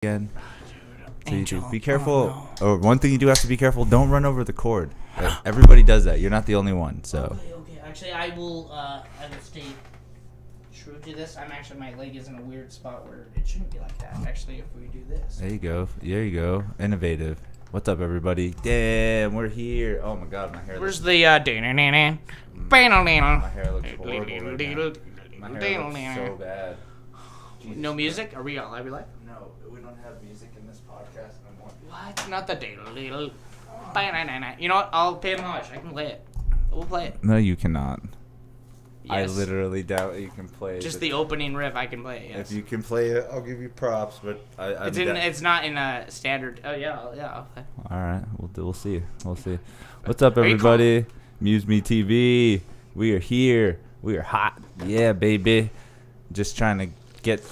again. So Angel. be careful. Oh, no. Or one thing you do have to be careful: don't run over the cord. Everybody does that. You're not the only one. So. Okay. Actually, I will stay true to this. My leg is in a weird spot where it shouldn't be like that. Actually, if we do this. There you go. Innovative. What's up, everybody? Damn, we're here. Oh my God, my hair. Where's looks, the my hair looks horrible. Right now. My hair looks so bad. Jesus No music? Christ. Are we live? No, we don't have music in this podcast no more. What? Not the diddle. You know what? I'll pay homage. I can play it. We'll play it. No, you cannot. Yes. I literally doubt you can play it. Just the opening riff, I can play it. Yes. If you can play it, I'll give you props. But It's not in a standard. Oh yeah. I'll play. All right, we'll see. What's up, everybody? MuseMe TV. We are here. We are hot. Yeah, baby. Just trying to get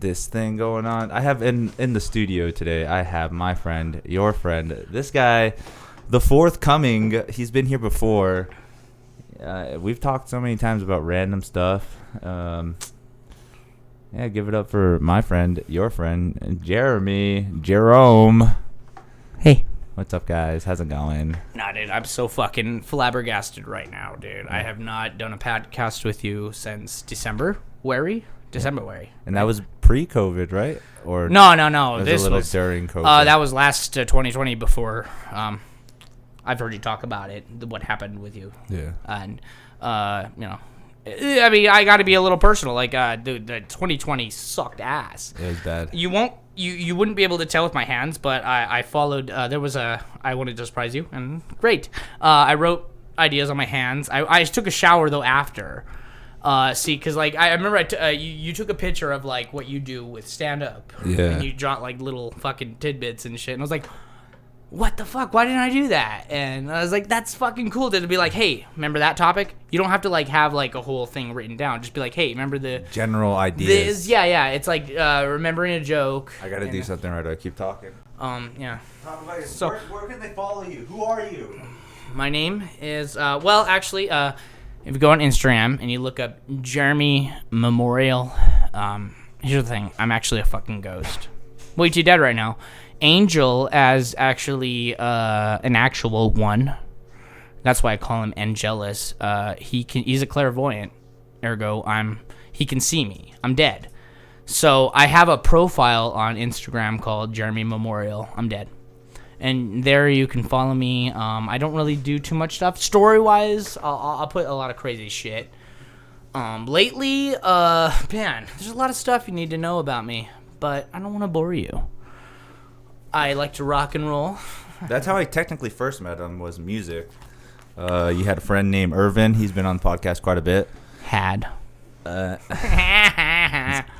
this thing going on. I have in the studio today. I have my friend, your friend, this guy, the forthcoming. He's been here before. We've talked so many times about random stuff. Yeah, give it up for my friend, your friend, Jeromy. Hey. What's up, guys? How's it going? Nah, dude, I'm so fucking flabbergasted right now, dude. I have not done a podcast with you since December. And that was pre-COVID, right? Or No. This was during COVID. That was last 2020 before. I've heard you talk about it, what happened with you. Yeah. And, I mean, I got to be a little personal. Like, dude, the 2020 sucked ass. It was bad. You wouldn't be able to tell with my hands, but I followed. I wanted to surprise you, and great. I wrote ideas on my hands. I took a shower though after. Because like I remember you took a picture of like what you do with stand up. Yeah. And you jot like little fucking tidbits and shit, and I was like, what the fuck? Why didn't I do that? And I was like, that's fucking cool to be like, hey, remember that topic? You don't have to like have like a whole thing written down. Just be like, hey, remember the general ideas. Yeah. It's like remembering a joke. I gotta do something right. I keep talking. Yeah. So where can they follow you? Who are you? My name is if you go on Instagram and you look up Jeromy Memorial, here's the thing: I'm actually a fucking ghost. Way too dead right now. Angel as actually an actual one. That's why I call him Angelus. He's a clairvoyant. Ergo, he can see me. I'm dead. So I have a profile on Instagram called Jeromy Memorial. I'm dead. And there you can follow me. I don't really do too much stuff. Story-wise, I'll put a lot of crazy shit. Lately, man, there's a lot of stuff you need to know about me. But I don't want to bore you. I like to rock and roll. That's how I technically first met him, was music. You had a friend named Irvin. He's been on the podcast quite a bit.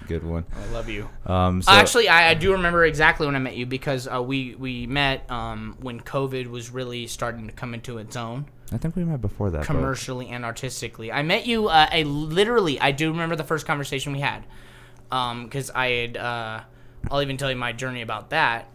Good one. I love you. Actually, I do remember exactly when I met you because we met when COVID was really starting to come into its own. I think we met before that. Commercially and artistically. I met you, I do remember the first conversation we had. Because I had, I'll even tell you my journey about that.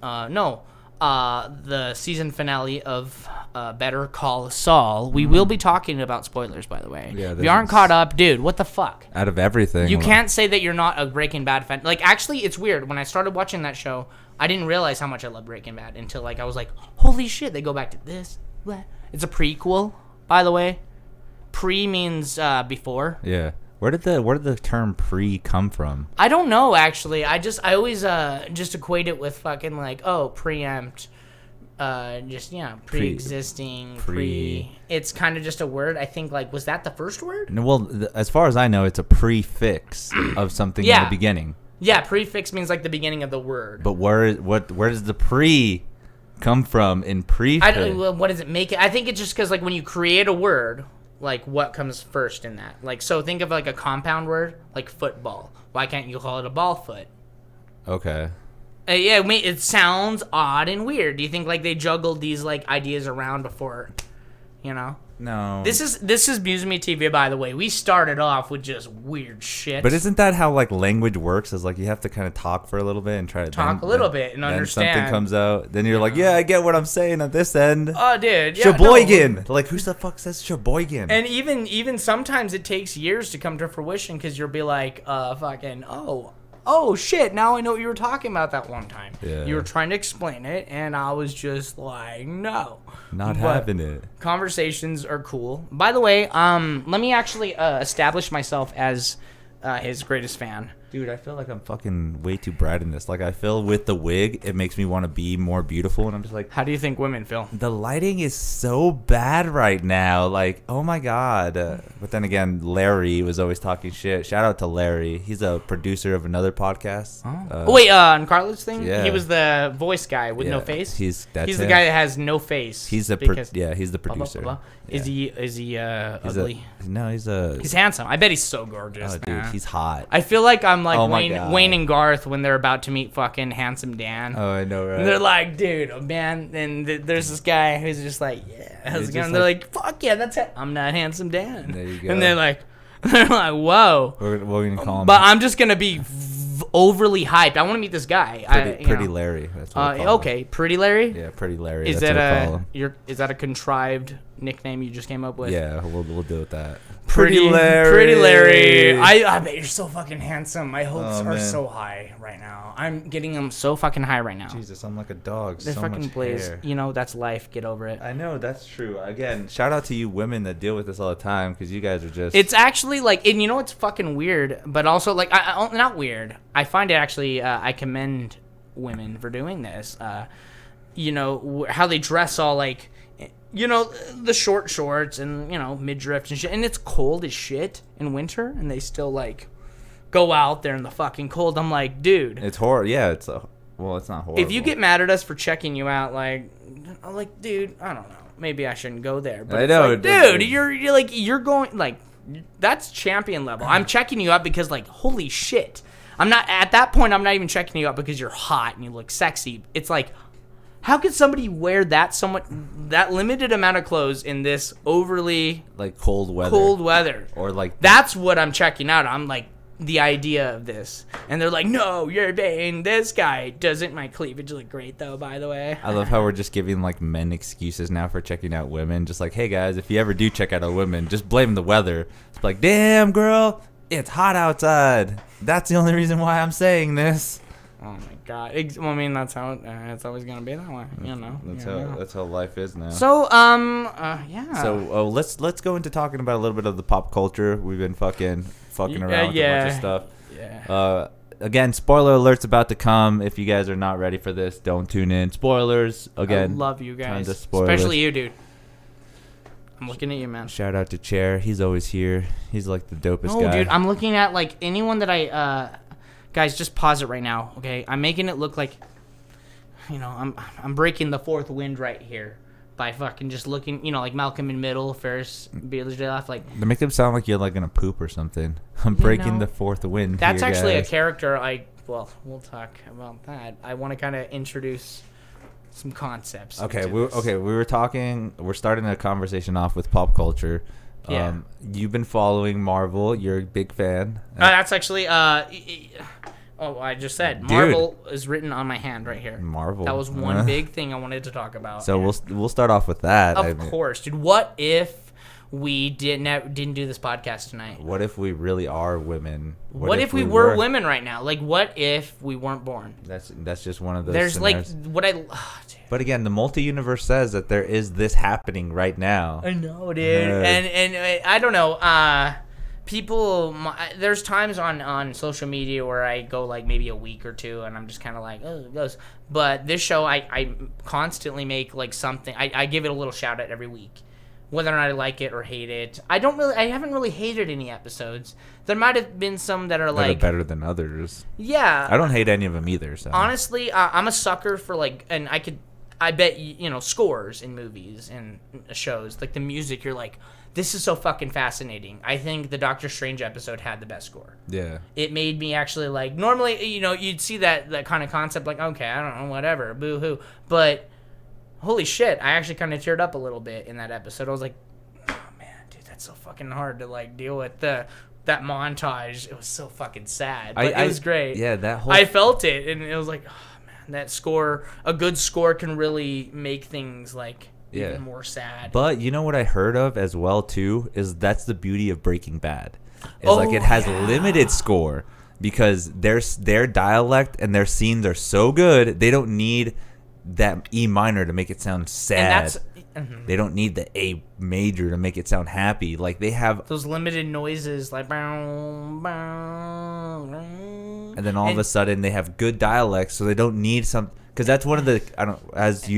The season finale of Better Call Saul. We will be talking about spoilers, by the way. Yeah, if you aren't caught up, dude, what the fuck? Out of everything. You can't say that you're not a Breaking Bad fan. Like, actually, it's weird. When I started watching that show, I didn't realize how much I love Breaking Bad until, like, I was like, holy shit, they go back to this. What? It's a prequel, by the way. Pre means before. Yeah. Where did the term pre come from? I don't know, actually. I always just equate it with fucking like, preempt, pre-existing, It's kind of just a word. I think, like, was that the first word? No, well, as far as I know, it's a prefix of something in the beginning. Yeah, prefix means like the beginning of the word. But where does the pre come from in prefix? What does it make it? I think it's just because, like, when you create a word, like, what comes first in that? Like, so think of, like, a compound word, like football. Why can't you call it a ball foot? Okay. It sounds odd and weird. Do you think, like, they juggled these, like, ideas around before, you know? No. This is MuseMe TV, by the way. We started off with just weird shit. But isn't that how, like, language works? Is like you have to kind of talk for a little bit and try to talk a little bit and understand. Then something comes out. Then you're like, yeah, I get what I'm saying at this end. Oh, dude. Yeah, Sheboygan. No. Like, who the fuck says Sheboygan? And even sometimes it takes years to come to fruition because you'll be like, oh shit, now I know what you were talking about that one time. Yeah. You were trying to explain it, and I was just like, no. Not having it. Conversations are cool. By the way, let me actually establish myself as his greatest fan. Dude, I feel like I'm fucking way too bright in this. Like, I feel with the wig, it makes me want to be more beautiful. And I'm just like... How do you think women feel? The lighting is so bad right now. Like, oh my God. But then again, Larry was always talking shit. Shout out to Larry. He's a producer of another podcast. Wait, on Carlos thing? Yeah. He was the voice guy with no face? He's the guy that has no face. He's the he's the producer. Blah, blah, blah. Yeah. Is he ugly? He's handsome. I bet he's so gorgeous. Oh, dude, he's hot. I feel like I'm like Oh Wayne and Garth when they're about to meet fucking handsome Dan. Oh, I know, right? And they're like, dude, oh, man. And there's this guy who's just like, yeah. How's it going? They're like, fuck yeah, that's it. I'm not handsome Dan. There you go. And they're like, whoa. We're gonna call him. But I'm just gonna be overly hyped. I want to meet this guy. Pretty Larry. That's what we call him. Pretty Larry. Yeah, Pretty Larry. Is that's that what we call him. is that a contrived nickname you just came up with? Yeah, we'll deal with that. Pretty Larry. I bet you're so fucking handsome. My hopes are so high right now. I'm getting them so fucking high right now. Jesus, I'm like a dog. They're so fucking much blaze. hair. You know, that's life. Get over it. I know, that's true. Again, shout out to you women that deal with this all the time, because you guys are just... It's actually like, and you know what's fucking weird, but also like, not weird. I find it actually, I commend women for doing this. You know, how they dress all like, you know, the short shorts and, you know, midriff and shit. And it's cold as shit in winter, and they still like go out there in the fucking cold. I'm like, dude. It's horrible. Yeah, it's not horrible. If you get mad at us for checking you out, like, I'm like, dude, I don't know. Maybe I shouldn't go there. But I know, like, dude, you're going, like, that's champion level. I'm checking you out because, like, holy shit. I'm not, at that point, I'm not even checking you out because you're hot and you look sexy. It's like, how could somebody wear that limited amount of clothes in this overly like cold weather? Or like that's what I'm checking out. I'm like, the idea of this, and they're like, no, you're vain. This guy doesn't. My cleavage look great though, by the way. I love how we're just giving like men excuses now for checking out women. Just like, hey guys, if you ever do check out a woman, just blame the weather. It's like, damn girl, it's hot outside. That's the only reason why I'm saying this. Oh my god. Well, I mean, that's how it's always gonna be that way. You know. That's how life is now. So yeah. So let's go into talking about a little bit of the pop culture. We've been fucking around with a bunch of stuff. Yeah. Again, spoiler alert's about to come. If you guys are not ready for this, don't tune in. Spoilers again. I love you guys, spoilers. especially you, dude. I'm looking at you, man. Shout out to Chair. He's always here. He's like the dopest guy. No, dude, I'm looking at like anyone that I guys, just pause it right now, okay? I'm making it look like, you know, I'm breaking the fourth wind right here by fucking just looking, you know, like Malcolm in Middle, Ferris Bueller's Day Off, like. They make them sound like you're like gonna poop or something. I'm breaking the fourth wind. That's here, actually guys. a character we'll talk about that. I want to kind of introduce some concepts. Okay, we're starting a conversation off with pop culture. Yeah. You've been following Marvel. You're a big fan. That's actually I just said Marvel is written on my hand right here. Marvel. That was one big thing I wanted to talk about. So we'll start off with that. Of course, dude. What if we didn't do this podcast tonight? What if we really are women? What if we were women right now? Like, what if we weren't born? That's just one of those. There's scenarios. like what I. Dude. But again, the multi-universe says that there is this happening right now. I know, dude. And I don't know. People, there's times on social media where I go like maybe a week or two, and I'm just kind of like, oh, it goes. But this show, I constantly make like something. I give it a little shout out every week, whether or not I like it or hate it. I haven't really hated any episodes. There might have been some that are like better than others. Yeah, I don't hate any of them either. So honestly, I'm a sucker for like, and I bet you know scores in movies and shows, like the music. You're like, this is so fucking fascinating. I think the Doctor Strange episode had the best score. Yeah. It made me actually like, normally, you know, you'd see that kind of concept like, okay, I don't know, whatever, boo-hoo. But holy shit, I actually kind of teared up a little bit in that episode. I was like, oh man, dude, that's so fucking hard to like deal with that montage. It was so fucking sad, but it was great. Yeah, I felt it, and it was like, oh man, that score, a good score can really make things like even more sad. But you know what I heard of as well too is that's the beauty of Breaking Bad. It's like it has limited score. because their dialect and their scenes are so good. They don't need that E minor to make it sound sad. And they don't need the A major to make it sound happy. Like they have those limited noises, like bow, bow, bow. And then all of a sudden they have good dialects, so they don't need some. Because that's one of the as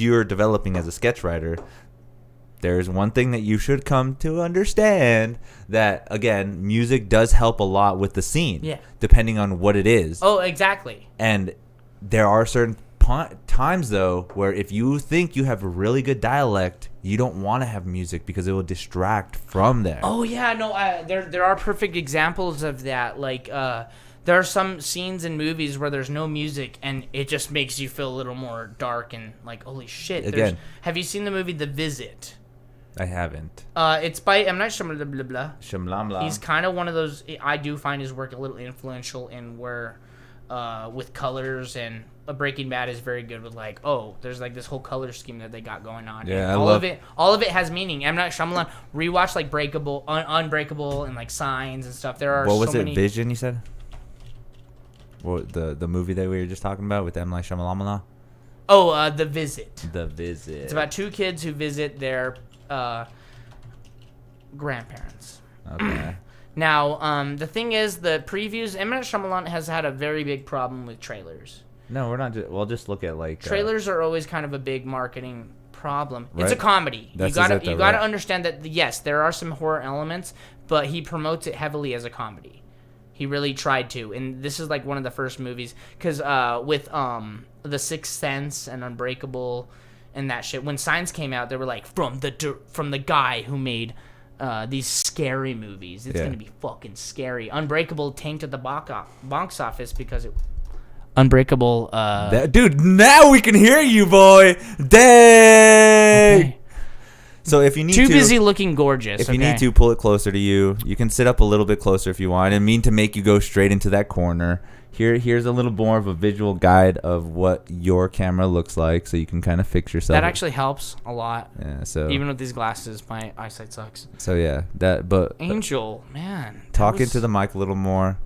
you're developing as a sketch writer, there's one thing that you should come to understand, that again, music does help a lot with the scene. Yeah. Depending on what it is. Oh, exactly. And there are certain times though where if you think you have a really good dialect, you don't want to have music because it will distract from there. Oh yeah, no, there are perfect examples of that. Like there are some scenes in movies where there's no music and it just makes you feel a little more dark and like, holy shit. Again, have you seen the movie The Visit? I haven't. It's by M. Night Shyamalan. Shyamalan. He's kind of one of those. I do find his work a little influential in where, with colors, and Breaking Bad is very good with like, oh, there's like this whole color scheme that they got going on. Yeah, all of it has meaning. M. Night Shyamalan, rewatch like Unbreakable, and like Signs and stuff. There are what was so it? many... Vision, you said? What the movie that we were just talking about with M. Night Shyamalan? Oh, The Visit. The Visit. It's about two kids who visit their grandparents. Okay. Now, the thing is, the previews. M. Night Shyamalan has had a very big problem with trailers. No, we're not. We'll just look at like trailers are always kind of a big marketing problem. Right? It's a comedy. You gotta understand that. Yes, there are some horror elements, but he promotes it heavily as a comedy. He really tried to, and this is like one of the first movies because with The Sixth Sense and Unbreakable and that shit. When Signs came out, they were like from the guy who made these scary movies. It's gonna be fucking scary. Unbreakable tanked at the box office because it. Unbreakable. Dude, now we can hear you, boy. Dang. Okay. So if you need too busy looking gorgeous. If you need to, pull it closer to you. You can sit up a little bit closer if you want. I didn't mean to make you go straight into that corner. Here's a little more of a visual guide of what your camera looks like, so you can kind of fix yourself. That actually helps a lot. Yeah. So even with these glasses, my eyesight sucks. So yeah, but Angel, man, talk into the mic a little more.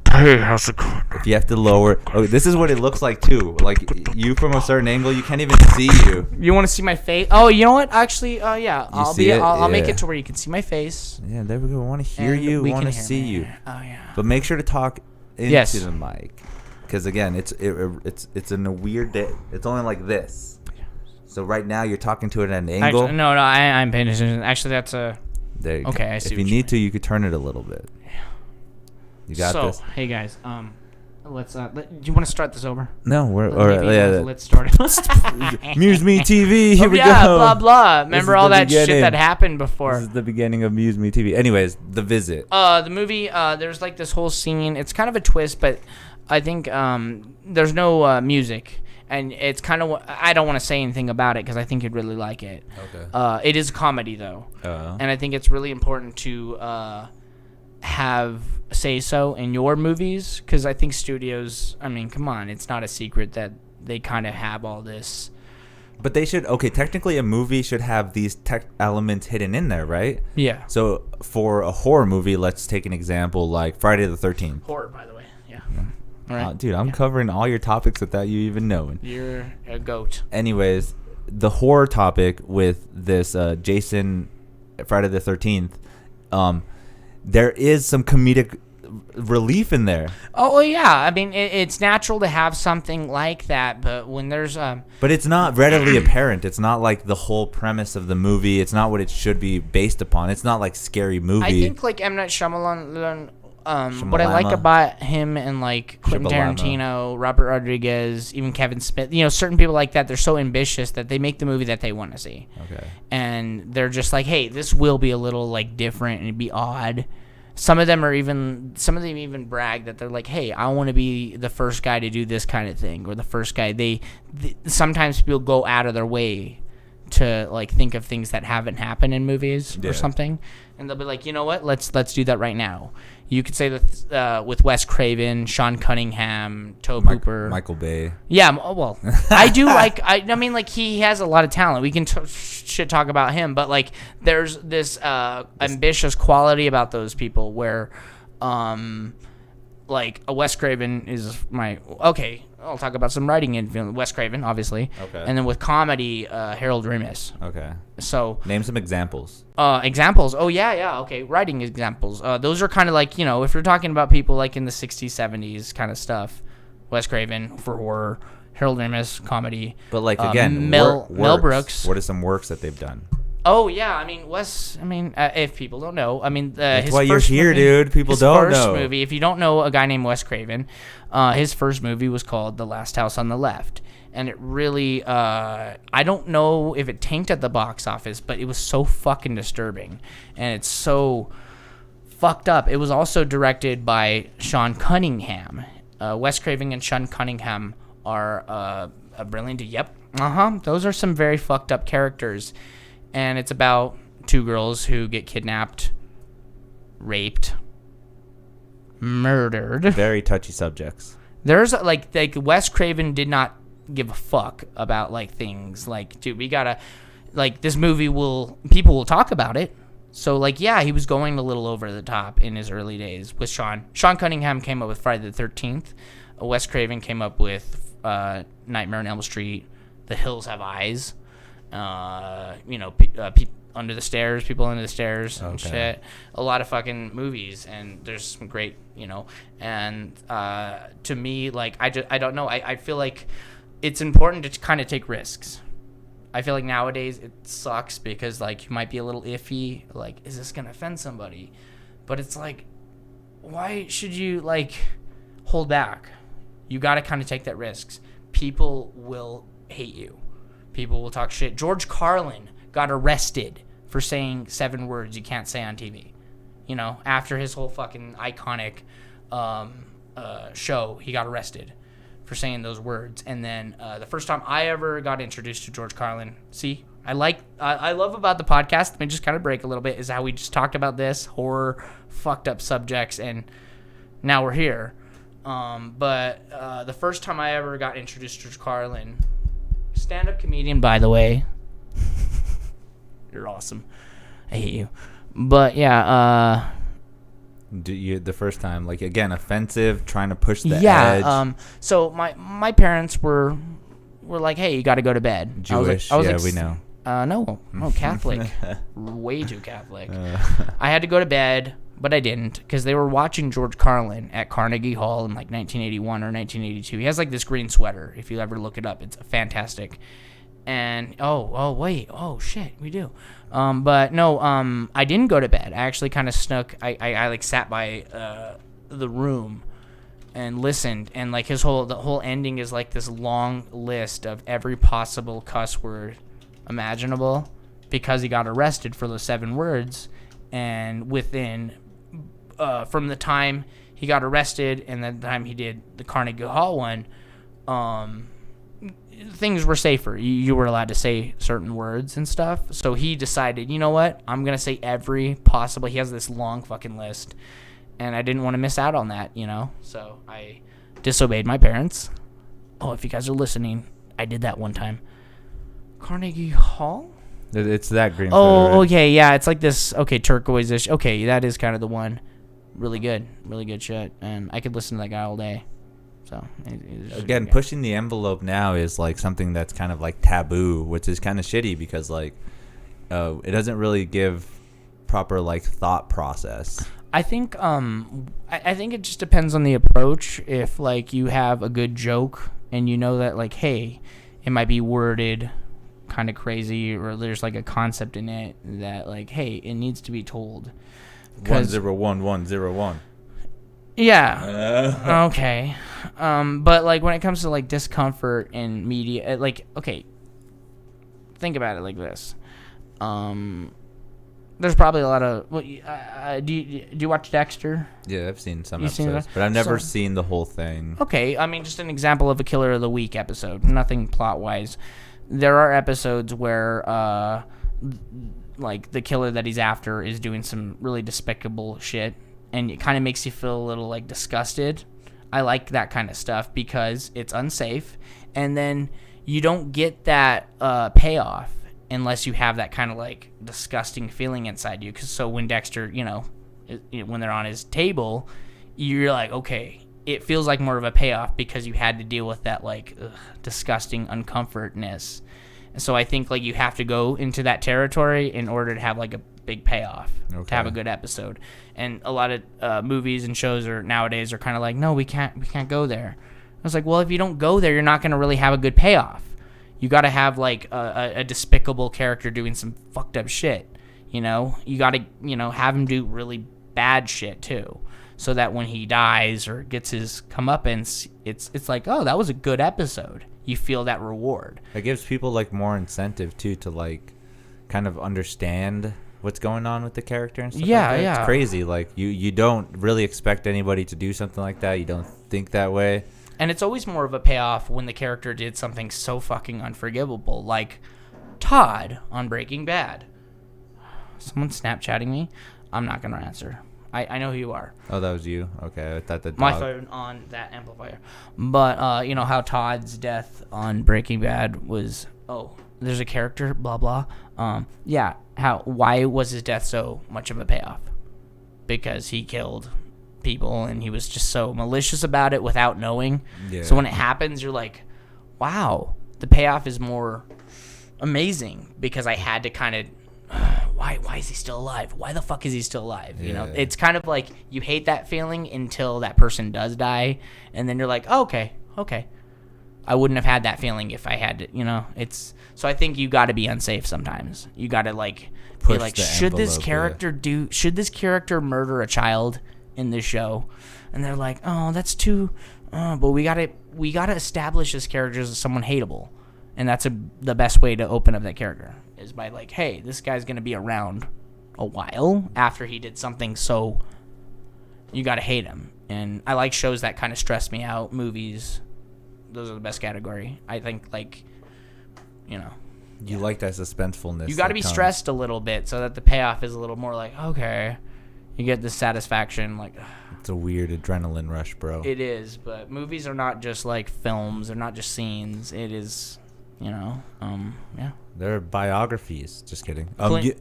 Hey, how's it going? If you have to lower, this is what it looks like too. Like you from a certain angle, you can't even see you. You want to see my face? Oh, you know what? Actually, yeah, I'll make it to where you can see my face. Yeah, there we go. I want to hear you. I want to see you. Oh yeah. But make sure to talk into the mic, because again, it's in a weird day. It's only like this. So right now you're talking to it at an angle. Actually, no, I'm paying attention. Actually, that's a. There you okay, go. I see. If you need to, you could turn it a little bit. You got this. So, hey guys, let's. Do you want to start this over? No, we're all right. Yeah, let's start it. MuseMe TV. Here we go. Blah blah. Remember all that shit that happened before? This is the beginning of MuseMe TV. Anyways, The Visit. The movie. There's like this whole scene. It's kind of a twist, but I think there's no music, and it's kind of. I don't want to say anything about it because I think you'd really like it. Okay. It is a comedy though, and I think it's really important to have say so in your movies, because I think studios, I mean, come on, it's not a secret that they kind of have all this. But they should, technically a movie should have these tech elements hidden in there, right? Yeah. So for a horror movie, let's take an example like Friday the 13th. Horror, by the way. Yeah. All right. Dude, I'm covering all your topics without you even knowing. You're a goat. Anyways, the horror topic with this Jason Friday the 13th, there is some comedic relief in there. Oh yeah, I mean it's natural to have something like that, but when there's but it's not readily apparent. It's not like the whole premise of the movie. It's not what it should be based upon. It's not like Scary Movie. I think like M. Night Shyamalan. What I like about him and like Quentin Tarantino, Robert Rodriguez, even Kevin Smith, certain people like that, they're so ambitious that they make the movie that they want to see. Okay. And they're just like, hey, this will be a little like different and it'd be odd. Some of them even brag that they're like, hey, I want to be the first guy to do this kind of thing, or the first guy. They sometimes people go out of their way to like think of things that haven't happened in movies or something, and they'll be like, you know what, let's do that right now. You could say that with Wes Craven, Sean Cunningham, Tobe Hooper, Michael Bay. Yeah, well, I do like. I mean, like he has a lot of talent. We can talk about him, but like there's this ambitious quality about those people where like a Wes Craven is my okay. I'll talk about some writing in Wes Craven, obviously. Okay. And then with comedy, Harold Ramis. Okay. So name some examples. Examples. Oh yeah. Okay, writing examples. Those are kind of like, if you're talking about people like in the 60s, 70s kind of stuff. Wes Craven for horror, Harold Ramis comedy. But like again, Mel Brooks. What are some works that they've done? Oh yeah, I mean Wes. I mean, if people don't know, I mean, that's his why you're first here, movie, dude. People his don't first know. Movie. If you don't know a guy named Wes Craven, his first movie was called The Last House on the Left, and it really, I don't know if it tanked at the box office, but it was so fucking disturbing, and it's so fucked up. It was also directed by Sean Cunningham. Wes Craven and Sean Cunningham are a brilliant. Yep. Those are some very fucked up characters, and it's about two girls who get kidnapped, raped, murdered. Very touchy subjects. There's like Wes Craven did not give a fuck about like things like, dude, we gotta like this movie people will talk about it. So like, yeah, he was going a little over the top in his early days with Sean Cunningham came up with Friday the 13th. Wes Craven came up with Nightmare on Elm Street, The Hills Have Eyes, Under the Stairs, People Under the Stairs, and shit. A lot of fucking movies, and there's some great, and to me, like, I don't know. I feel like it's important to kind of take risks. I feel like nowadays it sucks because, like, you might be a little iffy. Like, is this going to offend somebody? But it's like, why should you, like, hold back? You got to kind of take that risks. People will hate you. People will talk shit. George Carlin got arrested for saying 7 words you can't say on TV. After his whole fucking iconic show, he got arrested for saying those words. And then the first time I ever got introduced to George Carlin, I love about the podcast, let me just kind of break a little bit, is how we just talked about this, horror, fucked up subjects, and now we're here. But the first time I ever got introduced to George Carlin, stand-up comedian, by the way. You're awesome. I hate you. But yeah, the first time, like, again, offensive, trying to push the edge. So my parents were like, hey, you got to go to bed. Jewish. We know. No, Catholic. Way too Catholic. I had to go to bed, but I didn't, because they were watching George Carlin at Carnegie Hall in like 1981 or 1982. He has like this green sweater. If you ever look it up, it's fantastic. And oh shit, we do. But no, I didn't go to bed. I actually kind of snuck. I like sat by the room and listened, and like the whole ending is like this long list of every possible cuss word imaginable, because he got arrested for those 7 words, and within from the time he got arrested and the time he did the Carnegie Hall one, things were safer. You were allowed to say certain words and stuff. So he decided, you know what? I'm going to say every possible. He has this long fucking list, and I didn't want to miss out on that, So I disobeyed my parents. Oh, if you guys are listening, I did that one time. Carnegie Hall? It's that green. Oh, right? Okay, yeah. It's like this, turquoise-ish. Okay, that is kind of the one. Really good shit. And I could listen to that guy all day. So again, pushing the envelope now is like something that's kind of like taboo, which is kind of shitty, because like it doesn't really give proper like thought process. I think I think it just depends on the approach. If like you have a good joke and you know that like, hey, it might be worded kind of crazy, or there's like a concept in it that like, hey, it needs to be told. 101 Yeah. Okay. But like when it comes to like discomfort in media, like, okay, think about it like this. There's probably a lot of. Do you watch Dexter? Yeah, I've seen some episodes, but I've never seen the whole thing. Okay, I mean, just an example of a Killer of the Week episode. Nothing plot wise. There are episodes where, like, the killer that he's after is doing some really despicable shit, and it kind of makes you feel a little like disgusted. I like that kind of stuff because it's unsafe, and then you don't get that payoff unless you have that kind of like disgusting feeling inside you. So when Dexter, when they're on his table, you're like, okay, it feels like more of a payoff because you had to deal with that like disgusting uncomfortness. And so I think like you have to go into that territory in order to have like a big payoff to have a good episode. And a lot of movies and shows nowadays are kind of like, no, we can't go there. I was like, well, if you don't go there, you're not going to really have a good payoff. You got to have like a despicable character doing some fucked up shit. You know, you got to, have him do really bad shit too, so that when he dies or gets his comeuppance, it's like, oh, that was a good episode. You feel that reward. It gives people like more incentive too to like kind of understand what's going on with the character and stuff. Yeah, like that. yeah. It's crazy. Like you don't really expect anybody to do something like that. You don't think that way. And it's always more of a payoff when the character did something so fucking unforgivable, like Todd on Breaking Bad. Someone's Snapchatting me. I'm not gonna answer. I know who you are. Oh, that was you? Okay, I thought that. My phone on that amplifier. But you know how Todd's death on Breaking Bad was, there's a character, blah blah. Yeah, why was his death so much of a payoff? Because he killed people and he was just so malicious about it without knowing. Yeah. So when it happens, you're like, wow, the payoff is more amazing because I had to kind of why is he still alive? Why the fuck is he still alive? Yeah. You know, it's kind of like you hate that feeling until that person does die, and then you're like, oh, okay. I wouldn't have had that feeling if I had to, it's so I think you got to be unsafe sometimes. You got to like be like, should this character murder a child in this show? And they're like, oh, that's too but we got to establish this character as someone hateable. And that's the best way to open up that character is by like, hey, this guy's going to be around a while after he did something, so you got to hate him. And I like shows that kind of stress me out. Movies, those are the best category. I think, like, You like that suspensefulness. You got to be stressed a little bit so that the payoff is a little more like, okay, you get the satisfaction. Like, it's a weird adrenaline rush, bro. It is, but movies are not just like films. They're not just scenes. It is... yeah. They're biographies. Just kidding.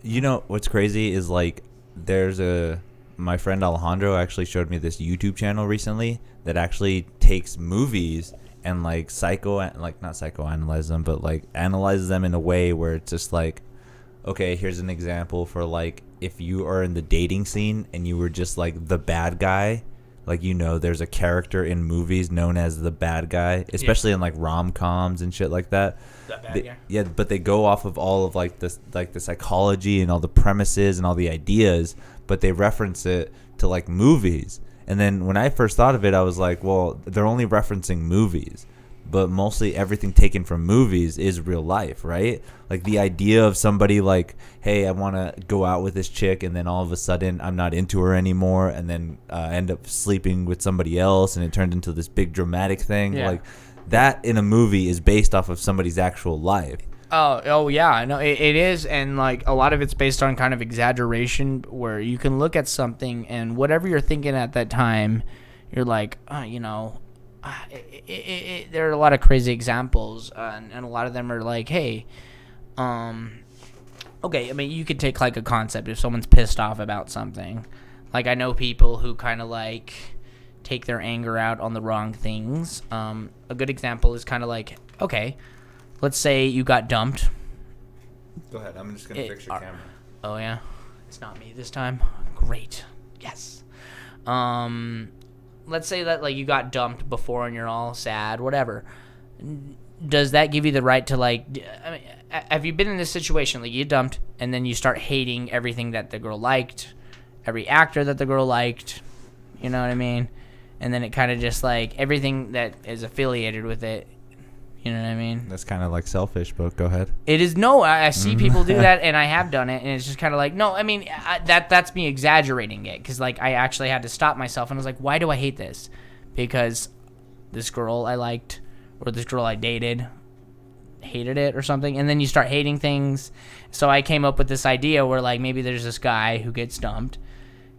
You know what's crazy is like my friend Alejandro actually showed me this YouTube channel recently that actually takes movies and like not psychoanalyze them, but like analyzes them in a way where it's just like, okay, here's an example for like if you are in the dating scene and you were just like the bad guy. Like, there's a character in movies known as the bad guy, especially in like rom-coms and shit like that. That bad guy. Yeah, but they go off of all of like the psychology and all the premises and all the ideas, but they reference it to like movies. And then when I first thought of it, I was like, well, they're only referencing movies. But mostly everything taken from movies is real life, right? Like the idea of somebody like, hey, I want to go out with this chick, and then all of a sudden I'm not into her anymore, and then end up sleeping with somebody else, and it turned into this big dramatic thing. Yeah. Like that in a movie is based off of somebody's actual life. Oh yeah, no, it is, and like a lot of it's based on kind of exaggeration, where you can look at something and whatever you're thinking at that time, you're like, there are a lot of crazy examples, and a lot of them are like, hey, okay, I mean, you could take like a concept if someone's pissed off about something. Like I know people who kind of like take their anger out on the wrong things. A good example is kind of like, okay, let's say you got dumped. Go ahead, I'm just gonna fix your camera. Oh yeah, it's not me this time. Great, yes. Let's say that like you got dumped before and you're all sad, whatever. Does that give you the right to like? I mean, have you been in this situation like you dumped and then you start hating everything that the girl liked, every actor that the girl liked, you know what I mean? And then it kind of just like everything that is affiliated with it. You know what I mean? That's kind of like selfish, but go ahead. It is. No, I see people do that, and I have done it, and it's just kind of like, no, I mean, that's me exaggerating it, because, like, I actually had to stop myself, and I was like, why do I hate this? Because this girl I liked, or this girl I dated, hated it or something, and then you start hating things. So I came up with this idea where, like, maybe there's this guy who gets dumped,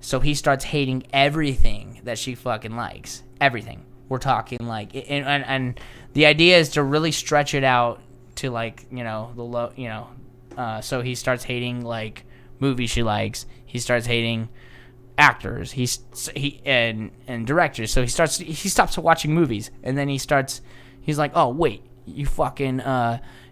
so he starts hating everything that she fucking likes. Everything. We're talking like, and the idea is to really stretch it out to like, so he starts hating like movies she likes. He starts hating actors. And directors. So he stops watching movies, and then he's like, oh wait, you fucking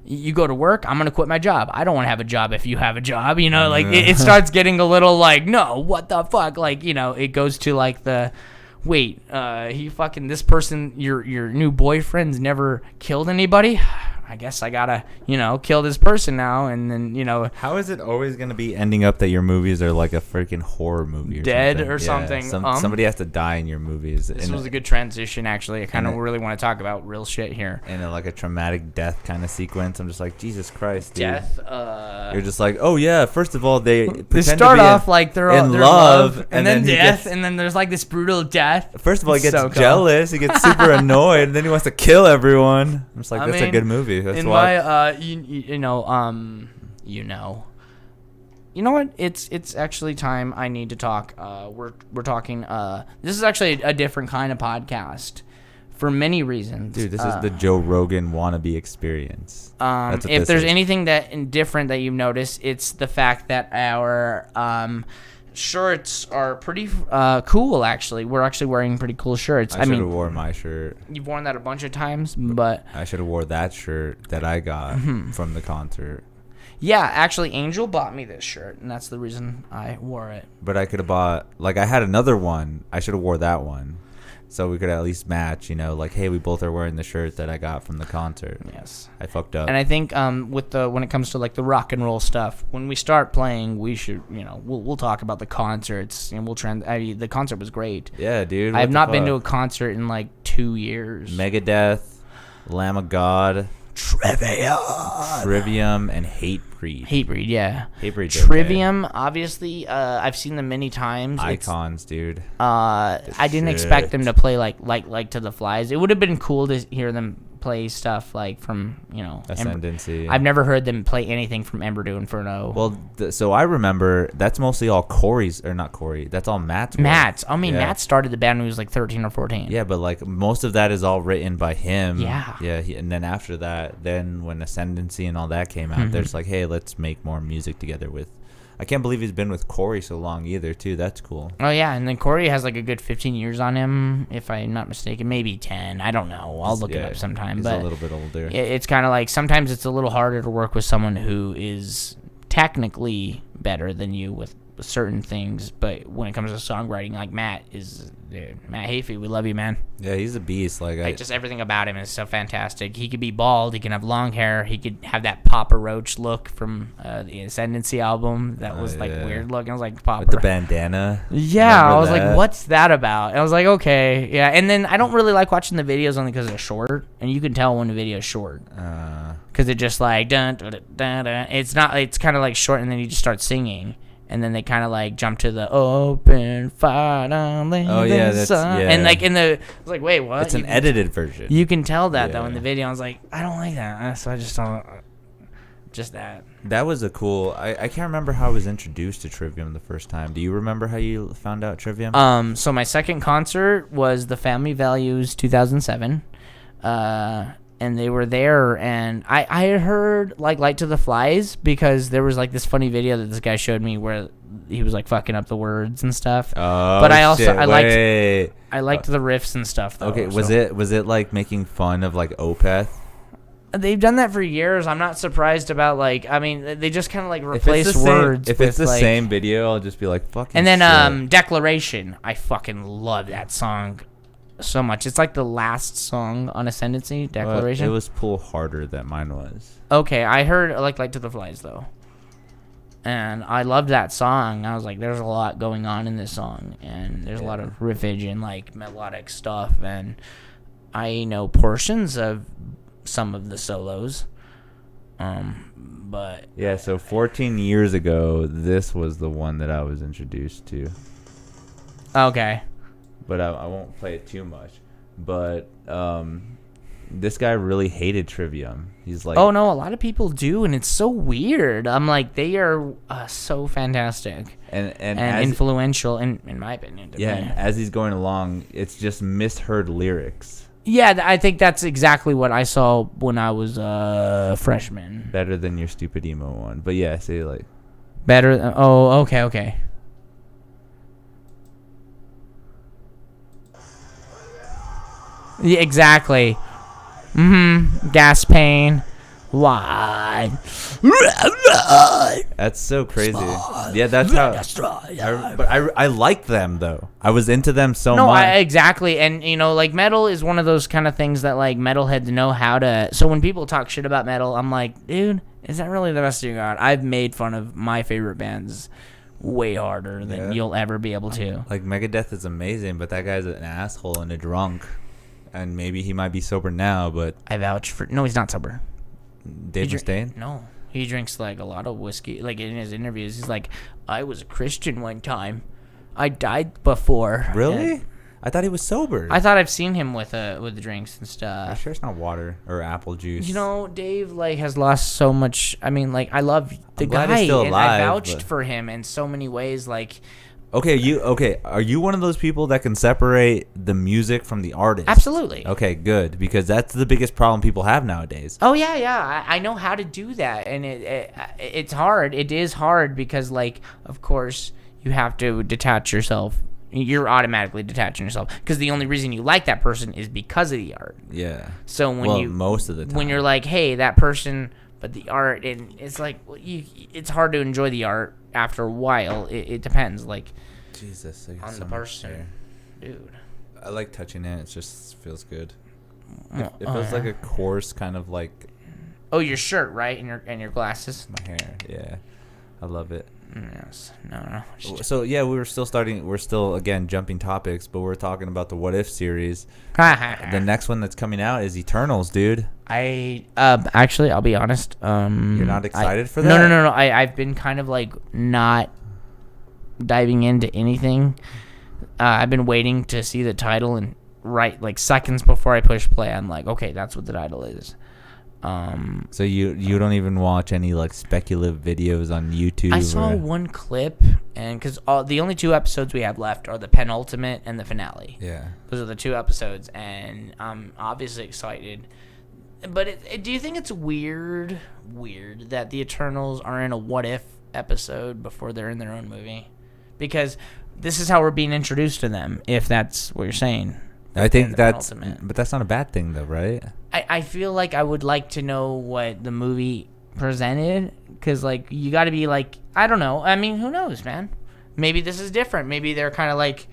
you go to work, I'm gonna quit my job. I don't want to have a job if you have a job, like it starts getting a little like, no, what the fuck, like, it goes to like the wait, this person, your new boyfriend's never killed anybody. I guess I gotta, kill this person now, and then, How is it always gonna be ending up that your movies are like a freaking horror movie, or something? Somebody has to die in your movies. This was a good transition, actually. I kind of really want to talk about real shit here. And like a traumatic death kind of sequence. I'm just like, Jesus Christ, dude. Death. You're just like, oh yeah. First of all, they start off like they're in love, and then death, and then there's like this brutal death. First of all, he gets jealous. He gets super annoyed, and then he wants to kill everyone. I'm just like, that's a good movie. That's in why. You know what? It's actually time I need to talk. We're talking. This is actually a different kind of podcast for many reasons. Dude, this is the Joe Rogan wannabe experience. If there's anything that different that you've noticed, it's the fact that our shirts are pretty cool. Actually, we're actually wearing pretty cool shirts. I should have wore my shirt. You've worn that a bunch of times, but I should have wore that shirt that I got from the concert. Yeah, actually, Angel bought me this shirt, and that's the reason I wore it. But I could have bought, like, I had another one. I should have wore that one, so we could at least match. Like, hey, we both are wearing the shirt that I got from the concert. Yes, I fucked up. And I think when it comes to like the rock and roll stuff, when we start playing, we should we'll talk about the concerts, and the concert was great. Yeah, dude. I have not been to a concert in like 2 years. Megadeth, Lamb of God, Trivium, and Hatebreed. Hatebreed, yeah. Hatebreed. Trivium, obviously, I've seen them many times. Icons, dude. I didn't expect them to play like To the Flies. It would have been cool to hear them play stuff like from Ascendancy. I've never heard them play anything from Ember to Inferno. Well, so I remember that's mostly all Corey's, or not Corey. That's all Matt's. Matt started the band when he was like 13 or 14. Yeah, but like most of that is all written by him. Yeah. Yeah, and then after that, when Ascendancy and all that came out, there's like, hey, let's make more music together with. I can't believe he's been with Corey so long either, too. That's cool. Oh, yeah, and then Corey has like a good 15 years on him, if I'm not mistaken. Maybe 10. I don't know. I'll look it up sometime. He's a little bit older. It's kind of like sometimes it's a little harder to work with someone who is technically better than you with certain things, but when it comes to songwriting, like Matt Hafey, we love you, man. Yeah, he's a beast. Like just everything about him is so fantastic. He could be bald, he can have long hair, he could have that Papa Roach look from the Ascendancy album that was like weird looking. I was like, Papa, with the bandana. Yeah, I was like, what's that about? And I was like, okay, yeah. And then I don't really like watching the videos only because they're short, and you can tell when the video is short because it just like dun, dun, dun, dun. It's kind of like short, and then you just start singing. And then they kind of like jump to the open fire on the sun. And like I was like, wait, what? It's an edited version. You can tell that though in the video. I was like, I don't like that. So I just don't. Just that. That was a cool. I can't remember how I was introduced to Trivium the first time. Do you remember how you found out Trivium? So my second concert was the Family Values 2007. And they were there, and I had heard like Light to the Flies because there was like this funny video that this guy showed me where he was like fucking up the words and stuff. Oh, but I liked the riffs and stuff though. Okay, was it like making fun of like Opeth? They've done that for years. I'm not surprised about they just kind of like replace words. If it's the same video, I'll just be like fucking. And then Declaration, I fucking love that song so much. It's like the last song on Ascendancy, Declaration. It was Pull Harder that mine was. Okay, I heard like Light to the Flies though, and I loved that song. I was like, there's a lot going on in this song, and there's a lot of riffage and like melodic stuff, and I know portions of some of the solos. But yeah, so 14 years ago, this was the one that I was introduced to. Okay. But I won't play it too much. But this guy really hated Trivium. He's like, oh no, a lot of people do, and it's so weird. I'm like, they are so fantastic and influential, in my opinion. And as he's going along, it's just misheard lyrics. Yeah, I think that's exactly what I saw when I was a freshman. Better than your stupid emo one, but yeah, say like better. Oh, okay. Yeah, exactly. Gas pain. Why? That's so crazy. Yeah, that's how. But I like them though. I was into them so much. Exactly. And like metal is one of those kind of things that like metalheads know how to. So when people talk shit about metal, I'm like, dude, is that really the best you got? I've made fun of my favorite bands way harder than you'll ever be able to. Like Megadeth is amazing, but that guy's an asshole and a drunk, and maybe he might be sober now. But I vouch for. No, he's not sober. Dave Mustaine? No, he drinks like a lot of whiskey. Like in his interviews, he's like, "I was a Christian one time. I died before." Really? I thought he was sober. I thought I've seen him with the drinks and stuff. I'm sure it's not water or apple juice. Dave like has lost so much. I mean, like I love the guy, he's still alive, and I vouched for him in so many ways. Like. Okay, are you one of those people that can separate the music from the artist? Absolutely. Okay, good, because that's the biggest problem people have nowadays. Oh yeah. I know how to do that, and it's hard. It is hard because, like, of course, you have to detach yourself. You're automatically detaching yourself because the only reason you like that person is because of the art. Yeah. So most of the time, when you're like, hey, that person, but the art, and it's like, it's hard to enjoy the art after a while. It depends, like. Jesus, on the person, dude. I like touching it. It just feels good. It feels like a coarse kind of like. Oh, your shirt, right, and your glasses. My hair, yeah, I love it. Yes, no. So yeah, we're still again jumping topics, but we're talking about the What If series. The next one that's coming out is Eternals, dude. Actually, I'll be honest. You're not excited for that? No. I've been kind of like not diving into anything. I've been waiting to see the title, and right like seconds before I push play, I'm like, okay, that's what the title is. So you don't even watch any like speculative videos on YouTube? I saw one clip, and because the only 2 episodes we have left are the penultimate and the finale. Yeah, those are the 2 episodes, and I'm obviously excited. But do you think it's weird that the Eternals are in a what if episode before they're in their own movie? Because this is how we're being introduced to them, if that's what you're saying. I think but that's not a bad thing though, right? I feel like I would like to know what the movie presented, because like you got to be like, I don't know. I mean, who knows, man? Maybe this is different. Maybe they're kind of like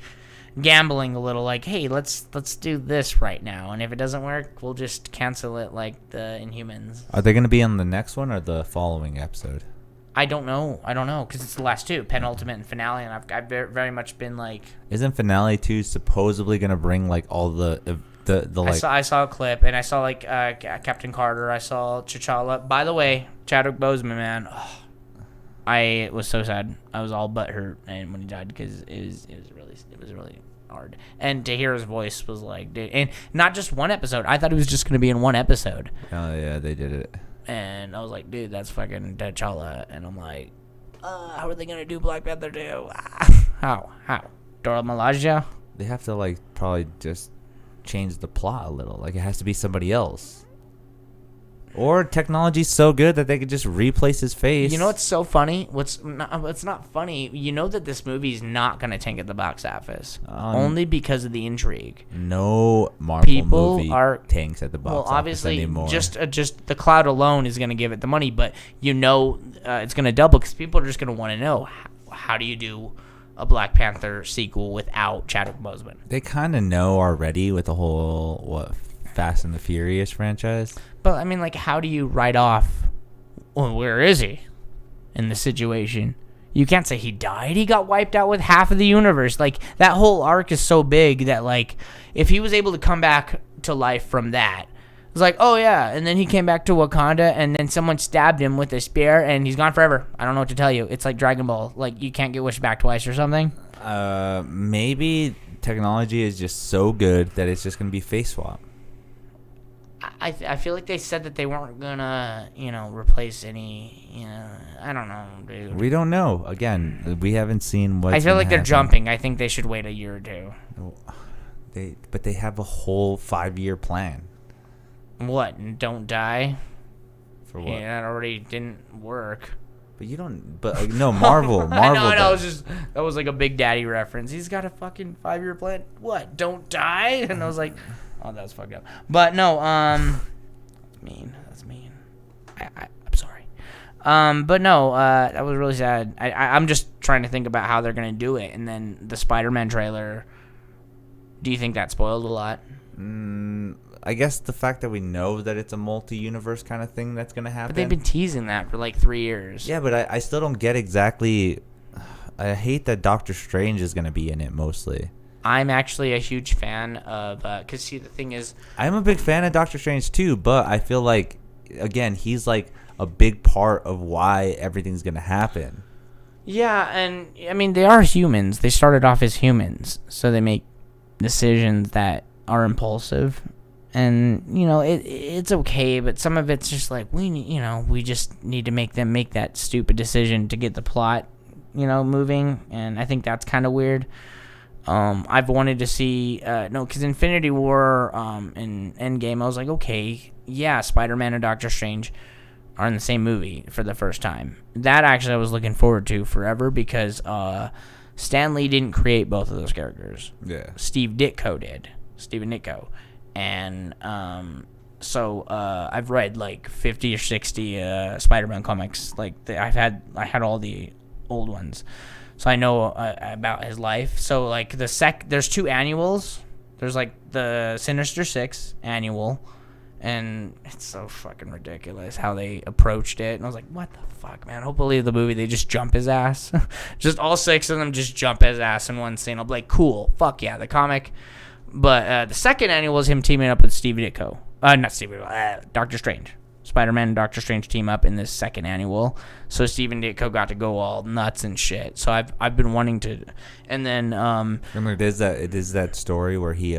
gambling a little, like, hey, let's do this right now, and if it doesn't work, we'll just cancel it, like the Inhumans. Are they going to be on the next one or the following episode? I don't know, because it's the last 2, penultimate and finale, and I've very much been like... Isn't finale 2 supposedly going to bring, like, all the like... I saw a clip, and I saw, like, Captain Carter, I saw T'Challa. By the way, Chadwick Boseman, man, I was so sad. I was all butthurt when he died, because it was really hard. And to hear his voice was like, dude, and not just one episode. I thought he was just going to be in one episode. Oh, yeah, they did it. And I was like, dude, that's fucking T'Challa. And I'm like, how are they going to do Black Panther 2? How? Dora Milaje? They have to, like, probably just change the plot a little. Like, it has to be somebody else. Or technology's so good that they could just replace his face. You know what's so funny? What's not funny? You know that this movie's not going to tank at the box office. Only because of the intrigue. No Marvel movie tanks at the box office obviously, anymore. Just the cloud alone is going to give it the money, but it's going to double because people are just going to want to know, how do you do a Black Panther sequel without Chadwick Boseman? They kind of know already with the whole, Fast and the Furious franchise. But, I mean, like, how do you write off, where is he in this situation? You can't say he died. He got wiped out with half of the universe. Like, that whole arc is so big that, like, if he was able to come back to life from that, it's like, oh, yeah, and then he came back to Wakanda, and then someone stabbed him with a spear, and he's gone forever. I don't know what to tell you. It's like Dragon Ball. Like, you can't get wished back twice or something. Maybe technology is just so good that it's just going to be face swap. I feel like they said that they weren't gonna, replace any, I don't know, dude. We don't know. Again, we haven't seen what. I feel like they're jumping. I think they should wait a year or 2. But they have a whole 5-year plan. What? Don't die? For what? Yeah, that already didn't work. But you don't. But no, Marvel. I know. does. That was like a Big Daddy reference. He's got a fucking 5-year plan. What? Don't die? And I was like, oh, that was fucked up. But no, mean. That's mean. I'm sorry. But no, that was really sad. I'm just trying to think about how they're gonna do it. And then the Spider-Man trailer. Do you think that spoiled a lot? I guess the fact that we know that it's a multi-universe kind of thing that's going to happen. But they've been teasing that for like 3 years. Yeah, but I still don't get exactly... I hate that Doctor Strange is going to be in it mostly. I'm actually a huge fan of... Because, see, the thing is... I'm a big fan of Doctor Strange too, but I feel like, again, he's like a big part of why everything's going to happen. Yeah, and, I mean, they are humans. They started off as humans, so they make decisions that are impulsive. And, you know, it's okay, but some of it's just like, we just need to make them make that stupid decision to get the plot, moving. And I think that's kind of weird. I've wanted to see, because Infinity War and Endgame, I was like, okay, yeah, Spider-Man and Doctor Strange are in the same movie for the first time. That actually I was looking forward to forever because Stan Lee didn't create both of those characters. Yeah. Stephen Ditko. And so I've read like 50 or 60 Spider-Man comics. Like I had all the old ones, so I know about his life. So like there's 2 annuals. There's like the Sinister Six annual, and it's so fucking ridiculous how they approached it. And I was like, what the fuck, man? Hopefully the movie they just jump his ass, just all 6 of them just jump his ass in one scene. I'll be like, cool, fuck yeah, the comic. But the second annual was him teaming up with Doctor Strange. Spider-Man and Doctor Strange team up in this second annual. So Stephen Ditko got to go all nuts and shit. So I've been wanting to, and then remember it is that story where he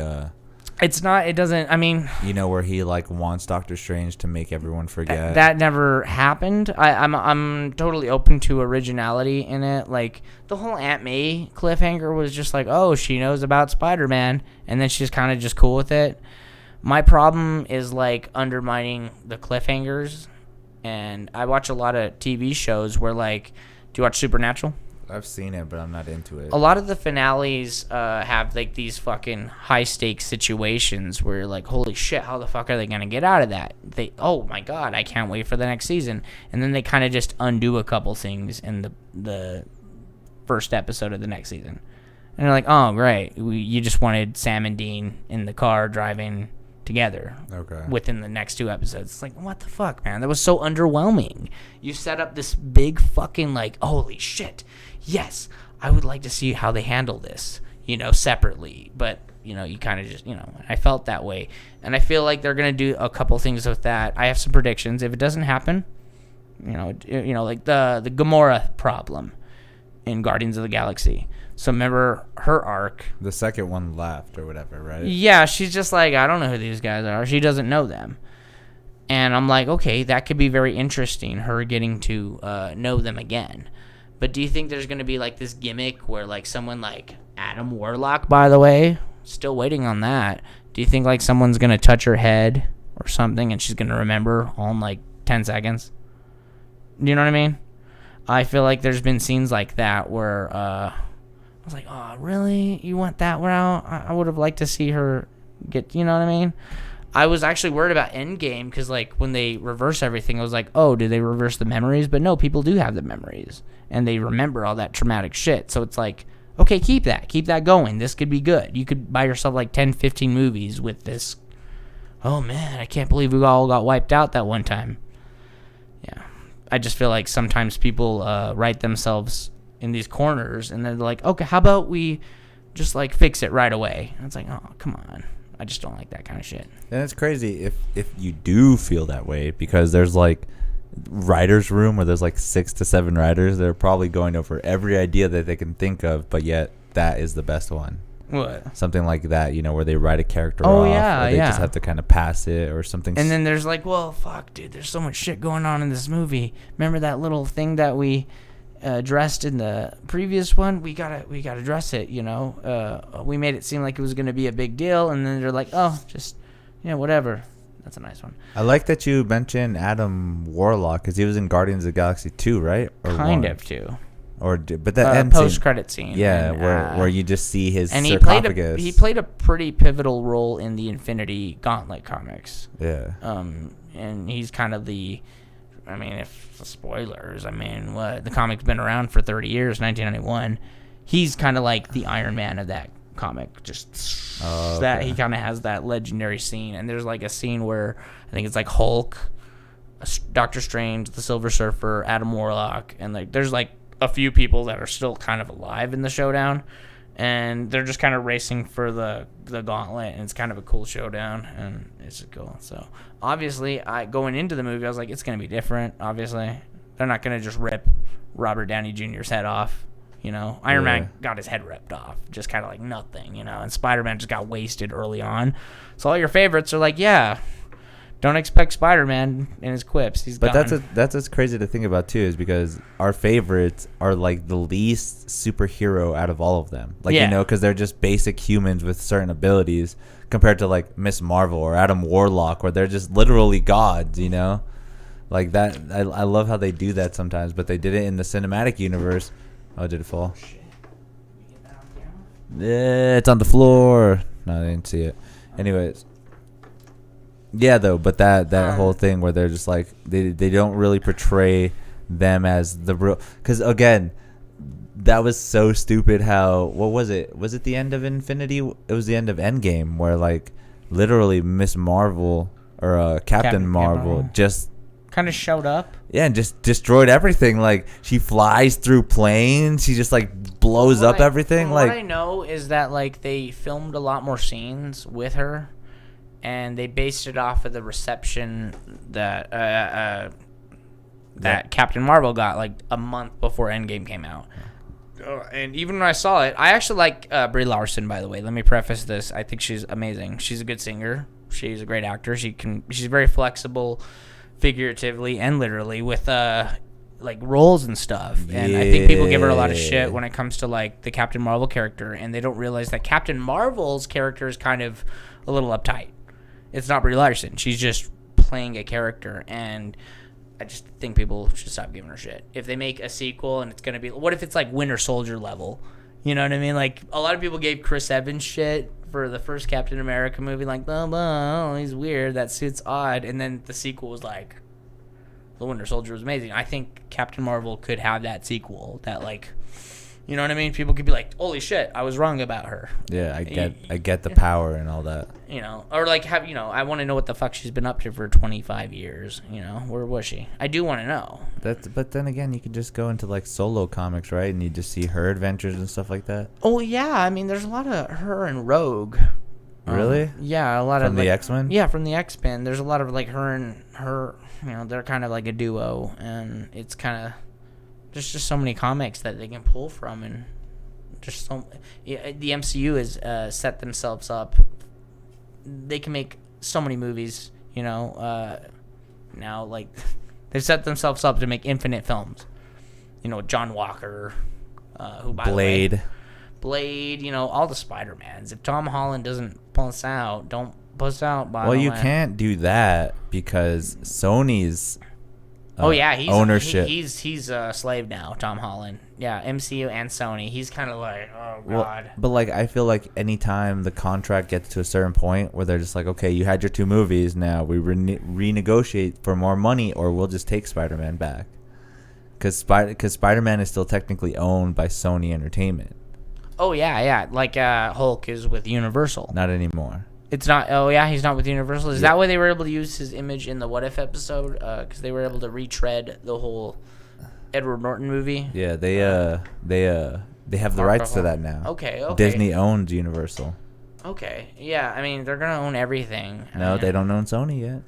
where he like wants Doctor Strange to make everyone forget. That never happened. I'm totally open to originality in it. Like the whole Aunt May cliffhanger was just like, oh, she knows about Spider-Man, and then she's kind of just cool with it. My problem is like undermining the cliffhangers, and I watch a lot of TV shows where like, do you watch Supernatural? I've seen it, but I'm not into it. A lot of the finales have like these fucking high stakes situations where you're like, holy shit, how the fuck are they gonna get out of that? Oh my god, I can't wait for the next season. And then they kind of just undo a couple things in the first episode of the next season. And you're like, oh great, you just wanted Sam and Dean in the car driving together within the next 2 episodes. It's like, what the fuck, man? That was so underwhelming. You set up this big fucking like, holy shit, yes, I would like to see how they handle this, separately. But, you kind of just, I felt that way. And I feel like they're going to do a couple things with that. I have some predictions. If it doesn't happen, like the Gamora problem in Guardians of the Galaxy. So remember her arc. The second one left or whatever, right? Yeah, she's just like, I don't know who these guys are. She doesn't know them. And I'm like, okay, that could be very interesting, her getting to know them again. But do you think there's going to be like this gimmick where like someone like Adam Warlock, by the way, still waiting on that. Do you think like someone's going to touch her head or something and she's going to remember all in like 10 seconds? Do you know what I mean? I feel like there's been scenes like that where I was like, oh, really? You went that route? I would have liked to see her get, you know what I mean? I was actually worried about Endgame because, like, when they reverse everything, I was like, oh, did they reverse the memories? But no, people do have the memories, and they remember all that traumatic shit. So it's like, okay, keep that going. This could be good. You could buy yourself, like, 10, 15 movies with this. Oh, man, I can't believe we all got wiped out that one time. Yeah. I just feel like sometimes people write themselves in these corners, and they're like, okay, how about we just, like, fix it right away? And it's like, oh, come on. I just don't like that kind of shit. And it's crazy if you do feel that way, because there's like writer's room where there's like 6 to 7 writers. They're probably going over every idea that they can think of, but yet that is the best one. What? Something like that, where they write a character off, or they just have to kind of pass it or something. And then there's like, well, fuck, dude, there's so much shit going on in this movie. Remember that little thing that we addressed in the previous one? We gotta address it. We made it seem like it was gonna be a big deal, and then they're like, oh, just whatever. That's a nice one. I like that you mentioned Adam Warlock because he was in Guardians of the Galaxy 2, right? Or Kind 1? of too. But that end post scene, credit scene. yeah, and, where you just see his and sarcophagus. he played a pretty pivotal role in the Infinity Gauntlet comics. Yeah. And he's kind of the, I mean, if spoilers, I mean, what, the comic's been around for 30 years, 1991. He's kind of like the Iron Man of that comic, just that he kind of has that legendary scene. And there's like a scene where I think it's like Hulk, Doctor Strange, the Silver Surfer, Adam Warlock, and like there's like a few people that are still kind of alive in the showdown, and they're just kind of racing for the gauntlet, and it's kind of a cool showdown, and it's cool. So obviously, going into the movie, I was like, it's gonna be different. Obviously, they're not gonna just rip Robert Downey Jr.'s head off. You know, Iron Man got his head ripped off, just kind of like nothing. You know, and Spider-Man just got wasted early on. So all your favorites are like, yeah. Don't expect Spider-Man in his quips. He's gone. That's what's crazy to think about too, is because our favorites are like the least superhero out of all of them. Like you know, because they're just basic humans with certain abilities compared to like Miss Marvel or Adam Warlock, where they're just literally gods. You know, like that. I love how they do that sometimes, but they did it in the cinematic universe. Oh, did it fall? Oh, shit. Can we get that on camera? Yeah, it's on the floor. No, I didn't see it. Anyways. Yeah, though, but that whole thing where they're just like they don't really portray them as the real, because again, that was so stupid. How, what was it? Was it the end of Infinity? It was the end of Endgame, where like literally Miss Marvel or Captain Marvel just kind of showed up. Yeah, and just destroyed everything. Like she flies through planes. She just like blows up everything. What I know is that like they filmed a lot more scenes with her. And they based it off of the reception that Captain Marvel got like a month before Endgame came out. And even when I saw it, I actually like Brie Larson. By the way, let me preface this: I think she's amazing. She's a good singer. She's a great actor. She's very flexible, figuratively and literally, with like roles and stuff. And I think people give her a lot of shit when it comes to like the Captain Marvel character, and they don't realize that Captain Marvel's character is kind of a little uptight. It's not Brie Larson. She's just playing a character, and I just think people should stop giving her shit. If they make a sequel and it's going to be... What if it's like Winter Soldier level? You know what I mean? Like, a lot of people gave Chris Evans shit for the first Captain America movie. Like, oh, he's weird. That suit's odd. And then the sequel was like... The Winter Soldier was amazing. I think Captain Marvel could have that sequel. That, like... You know what I mean? People could be like, holy shit, I was wrong about her. Yeah, I get the power and all that. You know, or like I want to know what the fuck she's been up to for 25 years. You know, where was she? I do want to know. But then again, you can just go into like solo comics, right? And you just see her adventures and stuff like that. Oh yeah, I mean, there's a lot of her and Rogue. Really? Yeah, a lot from of the like, X-Men. Yeah, from the X-Men. There's a lot of like her and her. You know, they're kind of like a duo, and it's kind of there's just so many comics that they can pull from, and just so the MCU has set themselves up. They can make so many movies, you know. Now, like, they've set themselves up to make infinite films. You know, John Walker, who by Blade. the way, Blade. You know, all the Spider-Mans. If Tom Holland doesn't pull us out, don't pull us out. Well, you can't do that because Sony's. He's ownership. He's a slave now, Tom Holland. Yeah, MCU and Sony. He's kind of like, oh god. But like, I feel like anytime the contract gets to a certain point where they're just like, okay, you had your 2 movies, now we renegotiate for more money, or we'll just take Spider-Man back, because Spider-Man is still technically owned by Sony Entertainment. Oh yeah. Like Hulk is with Universal. Not anymore. It's not. Oh yeah, he's not with Universal. Is that why they were able to use his image in the What If episode? Because they were able to retread the whole Edward Norton movie. Yeah, they have the rights to that now. Okay. Disney owns Universal. Okay. Yeah, I mean they're gonna own everything. No, they don't own Sony yet.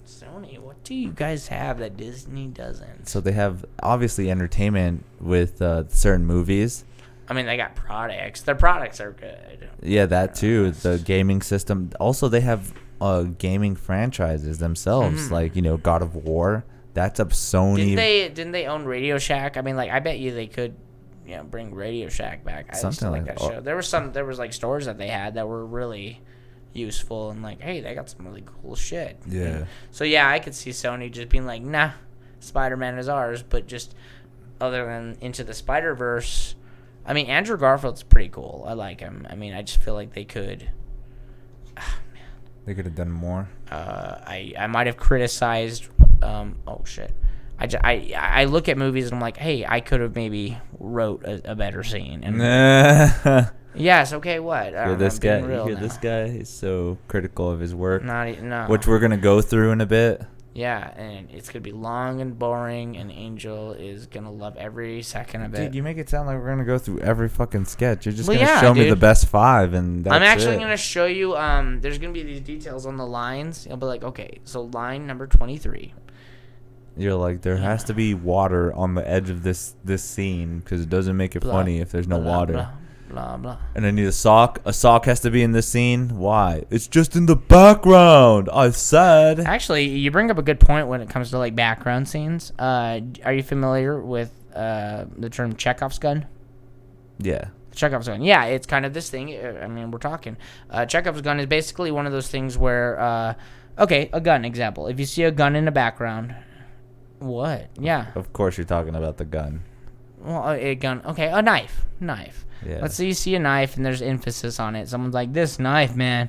Sony, what do you guys have that Disney doesn't? So they have obviously entertainment with certain movies. I mean, they got products. Their products are good. Yeah, that too. The gaming system. Also, they have gaming franchises themselves, like, you know, God of War. That's up Sony. Didn't they own Radio Shack? I mean, like, I bet you they could, you know, bring Radio Shack back. I Something like like that show. There was like stores that they had that were really useful and like, hey, they got some really cool shit. Yeah. So yeah, I could see Sony just being like, nah, Spider-Man is ours, but just other than Into the Spider-Verse, I mean, Andrew Garfield's pretty cool. I like him. I mean, I just feel like they could. They could have done more. I might have criticized. Oh shit. I look at movies and I'm like, hey, I could have maybe wrote a better scene. And yes, okay, what? This guy. He's so critical of his work. No. Which we're gonna go through in a bit. Yeah, and it's gonna be long and boring, and Angel is gonna love every second of it. Dude, you make it sound like we're gonna go through every fucking sketch. You're just Well, gonna yeah, show me dude. the best 5, and that's I'm actually it. gonna show you. There's gonna be these details on the lines. You'll be like, okay, so line number 23. You're like, there has to be water on the edge of this scene because it doesn't make it funny if there's no water. Blah blah. And I need a sock. A sock has to be in this scene. Why? It's just in the background. I said. Actually, you bring up a good point when it comes to like background scenes. Are you familiar with the term Chekhov's gun? Yeah. Chekhov's gun. Yeah, it's kind of this thing. I mean, we're talking. Chekhov's gun is basically one of those things where, okay, a gun example. If you see a gun in the background, what? Yeah. Of course, you're talking about the gun. Well, a gun. Okay, a knife. Yeah. Let's say you see a knife and there's emphasis on it. Someone's like, this knife, man,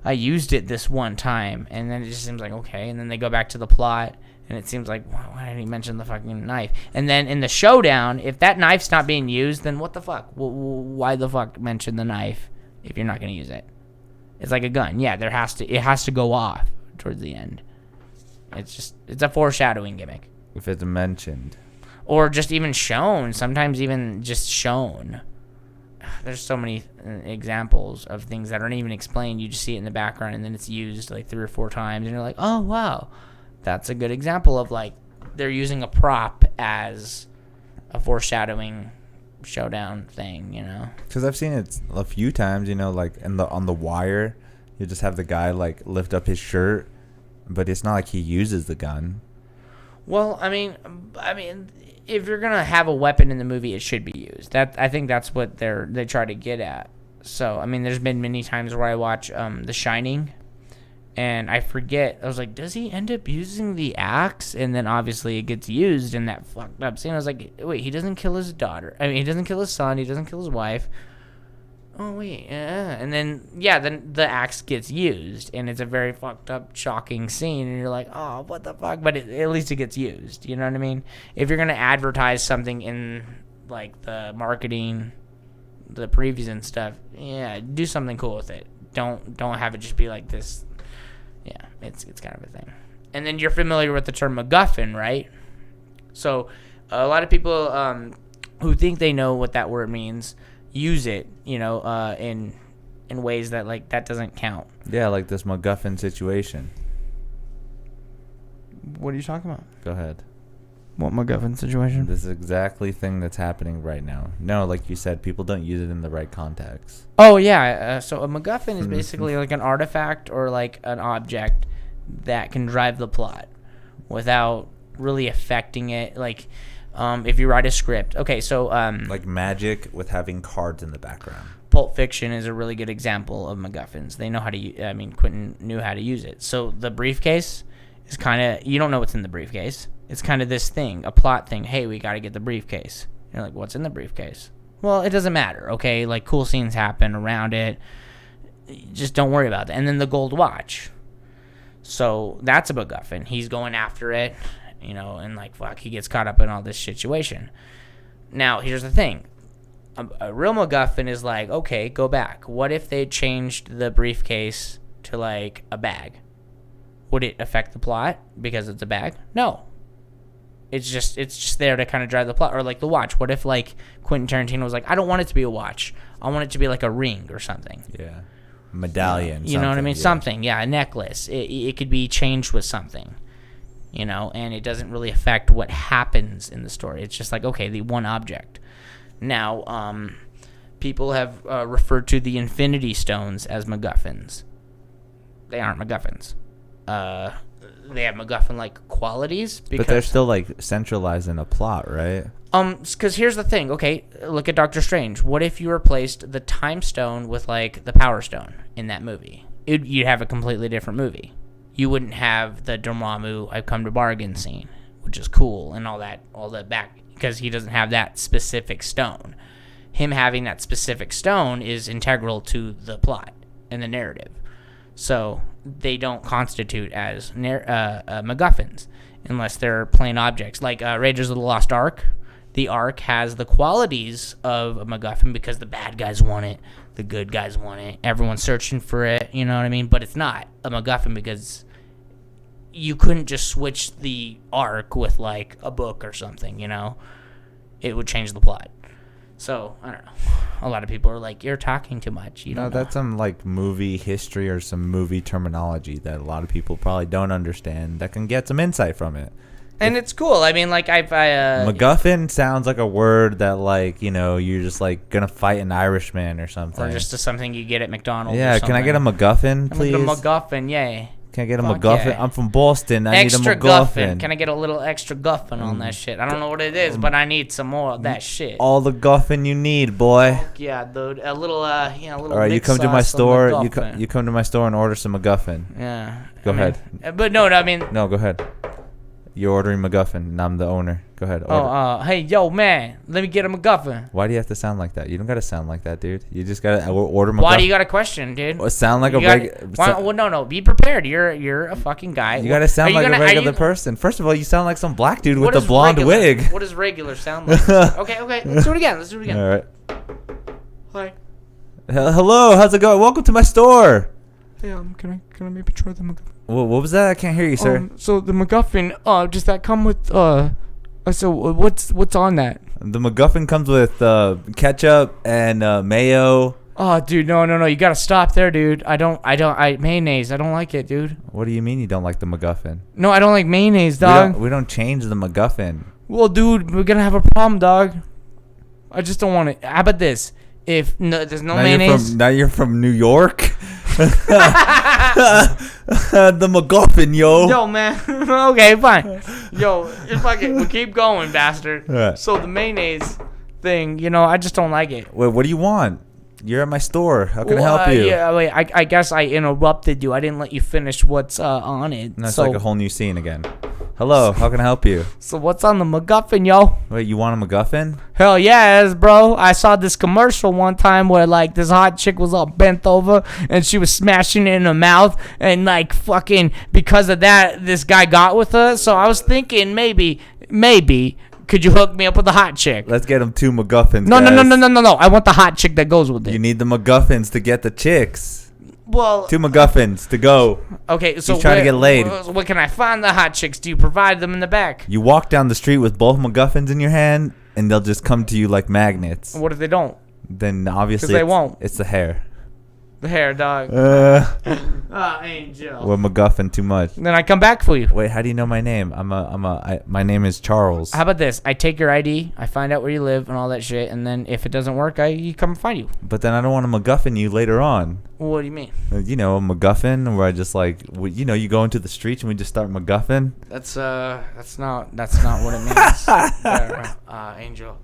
I used it this one time. And then it just seems like, okay. And then they go back to the plot and it seems like, why didn't he mention the fucking knife? And then in the showdown, if that knife's not being used, then what the fuck? Why the fuck mention the knife if you're not going to use it? It's like a gun. Yeah, it has to go off towards the end. It's a foreshadowing gimmick. If it's mentioned. Or just even shown. Sometimes even just shown. There's so many examples of things that aren't even explained. You just see it in the background and then it's used like 3 or 4 times and you're like, oh wow, that's a good example of like they're using a prop as a foreshadowing showdown thing, you know? Because I've seen it a few times, you know, like on the wire, you just have the guy like lift up his shirt, but it's not like he uses the gun. Well, I mean, if you're gonna have a weapon in the movie, it should be used. I think that's what they try to get at. So, I mean, there's been many times where I watch The Shining, and I forget. I was like, does he end up using the axe? And then obviously it gets used in that fucked up scene. I was like, wait, he doesn't kill his daughter. I mean, he doesn't kill his son. He doesn't kill his wife. Oh wait, and then the axe gets used, and it's a very fucked up, shocking scene, and you're like, oh, what the fuck? But at least it gets used. You know what I mean? If you're gonna advertise something in like the marketing, the previews and stuff, yeah, do something cool with it. Don't have it just be like this. Yeah, it's kind of a thing. And then you're familiar with the term McGuffin, right? So a lot of people who think they know what that word means use it, you know, in ways that like that doesn't count. Yeah, like this McGuffin situation. What are you talking about? Go ahead. What McGuffin situation? This is exactly thing that's happening right now. No, like you said, people don't use it in the right context. Oh yeah, so a MacGuffin is basically like an artifact or like an object that can drive the plot without really affecting it. Like, if you write a script, okay, so like magic with having cards in the background. Pulp Fiction is a really good example of MacGuffins. They know how to. I mean, Quentin knew how to use it. So the briefcase is kind of, you don't know what's in the briefcase. It's kind of this thing, a plot thing. Hey, we got to get the briefcase. You're like, what's in the briefcase? Well, it doesn't matter, okay? Like, cool scenes happen around it. Just don't worry about that. And then the gold watch. So that's a MacGuffin. He's going after it, you know, and like, fuck, he gets caught up in all this situation. Now, here's the thing. A real MacGuffin is like, okay, go back. What if they changed the briefcase to like a bag? Would it affect the plot because it's a bag? No. It's just there to kind of drive the plot. Or like the watch. What if like Quentin Tarantino was like, I don't want it to be a watch. I want it to be like a ring or something. Yeah. Medallion. You know what I mean? Yeah. Something. Yeah, a necklace. It could be changed with something. You know, and it doesn't really affect what happens in the story. It's just like, okay, the one object. Now, people have referred to the Infinity Stones as MacGuffins. They aren't MacGuffins. They have MacGuffin-like qualities. But they're still, like, centralized in a plot, right? Because here's the thing. Okay, look at Doctor Strange. What if you replaced the Time Stone with, like, the Power Stone in that movie? you'd have a completely different movie. You wouldn't have the Dormammu I've come to bargain scene, which is cool and all that back, because he doesn't have that specific stone. Him having that specific stone is integral to the plot and the narrative. So they don't constitute as MacGuffins unless they're plain objects. Like Raiders of the Lost Ark. The Ark has the qualities of a MacGuffin because the bad guys want it, the good guys want it, everyone's searching for it, you know what I mean? But it's not a MacGuffin because you couldn't just switch the Ark with like a book or something, you know? It would change the plot. So, I don't know. A lot of people are like, you're talking too much. You don't know. That's some like movie history or some movie terminology that a lot of people probably don't understand that can get some insight from it. And it's cool. I mean, like, MacGuffin sounds like a word that, like, you know, you're just, like, going to fight an Irishman or something. Or just something you get at McDonald's. Yeah, can I get a MacGuffin, please? Can I get a MacGuffin, yay. Can I get a MacGuffin? Yeah. I'm from Boston. I need a MacGuffin. Guffin. Can I get a little extra Guffin on that shit? I don't know what it is, but I need some more of that shit. All the Guffin you need, boy. Yeah, dude. A little, little. All right, you come to my store. You come to my store and order some MacGuffin. Yeah. Go ahead. But no, I mean. No, go ahead. You're ordering MacGuffin, and I'm the owner. Go ahead. Order. Hey, yo, man, let me get a MacGuffin. Why do you have to sound like that? You don't gotta sound like that, dude. You just gotta order MacGuffin. Why do you got a question, dude? Sound like well, no. Be prepared. You're a fucking guy. You gotta sound like a regular person. First of all, you sound like some black dude with a blonde wig. What does regular sound like? Okay. Let's do it again. All right. Hi. Hello. How's it going? Welcome to my store. Hey, can I maybe try the MacGuffin? What was that? I can't hear you, sir. So the MacGuffin, does that come with so what's on that? The MacGuffin comes with ketchup and mayo. Oh, dude, no, you gotta stop there, dude. Mayonnaise. I don't like it, dude. What do you mean you don't like the MacGuffin? No, I don't like mayonnaise, dog. We don't change the MacGuffin. Well, dude, we're gonna have a problem, dog. I just don't want it. How about this? If there's no mayonnaise. Now you're from New York. The MacGuffin, yo. Yo, man. Okay, fine. Yo, fuck it. We keep going, bastard. Right. So the mayonnaise thing, I just don't like it. Wait, what do you want? You're at my store. How can I help you? Yeah, wait. I guess I interrupted you. I didn't let you finish what's on it. And that's like a whole new scene again. Hello, how can I help you? So what's on the MacGuffin, yo? Wait, you want a MacGuffin? Hell yes, bro. I saw this commercial one time where like this hot chick was all bent over and she was smashing it in her mouth, and like fucking because of that this guy got with her. So I was thinking maybe could you hook me up with a hot chick? Let's get him 2 MacGuffins. No. I want the hot chick that goes with it. You need the MacGuffins to get the chicks. Well, 2 MacGuffins to go. Okay, so he's trying to get laid. Where can I find the hot chicks? Do you provide them in the back? You walk down the street with both MacGuffins in your hand, and they'll just come to you like magnets. What if they don't? Then obviously they won't. It's the hair. The hair, dog. Angel. We're MacGuffin too much. Then I come back for you. Wait, how do you know my name? My name is Charles. How about this? I take your ID, I find out where you live and all that shit, and then if it doesn't work, I come find you. But then I don't want to MacGuffin you later on. What do you mean? You know, a MacGuffin where I just like, you go into the streets and we just start MacGuffin. That's not what it means. Angel.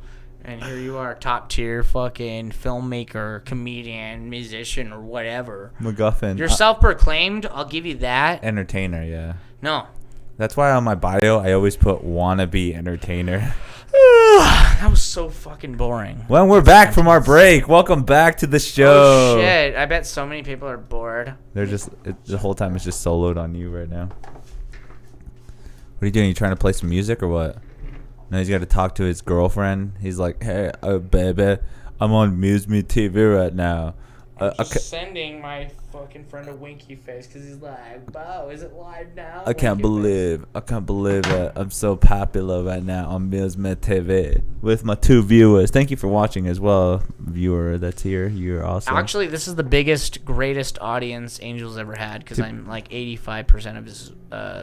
And here you are, top tier fucking filmmaker, comedian, musician, or whatever. MacGuffin. You're self-proclaimed. I'll give you that. Entertainer, yeah. No. That's why on my bio I always put wannabe entertainer. That was so fucking boring. Well, we're back from our break. Welcome back to the show. Oh shit! I bet so many people are bored. They're just the whole time it's just soloed on you right now. What are you doing? You trying to play some music or what? Now he's got to talk to his girlfriend. He's like, "Hey, baby, I'm on MuseMe TV right now." Sending my fucking friend a winky face because he's like, "Wow, is it live now?" I can't believe it. I'm so popular right now on MuseMe TV with my 2 viewers. Thank you for watching as well, viewer that's here. You're awesome. Actually, this is the biggest, greatest audience Angel's ever had because I'm like 85% of his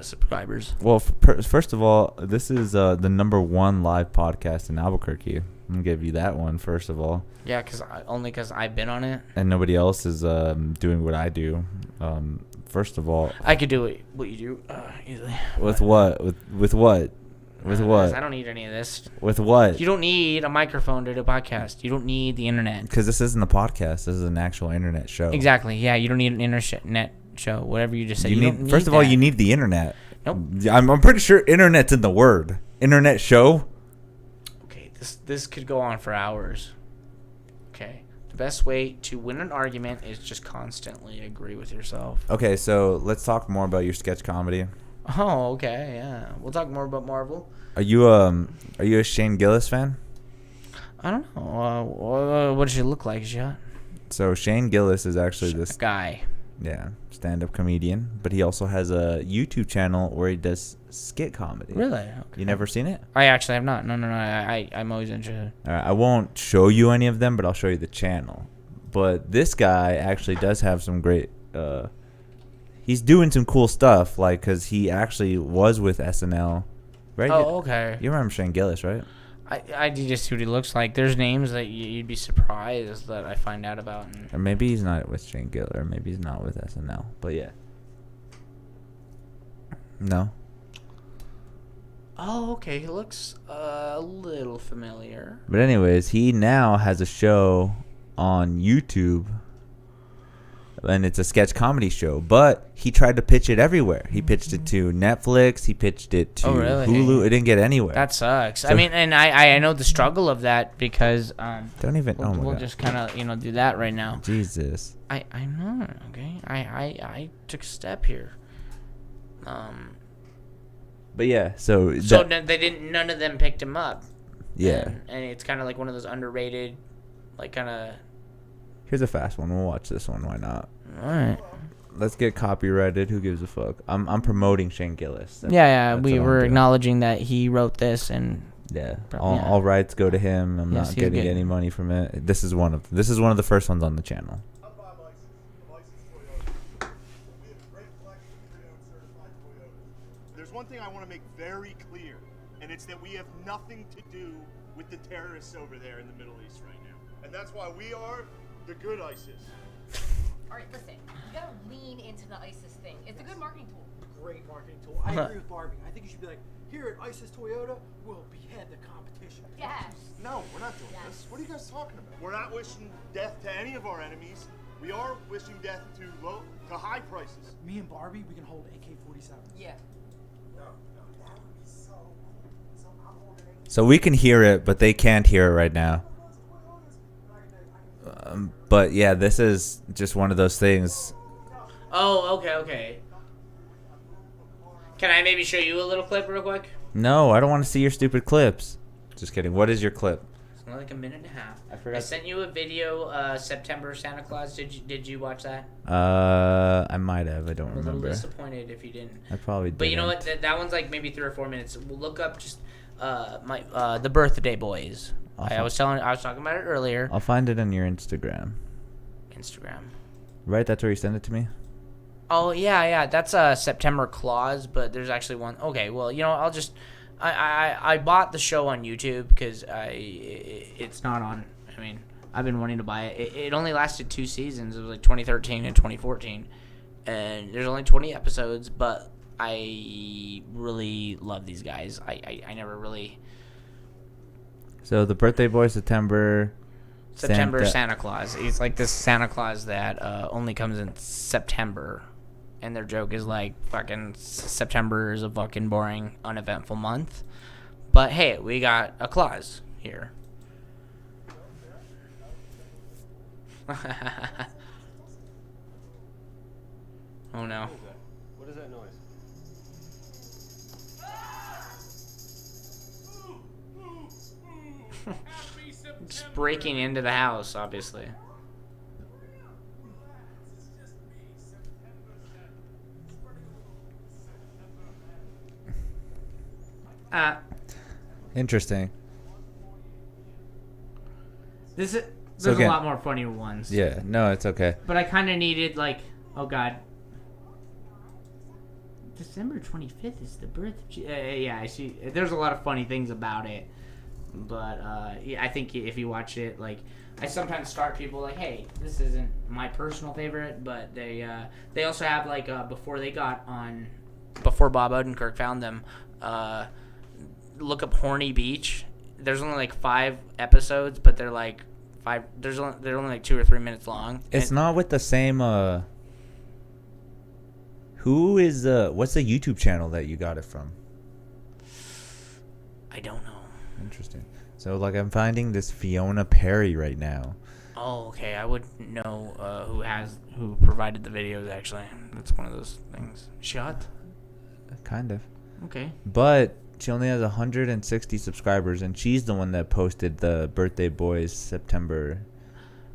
subscribers. Well, first of all, this is the #1 live podcast in Albuquerque. I'm gonna give you that one first of all. Yeah, only because I've been on it. And nobody else is doing what I do. First of all, I could do what you do easily. With what? With what? With what? I don't need any of this. With what? You don't need a microphone to do a podcast. You don't need the internet. Because this isn't a podcast. This is an actual internet show. Exactly. Yeah, you don't need an internet show. Whatever you just said. You don't need first of all, you need the internet. Nope. I'm pretty sure internet's in the word. Internet show. Okay, this could go on for hours. Okay. The best way to win an argument is just constantly agree with yourself. Okay, so let's talk more about your sketch comedy. Oh, okay, yeah. We'll talk more about Marvel. Are you a Shane Gillis fan? I don't know. What does she look like? Is she hot? So Shane Gillis is actually this guy. Yeah, stand-up comedian, but he also has a YouTube channel where he does skit comedy. Really? Okay. You never seen it? I actually have not. No. I'm always interested. All right, I won't show you any of them, but I'll show you the channel. But this guy actually does have some great. He's doing some cool stuff, like because he actually was with SNL, right? Oh, okay. You remember Shane Gillis, right? I did just see what he looks like. There's names that you'd be surprised that I find out about. Or maybe he's not with Shane Gillis, or maybe he's not with SNL. But yeah. No. Oh, okay. He looks a little familiar. But anyways, he now has a show on YouTube. And it's a sketch comedy show, but he tried to pitch it everywhere. He pitched it to Netflix. He pitched it to Hulu. It didn't get anywhere. That sucks. So, I mean, and I know the struggle of that because don't even. We'll just kind of do that right now. Jesus. I know. Okay. I took a step here. But yeah, so they didn't. None of them picked him up. Yeah. And it's kind of like one of those underrated, like kind of. Here's a fast one. We'll watch this one. Why not? All right. Let's get copyrighted. Who gives a fuck? I'm promoting Shane Gillis. We were acknowledging that he wrote this and. Yeah. All rights go to him. I'm not getting any money from it. This is one of the first ones on the channel. There's one thing I want to make very clear, and it's that we have nothing to do with the terrorists over there in the Middle East right now. And that's why we are the good ISIS. All right, listen. You gotta lean into the ISIS thing. It's a good marketing tool. Great marketing tool. I agree with Barbie. I think you should be like, here at ISIS Toyota, we'll behead the competition. Yes. No, we're not doing this. What are you guys talking about? We're not wishing death to any of our enemies. We are wishing death to high prices. Me and Barbie, we can hold AK-47. Yeah. No, that would be so cool. So I'm holding So we can hear it, but they can't hear it right now. But yeah, this is just one of those things. Oh, okay. Can I maybe show you a little clip real quick? No, I don't want to see your stupid clips. Just kidding. What is your clip? It's only like a minute and a half. I forgot. I sent you a video, September Santa Claus. Did you watch that? I might have. I don't I'm a remember. little disappointed if you didn't. I probably did. But you know what? That one's like maybe 3 or 4 minutes. We'll look up just the Birthday Boys. I was talking about it earlier. I'll find it on your Instagram. Right, that's where you send it to me? Oh, yeah. That's a September Claus, but there's actually one. Okay, well, I'll just... I bought the show on YouTube because it's not on... I mean, I've been wanting to buy it. It only lasted 2 seasons. It was like 2013 and 2014. And there's only 20 episodes, but I really love these guys. I never really... So the Birthday Boy, September Santa Claus. He's like this Santa Claus that only comes in September. And their joke is like, fucking September is a fucking boring, uneventful month. But hey, we got a Claus here. Oh no. What is that noise? Just breaking into the house, obviously. Interesting. There's again, a lot more funnier ones. Yeah, no, it's okay. But I kind of needed oh god. December 25th is the birth of yeah, I see. There's a lot of funny things about it. But I think if you watch it, I sometimes start people like, hey, this isn't my personal favorite, but they also have before Bob Odenkirk found them, look up Horny Beach. There's only like 5 episodes, but they're like they're only like 2 or 3 minutes long. It's not with the same. Who is what's the YouTube channel that you got it from? I don't know. Interesting. So like I'm finding this Fiona Perry right now. Oh, okay. I would know who provided the videos. Actually, that's one of those things. Shot. Kind of. Okay. But she only has 160 subscribers, and she's the one that posted the Birthday Boys September.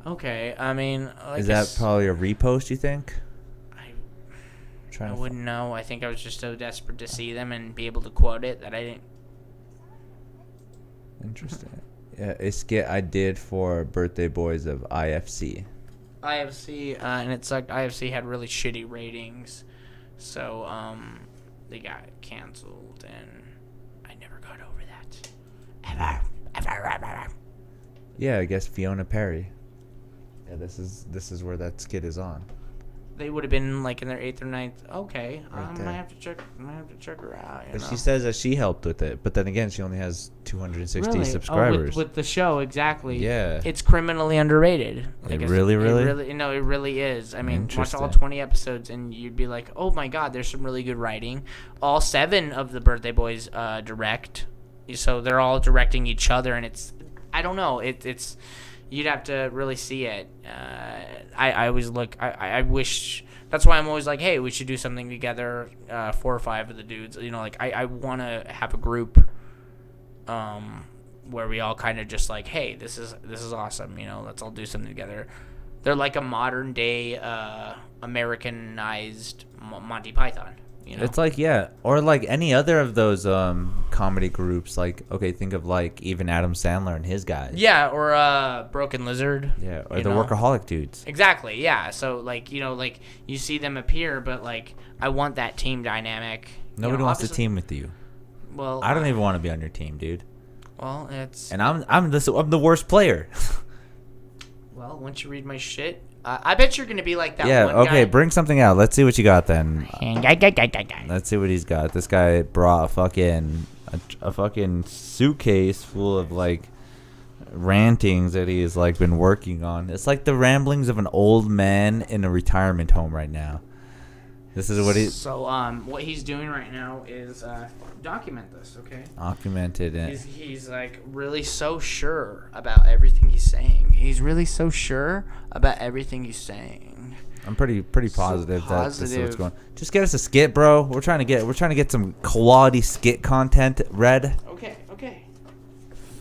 Okay. I mean, is that probably a repost? You think? I wouldn't know. I think I was just so desperate to see them and be able to quote it that I didn't. Interesting. Yeah, a skit I did for Birthday Boys of IFC. And it sucked. IFC had really shitty ratings, so they got canceled, and I never got over that. Ever. Yeah, I guess Fiona Perry. Yeah, this is where that skit is on. They would have been like in their 8th or 9th. Okay, Right I might have to check her out. But she says that she helped with it, but then again, she only has 260 really? subscribers. With the show, exactly. Yeah. It's criminally underrated. It really? It really is. I mean, watch all 20 episodes, and you'd be like, oh my god, there's some really good writing. All 7 of the Birthday Boys direct, so they're all directing each other, and it's, I don't know, it's. You'd have to really see it. I always look. I wish. That's why I'm always like, hey, we should do something together. 4 or 5 of the dudes. You know, like I want to have a group, where we all kind of just like, hey, this is awesome. You know, let's all do something together. They're like a modern day Americanized Monty Python. You know? It's like, yeah, or like any other of those comedy groups. Like, okay, think of like even Adam Sandler and his guys. Yeah, or Broken Lizard. Yeah, or the Workaholic dudes. Exactly, yeah. So like, you know, like you see them appear, but like I want that team dynamic. Nobody wants to team with you. Well, I don't even want to be on your team, dude. Well, it's. And I'm the worst player. Well, once you read my shit, I bet you're gonna be like that. Yeah. One Okay. guy. Bring something out. Let's see what you got then. Let's see what he's got. This guy brought a fucking suitcase full of like rantings that he has like been working on. It's like the ramblings of an old man in a retirement home right now. This is what he. So what he's doing right now is document this, okay? Documented it. He's like really so sure about everything he's saying. He's really so sure about everything he's saying. I'm pretty positive that this is what's going on. Just get us a skit, bro. We're trying to get some quality skit content read. Okay.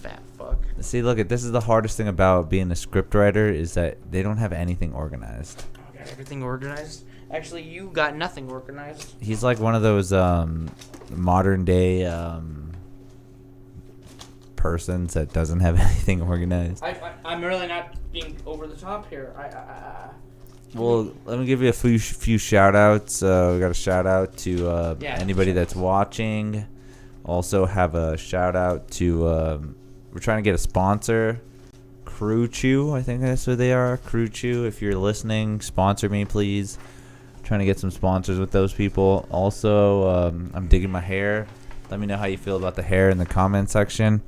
Fat fuck. See, look at this is the hardest thing about being a scriptwriter is that they don't have anything organized. I got everything organized. Actually, you got nothing organized. He's like one of those modern day persons that doesn't have anything organized. I'm really not being over the top here. Well, let me give you a few shout outs. We got a shout out to anybody that's watching. Also have a shout out to we're trying to get a sponsor. Crew Chew, I think that's what they are. Crew Chew, if you're listening, sponsor me, please. Trying to get some sponsors with those people. Also, I'm digging my hair. Let me know how you feel about the hair in the comment section.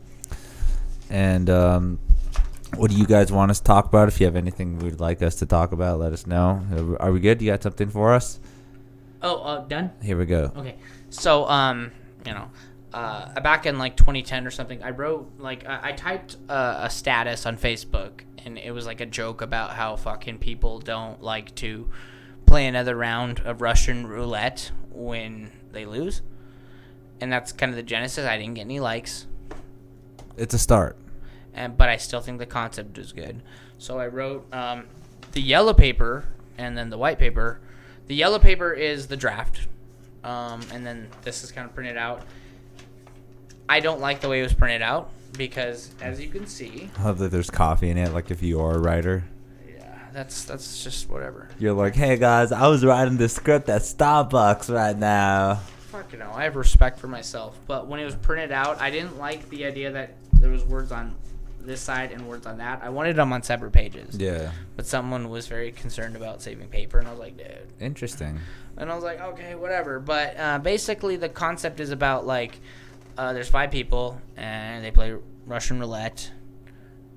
And what do you guys want us to talk about? If you have anything we'd like us to talk about, let us know. Are we good? You got something for us? Done? Here we go. Okay. So, back in like 2010 or something, I wrote I typed a status on Facebook, and it was like a joke about how fucking people don't like to play another round of Russian roulette when they lose. And that's kind of the genesis. I didn't get any likes. It's a start. But I still think the concept is good. So I wrote the yellow paper and then the white paper. The yellow paper is the draft. And then this is kind of printed out. I don't like the way it was printed out because, as you can see... I love that there's coffee in it, like if you are a writer. That's just whatever. You're like, hey guys, I was writing this script at Starbucks right now. Fuck, you know, I have respect for myself. But when it was printed out, I didn't like the idea that there was words on this side and words on that. I wanted them on separate pages. Yeah. But someone was very concerned about saving paper, and I was like, dude. Interesting. And I was like, okay, whatever. But basically the concept is about, like, there's 5 people, and they play Russian roulette.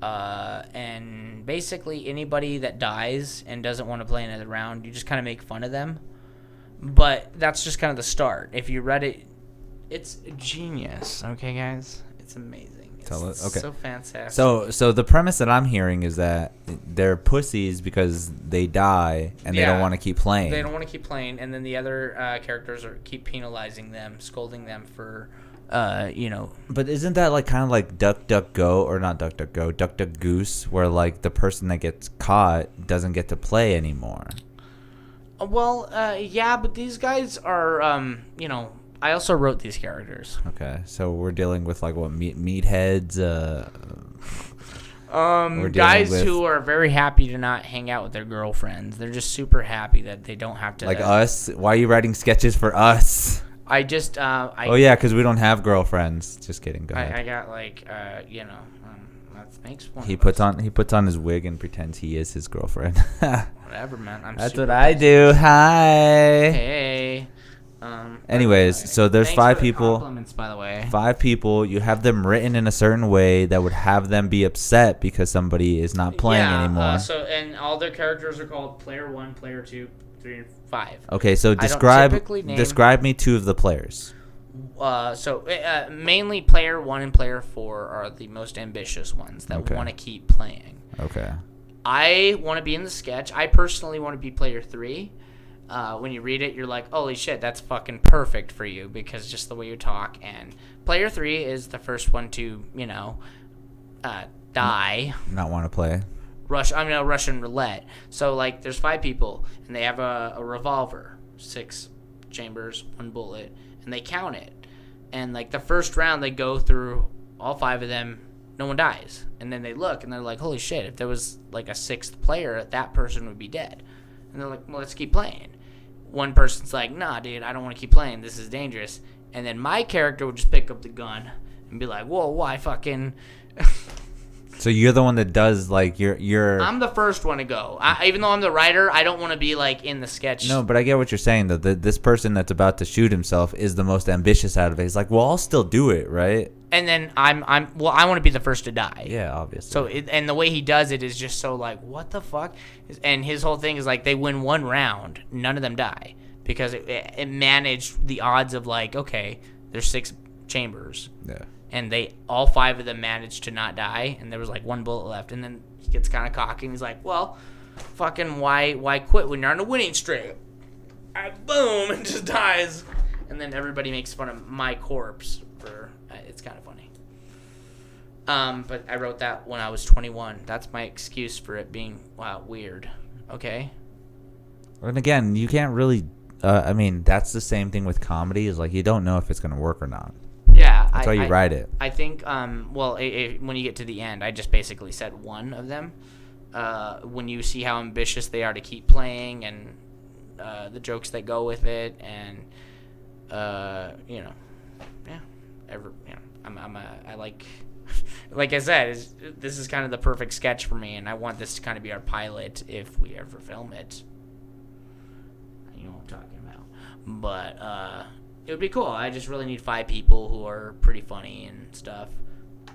And basically anybody that dies and doesn't want to play another round, you just kind of make fun of them. But that's just kind of the start. If you read it, it's genius. Okay, guys, it's amazing. It's okay. So fantastic. So the premise that I'm hearing is that they're pussies because they die and they don't want to keep playing. They don't want to keep playing, and then the other characters keep penalizing them, scolding them for, But isn't that like kind of like Duck Duck Go, or not Duck Duck Go, Duck Duck Goose, where like the person that gets caught doesn't get to play anymore? Well, yeah, but these guys are, I also wrote these characters. Okay, so we're dealing with like what meatheads. Guys who are very happy to not hang out with their girlfriends. They're just super happy that they don't have to. Like us? Why are you writing sketches for us? I just. Oh yeah, because we don't have girlfriends. Just kidding. Go ahead. I got like, that makes one. He puts on his wig and pretends he is his girlfriend. Whatever, man. That's what I do. Hi. Hey. Anyways, so there's Thanks 5 for the people. compliments, by the way. 5 people. You have them written in a certain way that would have them be upset because somebody is not playing anymore. And all their characters are called Player 1, Player 2, 3, and 5. Okay, so describe me 2 of the players. Mainly Player 1 and Player 4 are the most ambitious ones that want to keep playing. Okay. I want to be in the sketch. I personally want to be Player 3. When you read it, you're like, holy shit, that's fucking perfect for you because just the way you talk. And Player 3 is the first one to, die. Not want to play. Russian roulette. So, like, there's 5 people, and they have a revolver, 6 chambers, 1 bullet, and they count it. And, like, the first round, they go through all 5 of them, no one dies. And then they look, and they're like, holy shit, if there was, like, a 6th player, that person would be dead. And they're like, well, let's keep playing. One person's like, nah, dude, I don't want to keep playing. This is dangerous. And then my character would just pick up the gun and be like, whoa, why fucking... So you're the one that does, like, you're... I'm the first one to go. Even though I'm the writer, I don't want to be, like, in the sketch. No, but I get what you're saying, though. This person that's about to shoot himself is the most ambitious out of it. He's like, well, I'll still do it, right? And then I want to be the first to die. Yeah, obviously. So, and the way he does it is just so, like, what the fuck? And his whole thing is, like, they win 1 round. None of them die. Because it managed the odds of, like, okay, there's 6 chambers. Yeah. And all 5 of them managed to not die, and there was like 1 bullet left. And then he gets kind of cocky, and he's like, "Well, fucking why quit when you're on a winning streak?" Boom, and just dies. And then everybody makes fun of my corpse for it's kind of funny. But I wrote that when I was 21. That's my excuse for it being weird. Okay. And again, you can't really. That's the same thing with comedy. Is like you don't know if it's gonna work or not. Yeah, that's why you write it. I think, when you get to the end, I just basically said 1 of them. When you see how ambitious they are to keep playing and the jokes that go with it, and I like I said, this is kind of the perfect sketch for me, and I want this to kind of be our pilot if we ever film it. You know what I'm talking about, but. It would be cool. I just really need 5 people who are pretty funny and stuff.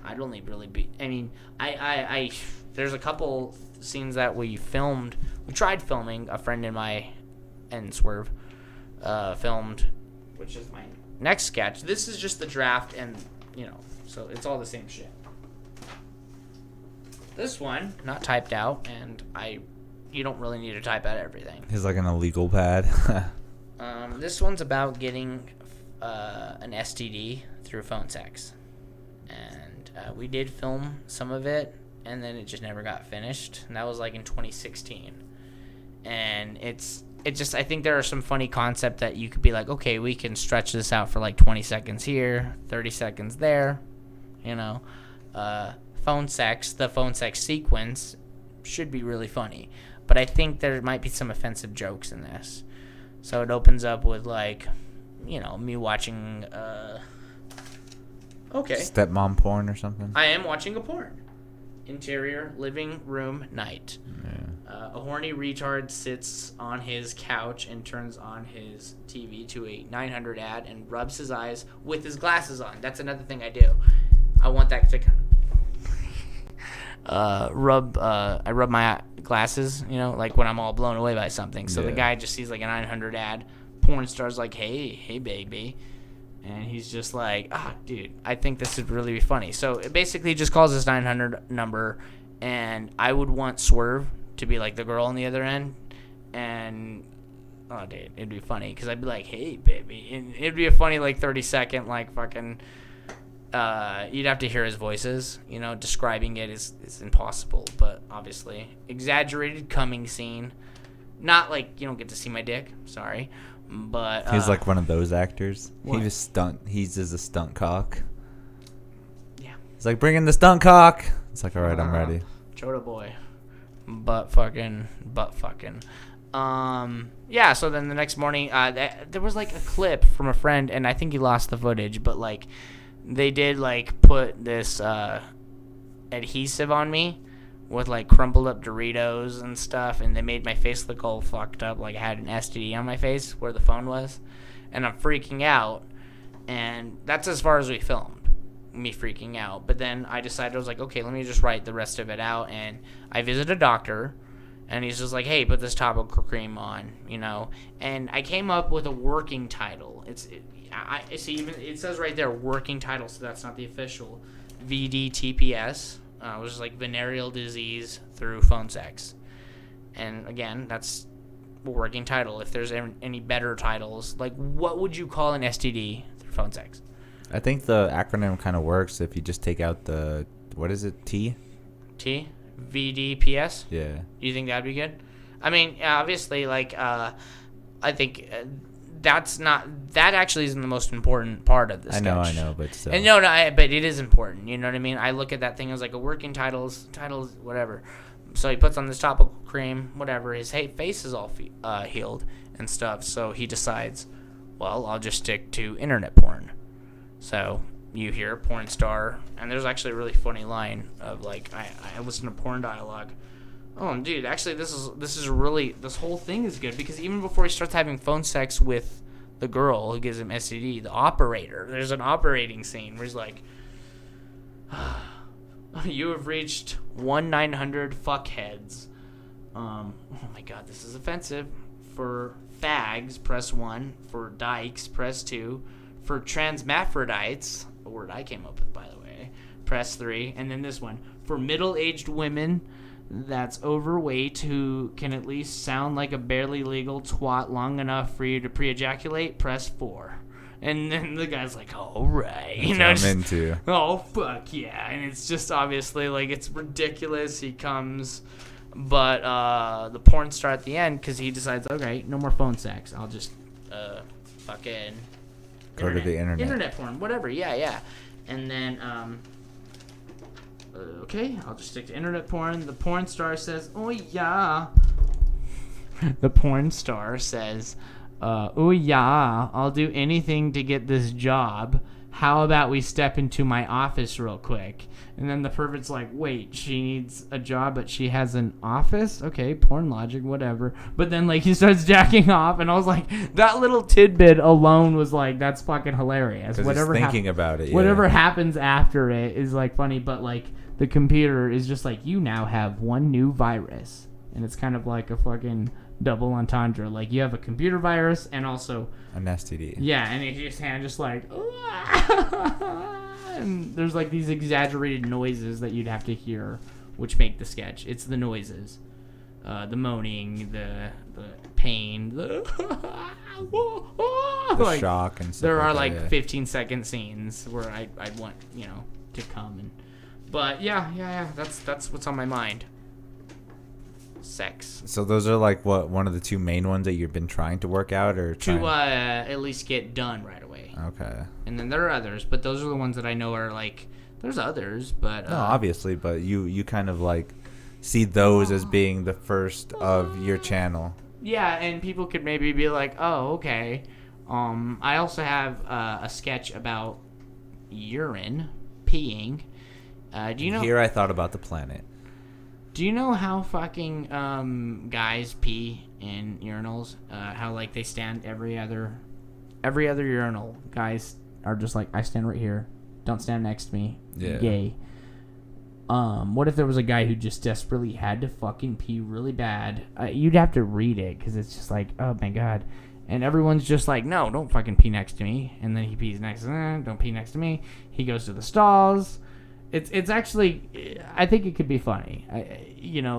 I'd only really be... I there's a couple scenes that we filmed. We tried filming. A friend and Swerve filmed, which is my next sketch. This is just the draft and, so it's all the same shit. This one, not typed out, and you don't really need to type out everything. It's like an illegal pad. This one's about getting an STD through phone sex, and we did film some of it, and then it just never got finished, and that was like in 2016. And it's just, I think there are some funny concept that you could be like, okay, we can stretch this out for like 20 seconds here, 30 seconds there, phone sex, the phone sex sequence should be really funny, but I think there might be some offensive jokes in this. So it opens up with, like, me watching, stepmom porn or something? I am watching a porn. Interior, living room, night. Yeah. A horny retard sits on his couch and turns on his TV to a 900 ad and rubs his eyes with his glasses on. That's another thing I do. I want that to kind of I rub my glasses, you know, like when I'm all blown away by something. So the guy just sees like a 900 ad. Porn star's like, hey baby. And he's just like, dude, I think this would really be funny. So it basically just calls this 900 number, and I would want Swerve to be like the girl on the other end. And, dude, it'd be funny because I'd be like, hey, baby. And it'd be a funny, like, 30-second, like, fucking, you'd have to hear his voices. You know, describing it is impossible, but obviously. Exaggerated coming scene. Not like you don't get to see my dick. Sorry. But he's like one of those actors. What? He's just a stunt cock. Yeah. He's like, bring in the stunt cock. It's like, all right, I'm ready. Chota boy. Butt fucking. Yeah, so then the next morning, there was like a clip from a friend, and I think he lost the footage, but like they did like put this adhesive on me with like crumpled up Doritos and stuff, and they made my face look all fucked up, like I had an STD on my face where the phone was, and I'm freaking out, and that's as far as we filmed, me freaking out. But then I decided, I was like, okay, let me just write the rest of it out, and I visited a doctor, and he's just like, hey, put this topical cream on, you know, and I came up with a working title. I see, even it says right there, working title, so that's not the official. VDTPS. Which is like venereal disease through phone sex. And again, that's a working title. If there's any better titles, like what would you call an STD through phone sex? I think the acronym kind of works if you just take out the, what is it, T? T? VDPS? Yeah. Do you think that'd be good? I mean, obviously, like, I think that actually isn't the most important part of this. I know, but still. And but it is important. You know what I mean? I look at that thing as like a working titles, whatever. So he puts on this topical cream, whatever. His face is all healed and stuff. So he decides, well, I'll just stick to internet porn. So you hear porn star, and there's actually a really funny line of like, I listen to porn dialogue. Oh, dude, actually, this whole thing is good because even before he starts having phone sex with the girl who gives him STD, the operator, there's an operating scene where he's like, you have reached 1-900 fuckheads. Oh my god, this is offensive. For fags, press 1. For dykes, press 2. For transmaphrodites, a word I came up with, by the way, press 3. And then this one, for middle-aged women that's overweight who can at least sound like a barely legal twat long enough for you to pre-ejaculate, press 4. And then the guy's like, all right. You know, I'm into. Oh, fuck yeah. And it's just obviously, like, it's ridiculous. He comes, but the porn star at the end, because he decides, okay, no more phone sex. I'll just fucking go to the internet. Internet porn, whatever. Yeah. And then, okay, I'll just stick to internet porn. The porn star says, oh, yeah. The porn star says, oh, yeah, I'll do anything to get this job. How about we step into my office real quick? And then the pervert's like, wait, she needs a job, but she has an office? Okay, porn logic, whatever. But then, like, he starts jacking off, and I was like, that little tidbit alone was like, that's fucking hilarious. Whatever thinking about it, yeah. Whatever happens after it is, like, funny, but, like, the computer is just like, you now have one new virus. And it's kind of like a fucking double entendre. Like, you have a computer virus and also an STD. Yeah, and it's just hand just like, and there's like these exaggerated noises that you'd have to hear, which make the sketch. It's the noises, the moaning, the pain, the like, shock and stuff. There are like like 15-second scenes where I'd want, you know, to come and, but yeah. That's what's on my mind. Sex. So those are like one of the two main ones that you've been trying to work out or to at least get done right away. Okay. And then there are others, but those are the ones that I know are like. There's others, but no, obviously, but you kind of like see those as being the first of your channel. Yeah, and people could maybe be like, oh, okay. I also have a sketch about urine, peeing. Do you know? Here I thought about the planet. Do you know how fucking guys pee in urinals? How like they stand every other urinal. Guys are just like, I stand right here. Don't stand next to me. Yeah. Gay. What if there was a guy who just desperately had to fucking pee really bad? You'd have to read it because it's just like, oh my god. And everyone's just like, no, don't fucking pee next to me. And then he pees next to me. Don't pee next to me. He goes to the stalls. It's actually, I think it could be funny.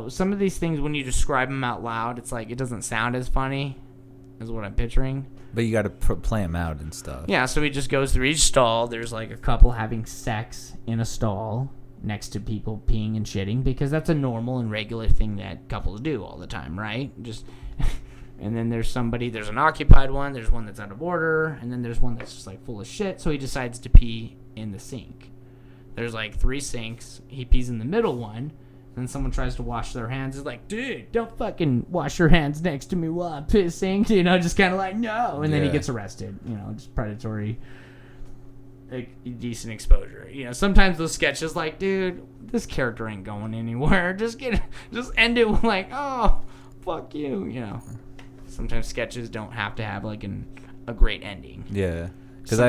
Some of these things, when you describe them out loud, it's like, it doesn't sound as funny as what I'm picturing. But you got to play them out and stuff. Yeah, so he just goes through each stall. There's like a couple having sex in a stall next to people peeing and shitting, because that's a normal and regular thing that couples do all the time, right? Just... And then there's an occupied one, there's one that's out of order, and then there's one that's just like full of shit, so he decides to pee in the sink. There's like 3 sinks. He pees in the middle one. Then someone tries to wash their hands. It's like, dude, don't fucking wash your hands next to me while I'm pissing. Just kind of like, no. And then he gets arrested. just predatory, decent exposure. Sometimes those sketches like, dude, this character ain't going anywhere. Just end it with like, oh, fuck you. Sometimes sketches don't have to have like a great ending. Yeah. Because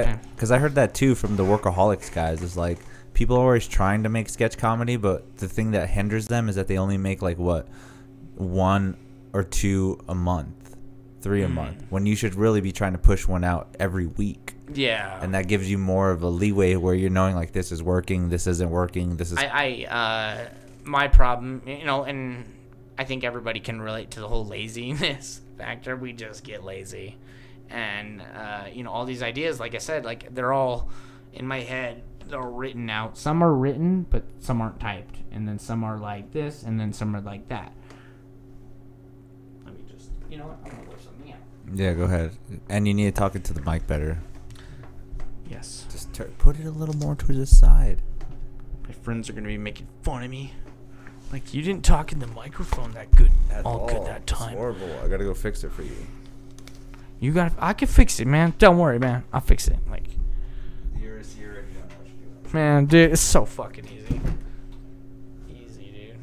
I heard that too from the Workaholics guys. It's like, people are always trying to make sketch comedy, but the thing that hinders them is that they only make like 1 or 2 a month, 3 a month, when you should really be trying to push one out every week. Yeah. And that gives you more of a leeway where you're knowing like, this is working, this isn't working, this is... my problem, and I think everybody can relate to the whole laziness factor. We just get lazy. And, all these ideas, like I said, like they're all in my head. They're written out. Some are written, but some aren't typed. And then some are like this, and then some are like that. Let me just, I'm going to work something out. Yeah, go ahead. And you need to talk into the mic better. Yes. Just put it a little more to the side. My friends are going to be making fun of me. Like, you didn't talk in the microphone that good all good that time. It's horrible. I got to go fix it for you. I can fix it, man. Don't worry, man. I'll fix it. Like, You're already done what you're doing. man, dude, it's so fucking easy. Easy, dude.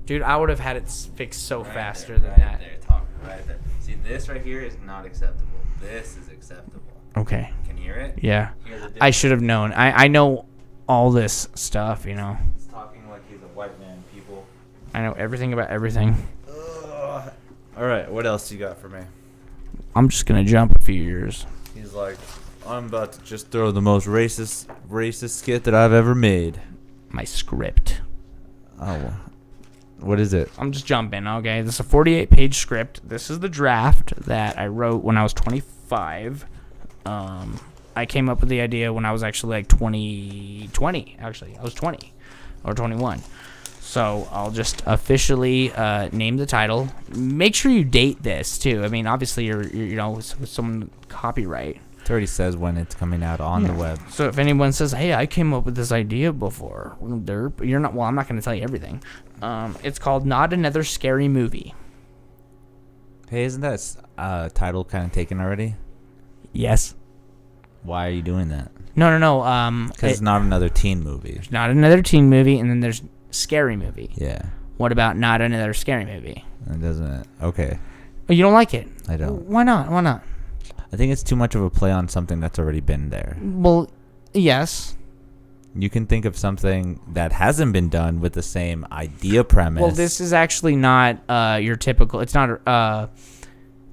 Dude, I would have had it fixed so faster than that. There, talk right there. See, this right here is not acceptable. This is acceptable. Okay. Can you hear it? Yeah. I should have known. I know all this stuff, He's talking like he's a white man, people. I know everything about everything. Ugh. All right, what else you got for me? I'm just going to jump a few years. He's like, I'm about to just throw the most racist skit that I've ever made. My script. Oh, what is it? I'm just jumping, okay? This is a 48-page script. This is the draft that I wrote when I was 25. I came up with the idea when I was actually like 20, actually. I was 20 or 21. So I'll just officially name the title. Make sure you date this too. I mean, obviously you're with some copyright. It already says when it's coming out on the web. So if anyone says, "Hey, I came up with this idea before," you're not. Well, I'm not going to tell you everything. It's called Not Another Scary Movie. Hey, isn't that title kind of taken already? Yes. Why are you doing that? No. Because it's not another teen movie. It's not another teen movie, and then there's scary movie. Yeah. What about Not Another Scary Movie? It doesn't. Okay. Oh, you don't like it? I don't. Why not? I think it's too much of a play on something that's already been there. Well, yes. You can think of something that hasn't been done with the same idea premise. Well, this is actually not your typical. It's not.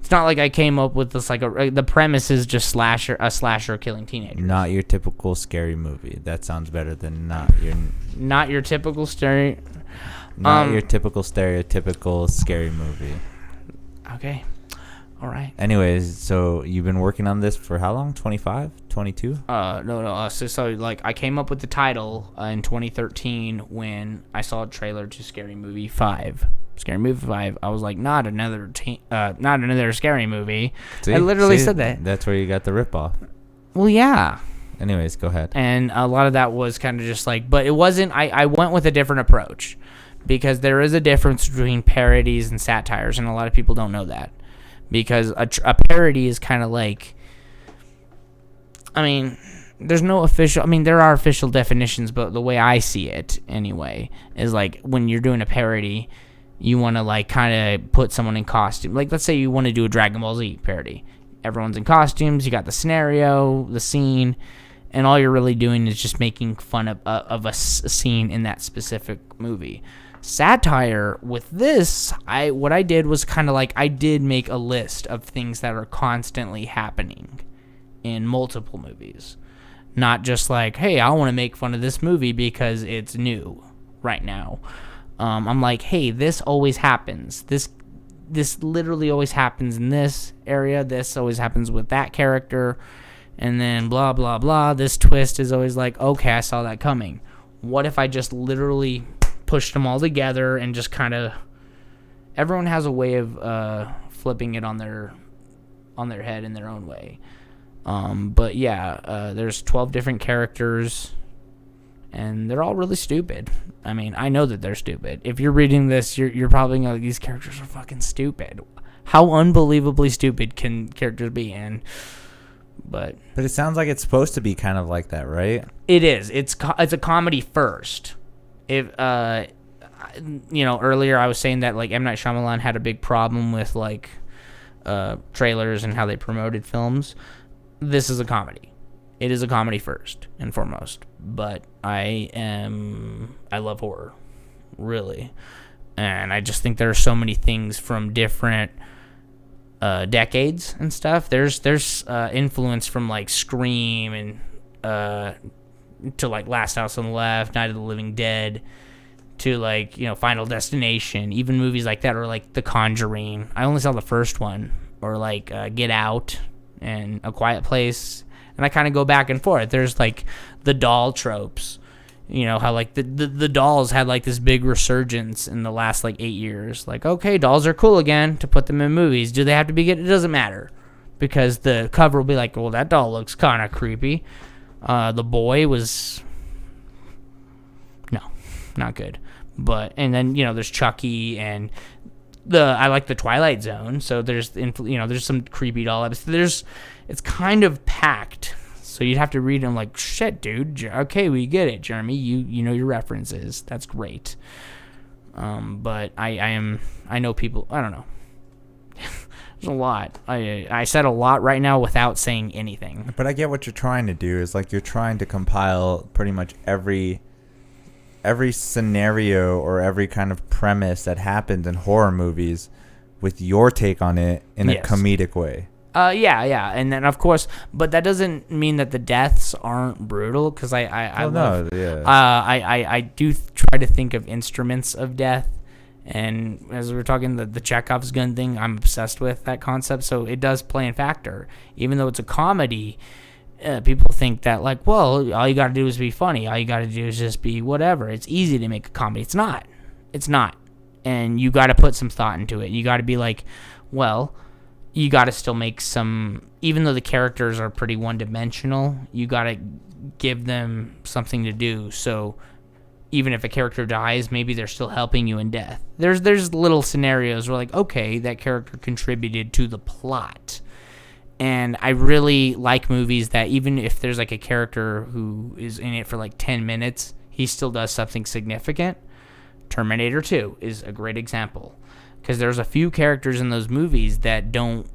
It's not like I came up with this. Like the premise is just a slasher killing teenagers. Not your typical scary movie. That sounds better than not your typical scary. Not your typical stereotypical scary movie. Okay. All right. Anyways, so you've been working on this for how long? 25? 22? No. So like I came up with the title in 2013 when I saw a trailer to Scary Movie 5. Scary Movie 5. I was like, not another scary movie. See? I literally said that. That's where you got the ripoff. Well, yeah. Anyways, go ahead. And a lot of that was kind of just like, but it wasn't. I went with a different approach because there is a difference between parodies and satires, and a lot of people don't know that. Because a parody is kind of like, I mean, there's no official. I mean, there are official definitions, but the way I see it, anyway, is like when you're doing a parody, you want to like kind of put someone in costume. Like, let's say you want to do a Dragon Ball Z parody. Everyone's in costumes. You got the scenario, the scene, and all you're really doing is just making fun of a scene in that specific movie. Satire with this, what I did was kind of like I did make a list of things that are constantly happening in multiple movies. Not just like, hey, I want to make fun of this movie because it's new right now. I'm like, hey, this always happens. This literally always happens in this area. This always happens with that character. And then blah, blah, blah. This twist is always like, okay, I saw that coming. What if I just literally pushed them all together and just kind of... Everyone has a way of flipping it on their head in their own way. But yeah, there's 12 different characters, and they're all really stupid. I mean, I know that they're stupid. If you're reading this, you're probably like, these characters are fucking stupid. How unbelievably stupid can characters be? But it sounds like it's supposed to be kind of like that, right? It is. It's a comedy first. If earlier I was saying that like M. Night Shyamalan had a big problem with like trailers and how they promoted films. This is a comedy. It is a comedy first and foremost. But I love horror, really, and I just think there are so many things from different decades and stuff. There's influence from like Scream and to like Last House on the Left, Night of the Living Dead, to like Final Destination, even movies like that, or like The Conjuring. I only saw the first one, or like Get Out and A Quiet Place, and I kind of go back and forth. There's like the doll tropes, how like the dolls had like this big resurgence in the last like 8 years. Like, okay, dolls are cool again to put them in movies. Do they have to be good? It doesn't matter, because the cover will be like, well, that doll looks kind of creepy. The Boy was not good. But and then there's Chucky, and I like the Twilight Zone. So there's there's some creepy doll episodes. It's kind of packed. So you'd have to read them like, shit, dude. Okay, we get it, Jeremy. You know your references. That's great. But I know people. I don't know. There's a lot. I said a lot right now without saying anything. But I get what you're trying to do. Is like you're trying to compile pretty much every scenario or every kind of premise that happens in horror movies with your take on it in a comedic way. Yeah, and then of course, but that doesn't mean that the deaths aren't brutal, because I do try to think of instruments of death, and as we were talking, the Chekhov's gun thing, I'm obsessed with that concept, so it does play in factor, even though it's a comedy. People think that like, well, all you gotta do is be funny, all you gotta do is just be whatever. It's easy to make a comedy. It's not, and you gotta put some thought into it. You gotta be like, well, you got to still make some, even though the characters are pretty one-dimensional, you got to give them something to do. So even if a character dies, maybe they're still helping you in death. There's little scenarios where like, okay, that character contributed to the plot. And I really like movies that even if there's like a character who is in it for like 10 minutes, he still does something significant. Terminator 2 is a great example. Because there's a few characters in those movies that don't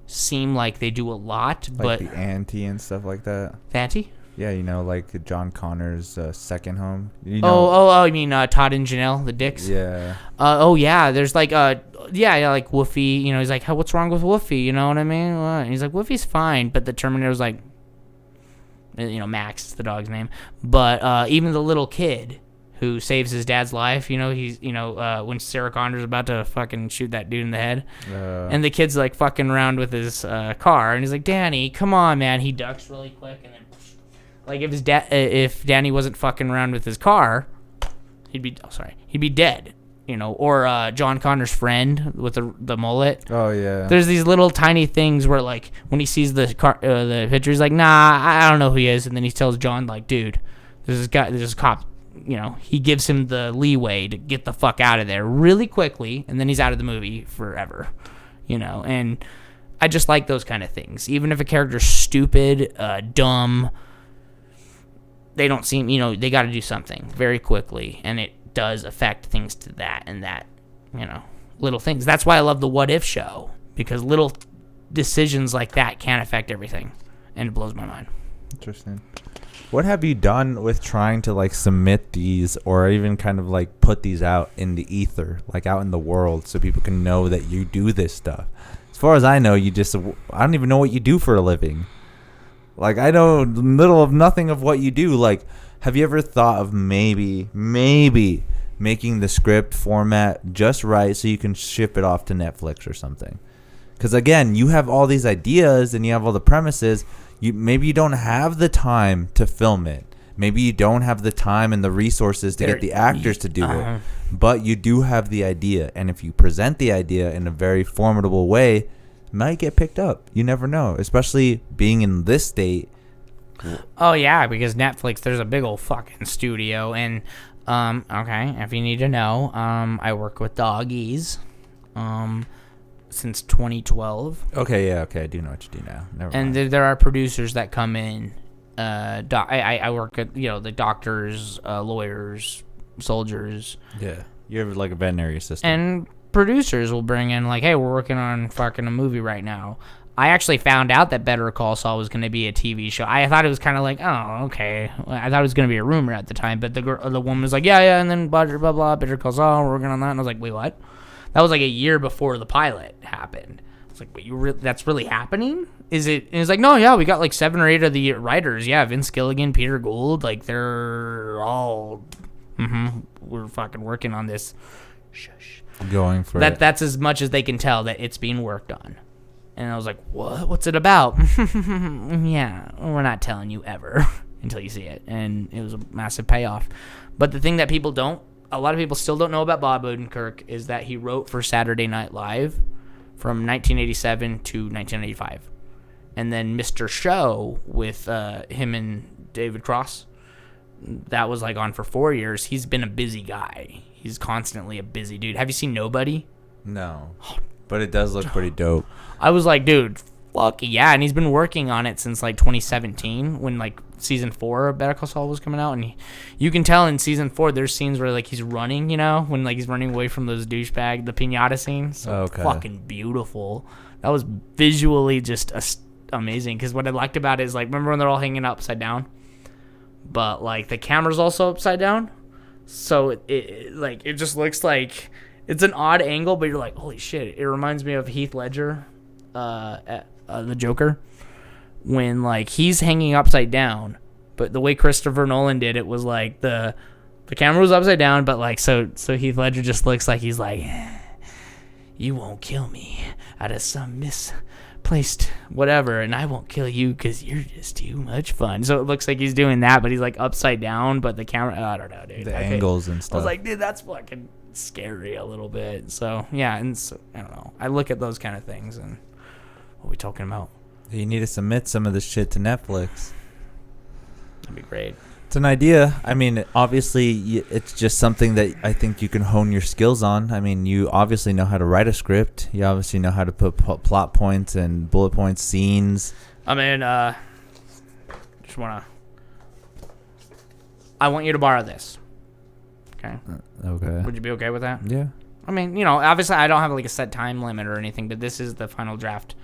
seem like they do a lot, like but the auntie and stuff like that. The auntie? Yeah, like John Connor's second home. You mean Todd and Janelle, the dicks? Yeah. Yeah. There's like like Woofy. He's like, what's wrong with Woofy? You know what I mean? And he's like, Woofy's fine, but the Terminator's like, Max is the dog's name, but even the little kid who saves his dad's life, he's, when Sarah Connor's about to fucking shoot that dude in the head, and the kid's like fucking around with his car, and he's like, Danny, come on, man. He ducks really quick, and then, like, if Danny wasn't fucking around with his car, he'd be dead, or John Connor's friend with the mullet. Oh yeah. There's these little tiny things where like when he sees the car, the picture, he's like, nah, I don't know who he is, and then he tells John like, dude, there's a cop. He gives him the leeway to get the fuck out of there really quickly, and then he's out of the movie forever, and I just like those kind of things. Even if a character's stupid, dumb, they don't seem, you know, they got to do something very quickly, and it does affect things to that and that, you know, little things. That's why I love the What If show, because little decisions like that can affect everything, and it blows my mind. Interesting. What have you done with trying to like submit these, or even kind of like put these out in the ether, like out in the world, so people can know that you do this stuff? As far as I know, I don't even know what you do for a living. Like, I know little of nothing of what you do. Like, have you ever thought of maybe making the script format just right so you can ship it off to Netflix or something? Because again, you have all these ideas and you have all the premises. Maybe you don't have the time to film it. Maybe you don't have the time and the resources to get the actors to do it. But you do have the idea. And if you present the idea in a very formidable way, it might get picked up. You never know. Especially being in this state. Oh, yeah, because Netflix, there's a big old fucking studio. And, okay, if you need to know, I work with doggies. Since 2012. Okay, yeah, okay, I do know what you do now. Never mind. There are producers that come in. I work at, you know, the doctors, lawyers, soldiers. Yeah, you're like a veterinary assistant. And producers will bring in like, hey, we're working on fucking a movie right now. I actually found out that Better Call Saul was going to be a TV show. I thought it was kind of like, oh, okay. I thought it was going to be a rumor at the time, but the woman was like, yeah, and then blah, blah, blah, Better Call Saul, we're working on that. And I was like, wait, what? That was like a year before the pilot happened. I was like, wait, that's really happening? Is it? And it's like, no, yeah, we got like 7 or 8 of the writers. Yeah, Vince Gilligan, Peter Gould, like they're all, we're fucking working on this. Shush. Going for it. That's as much as they can tell that it's being worked on. And I was like, what? What's it about? Yeah, we're not telling you ever until you see it. And it was a massive payoff. But the thing that a lot of people still don't know about Bob Odenkirk is that he wrote for Saturday Night Live from 1987 to 1985. And then Mr. Show with him and David Cross, that was like on for 4 years. He's been a busy guy. He's constantly a busy dude. Have you seen Nobody? No, but it does look pretty dope. I was like, dude, fuck yeah. And he's been working on it since like 2017 when like season 4 of Better Call Saul was coming out. And you can tell in season 4 there's scenes where like he's running, you know, when like he's running away from those douchebag, the piñata scene. So it's fucking beautiful. That was visually just amazing. Because what I liked about it is like, remember when they're all hanging upside down? But like the camera's also upside down. So it just looks like it's an odd angle, but you're like, holy shit. It reminds me of Heath Ledger, the Joker, when like he's hanging upside down, but the way Christopher Nolan did it was like the camera was upside down, but like so Heath Ledger just looks like he's like, you won't kill me out of some misplaced whatever, and I won't kill you because you're just too much fun. So it looks like he's doing that, but he's like upside down, but the camera, I don't know, dude. The angles and stuff. I was like, dude, that's fucking scary a little bit. So yeah, and so, I don't know. I look at those kind of things and what are we talking about? You need to submit some of this shit to Netflix. That'd be great. It's an idea. I mean, obviously, it's just something that I think you can hone your skills on. I mean, you obviously know how to write a script. You obviously know how to put plot points and bullet points, scenes. I mean, I want you to borrow this. Okay. Okay. Would you be okay with that? Yeah. I mean, you know, obviously I don't have like a set time limit or anything, but this is the final draft.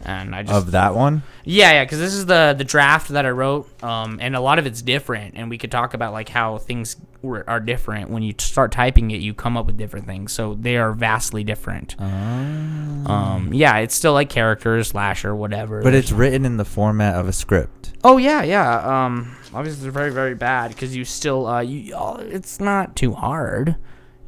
And I just of that one? Yeah, because this is the draft that I wrote, and a lot of it's different, and we could talk about like how things are different. When you start typing it, you come up with different things, so they are vastly different. Yeah, it's still like characters, slasher, whatever. But it's written in the format of a script. Oh yeah. Obviously they're very, very bad because you still it's not too hard.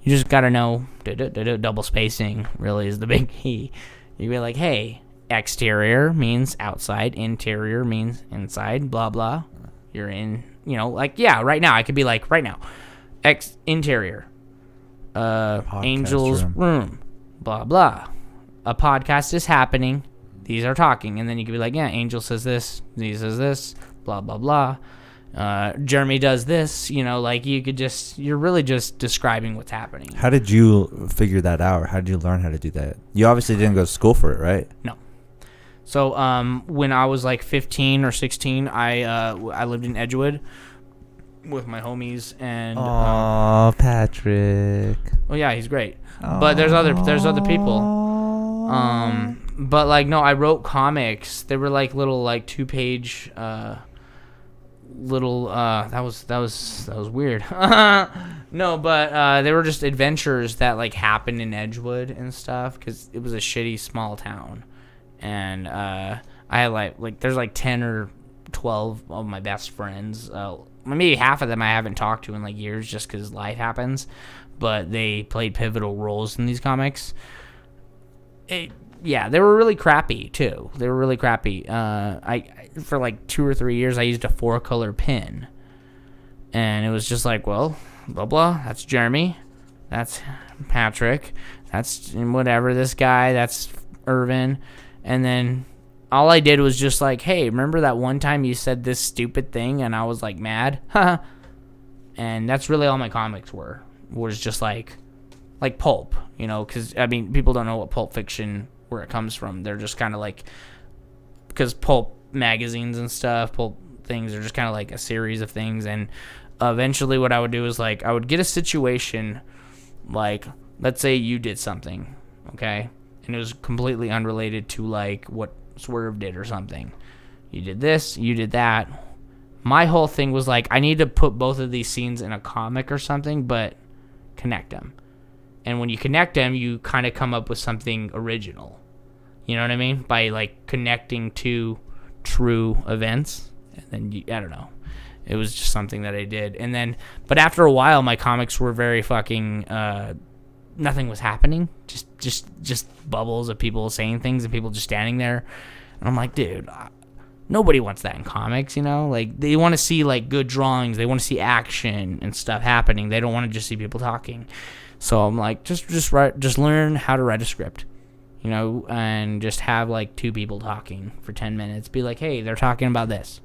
You just gotta know double spacing really is the big key. You be like, hey. Exterior means outside, interior means inside, blah blah. You're in, you know, like yeah, right now I could be like right now. Interior. Angel's room. Blah blah. A podcast is happening. These are talking, and then you could be like, yeah, Angel says this, he says this, blah blah blah. Jeromy does this, you know, like you're really just describing what's happening. How did you figure that out? How did you learn how to do that? You obviously didn't go to school for it, right? No. So when I was like 15 or 16, I lived in Edgewood, with my homies, and Patrick. oh yeah, he's great. But there's other people. But like no, I wrote comics. They were like little like 2-page little that was weird. No, but they were just adventures that like happened in Edgewood and stuff because it was a shitty small town, and I had like there's like 10 or 12 of my best friends. Maybe half of them I haven't talked to in like years just because life happens, but they played pivotal roles in these comics. Yeah, they were really crappy too. They were really crappy. I for like 2 or 3 years I used a 4-color pen, and it was just like, well, blah blah. That's Jeromy, that's Patrick, that's whatever this guy, that's Irvin, and then all I did was just like, hey, remember that one time you said this stupid thing and I was like mad, and that's really all my comics were. Was just like pulp, you know, because I mean people don't know what Pulp Fiction where it comes from. They're just kind of like, because pulp magazines and stuff, pulp things are just kind of like a series of things, and eventually what I would do is like I would get a situation, like let's say you did something, okay, and it was completely unrelated to like what Swerve did or something. You did this, you did that. My whole thing was like I need to put both of these scenes in a comic or something, but connect them. And when you connect them, you kind of come up with something original. You know what I mean? By like connecting to true events. And then I don't know. It was just something that I did. And then, but after a while, my comics were very fucking. Nothing was happening. Just bubbles of people saying things and people just standing there. And I'm like, dude, nobody wants that in comics, you know? Like they want to see like good drawings. They want to see action and stuff happening. They don't want to just see people talking. So I'm like, just learn how to write a script, you know, and just have like 2 people talking for 10 minutes. Be like, hey, they're talking about this.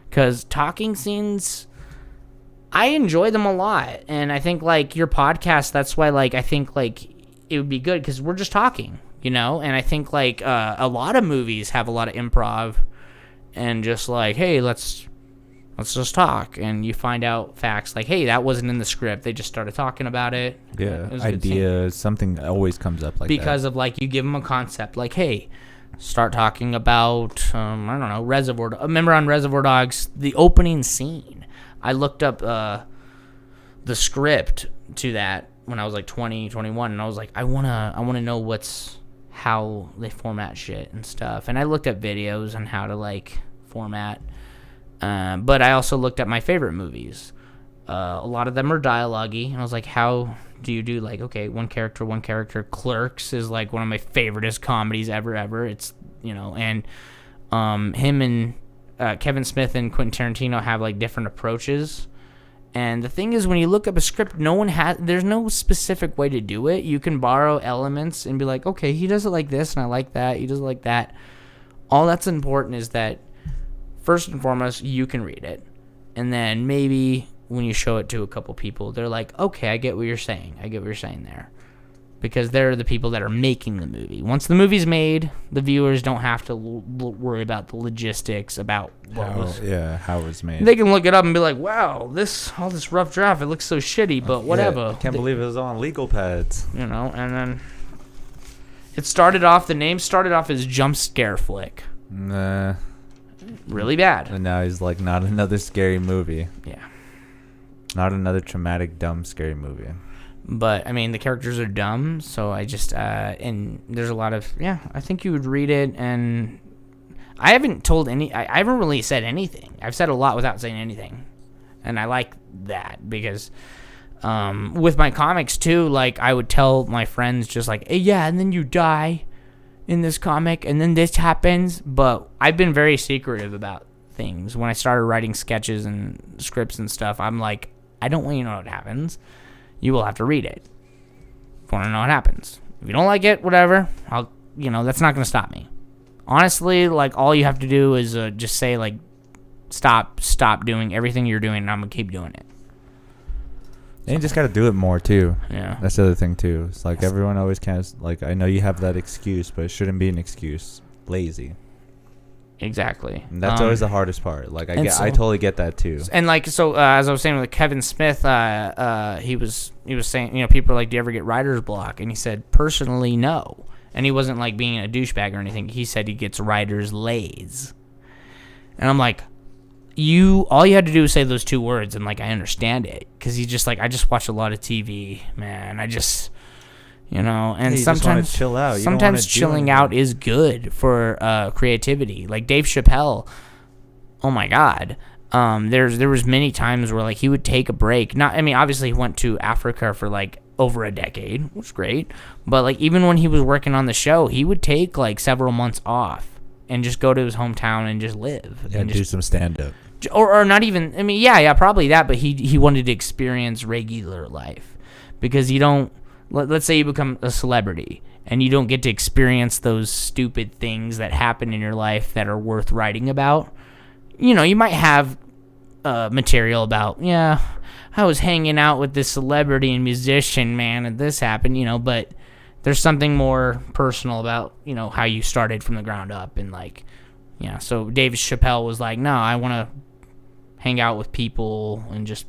Because talking scenes, I enjoy them a lot. And I think like your podcast, that's why like I think like it would be good because we're just talking, you know. And I think like a lot of movies have a lot of improv and just like, hey, let's just talk, and you find out facts like, hey, that wasn't in the script. They just started talking about it. Yeah, ideas, something always comes up like because that. of like you give them a concept like, hey, start talking about I don't know, Reservoir. Remember on Reservoir Dogs, the opening scene. I looked up the script to that when I was like 20, 21, and I was like, I wanna know how they format shit and stuff. And I looked at videos on how to like format. But I also looked at my favorite movies. A lot of them are dialogue-y. And I was like, how do you do, like, okay, one character. Clerks is, like, one of my favoriteest comedies ever. It's, you know, and him and Kevin Smith and Quentin Tarantino have, like, different approaches. And the thing is, when you look up a script, there's no specific way to do it. You can borrow elements and be like, okay, he does it like this, and I like that. He does it like that. All that's important is that first and foremost, you can read it. And then maybe when you show it to a couple people, they're like, okay, I get what you're saying. there. Because they're the people that are making the movie. Once the movie's made, the viewers don't have to worry about the logistics about how it was made. They can look it up and be like, wow, all this rough draft, it looks so shitty, but whatever. I can't believe it was on legal pads. You know, and then the name started off as Jump Scare Flick. Nah. Really bad. And now he's like, not another scary movie. Yeah. Not another traumatic, dumb, scary movie. But, I mean, the characters are dumb, so I just, and there's a lot of, I think you would read it, and I haven't I haven't really said anything. I've said a lot without saying anything. And I like that, because with my comics, too, like, I would tell my friends just like, hey, yeah, and then you die in this comic, and then this happens. But I've been very secretive about things. When I started writing sketches and scripts and stuff, I'm like, I don't want you to know what happens. You will have to read it if you want to know what happens. If you don't like it, whatever, that's not going to stop me. Honestly, like, all you have to do is just say, like, stop doing everything you're doing, and I'm going to keep doing it. And you just got to do it more, too. Yeah. That's the other thing, too. It's like everyone always can, like, I know you have that excuse, but it shouldn't be an excuse. Lazy. Exactly. And that's always the hardest part. Like I so- totally get that too. And like so, as I was saying with Kevin Smith, he was saying, you know, people are like, "Do you ever get writer's block?" And he said, "Personally, no." And he wasn't like being a douchebag or anything. He said he gets writer's lays. And I'm like, all you had to do was say those two words, and like I understand it, because he's just like, I just watch a lot of TV, man. I just. You know, and you just wanna sometimes chill out. You don't sometimes wanna do chilling anything. out is good for creativity. Like Dave Chappelle, oh my God, there was many times where like he would take a break. Obviously he went to Africa for like over a decade, which was great. But like even when he was working on the show, he would take like several months off and just go to his hometown and just live. Yeah, and do some stand up. or not even. Yeah, probably that. But he wanted to experience regular life, because you don't. Let's say you become a celebrity and you don't get to experience those stupid things that happen in your life that are worth writing about. You know, you might have material about, yeah, I was hanging out with this celebrity and musician, man, and this happened, you know, but there's something more personal about, you know, how you started from the ground up. And like, yeah, so Dave Chappelle was like, no, I want to hang out with people and just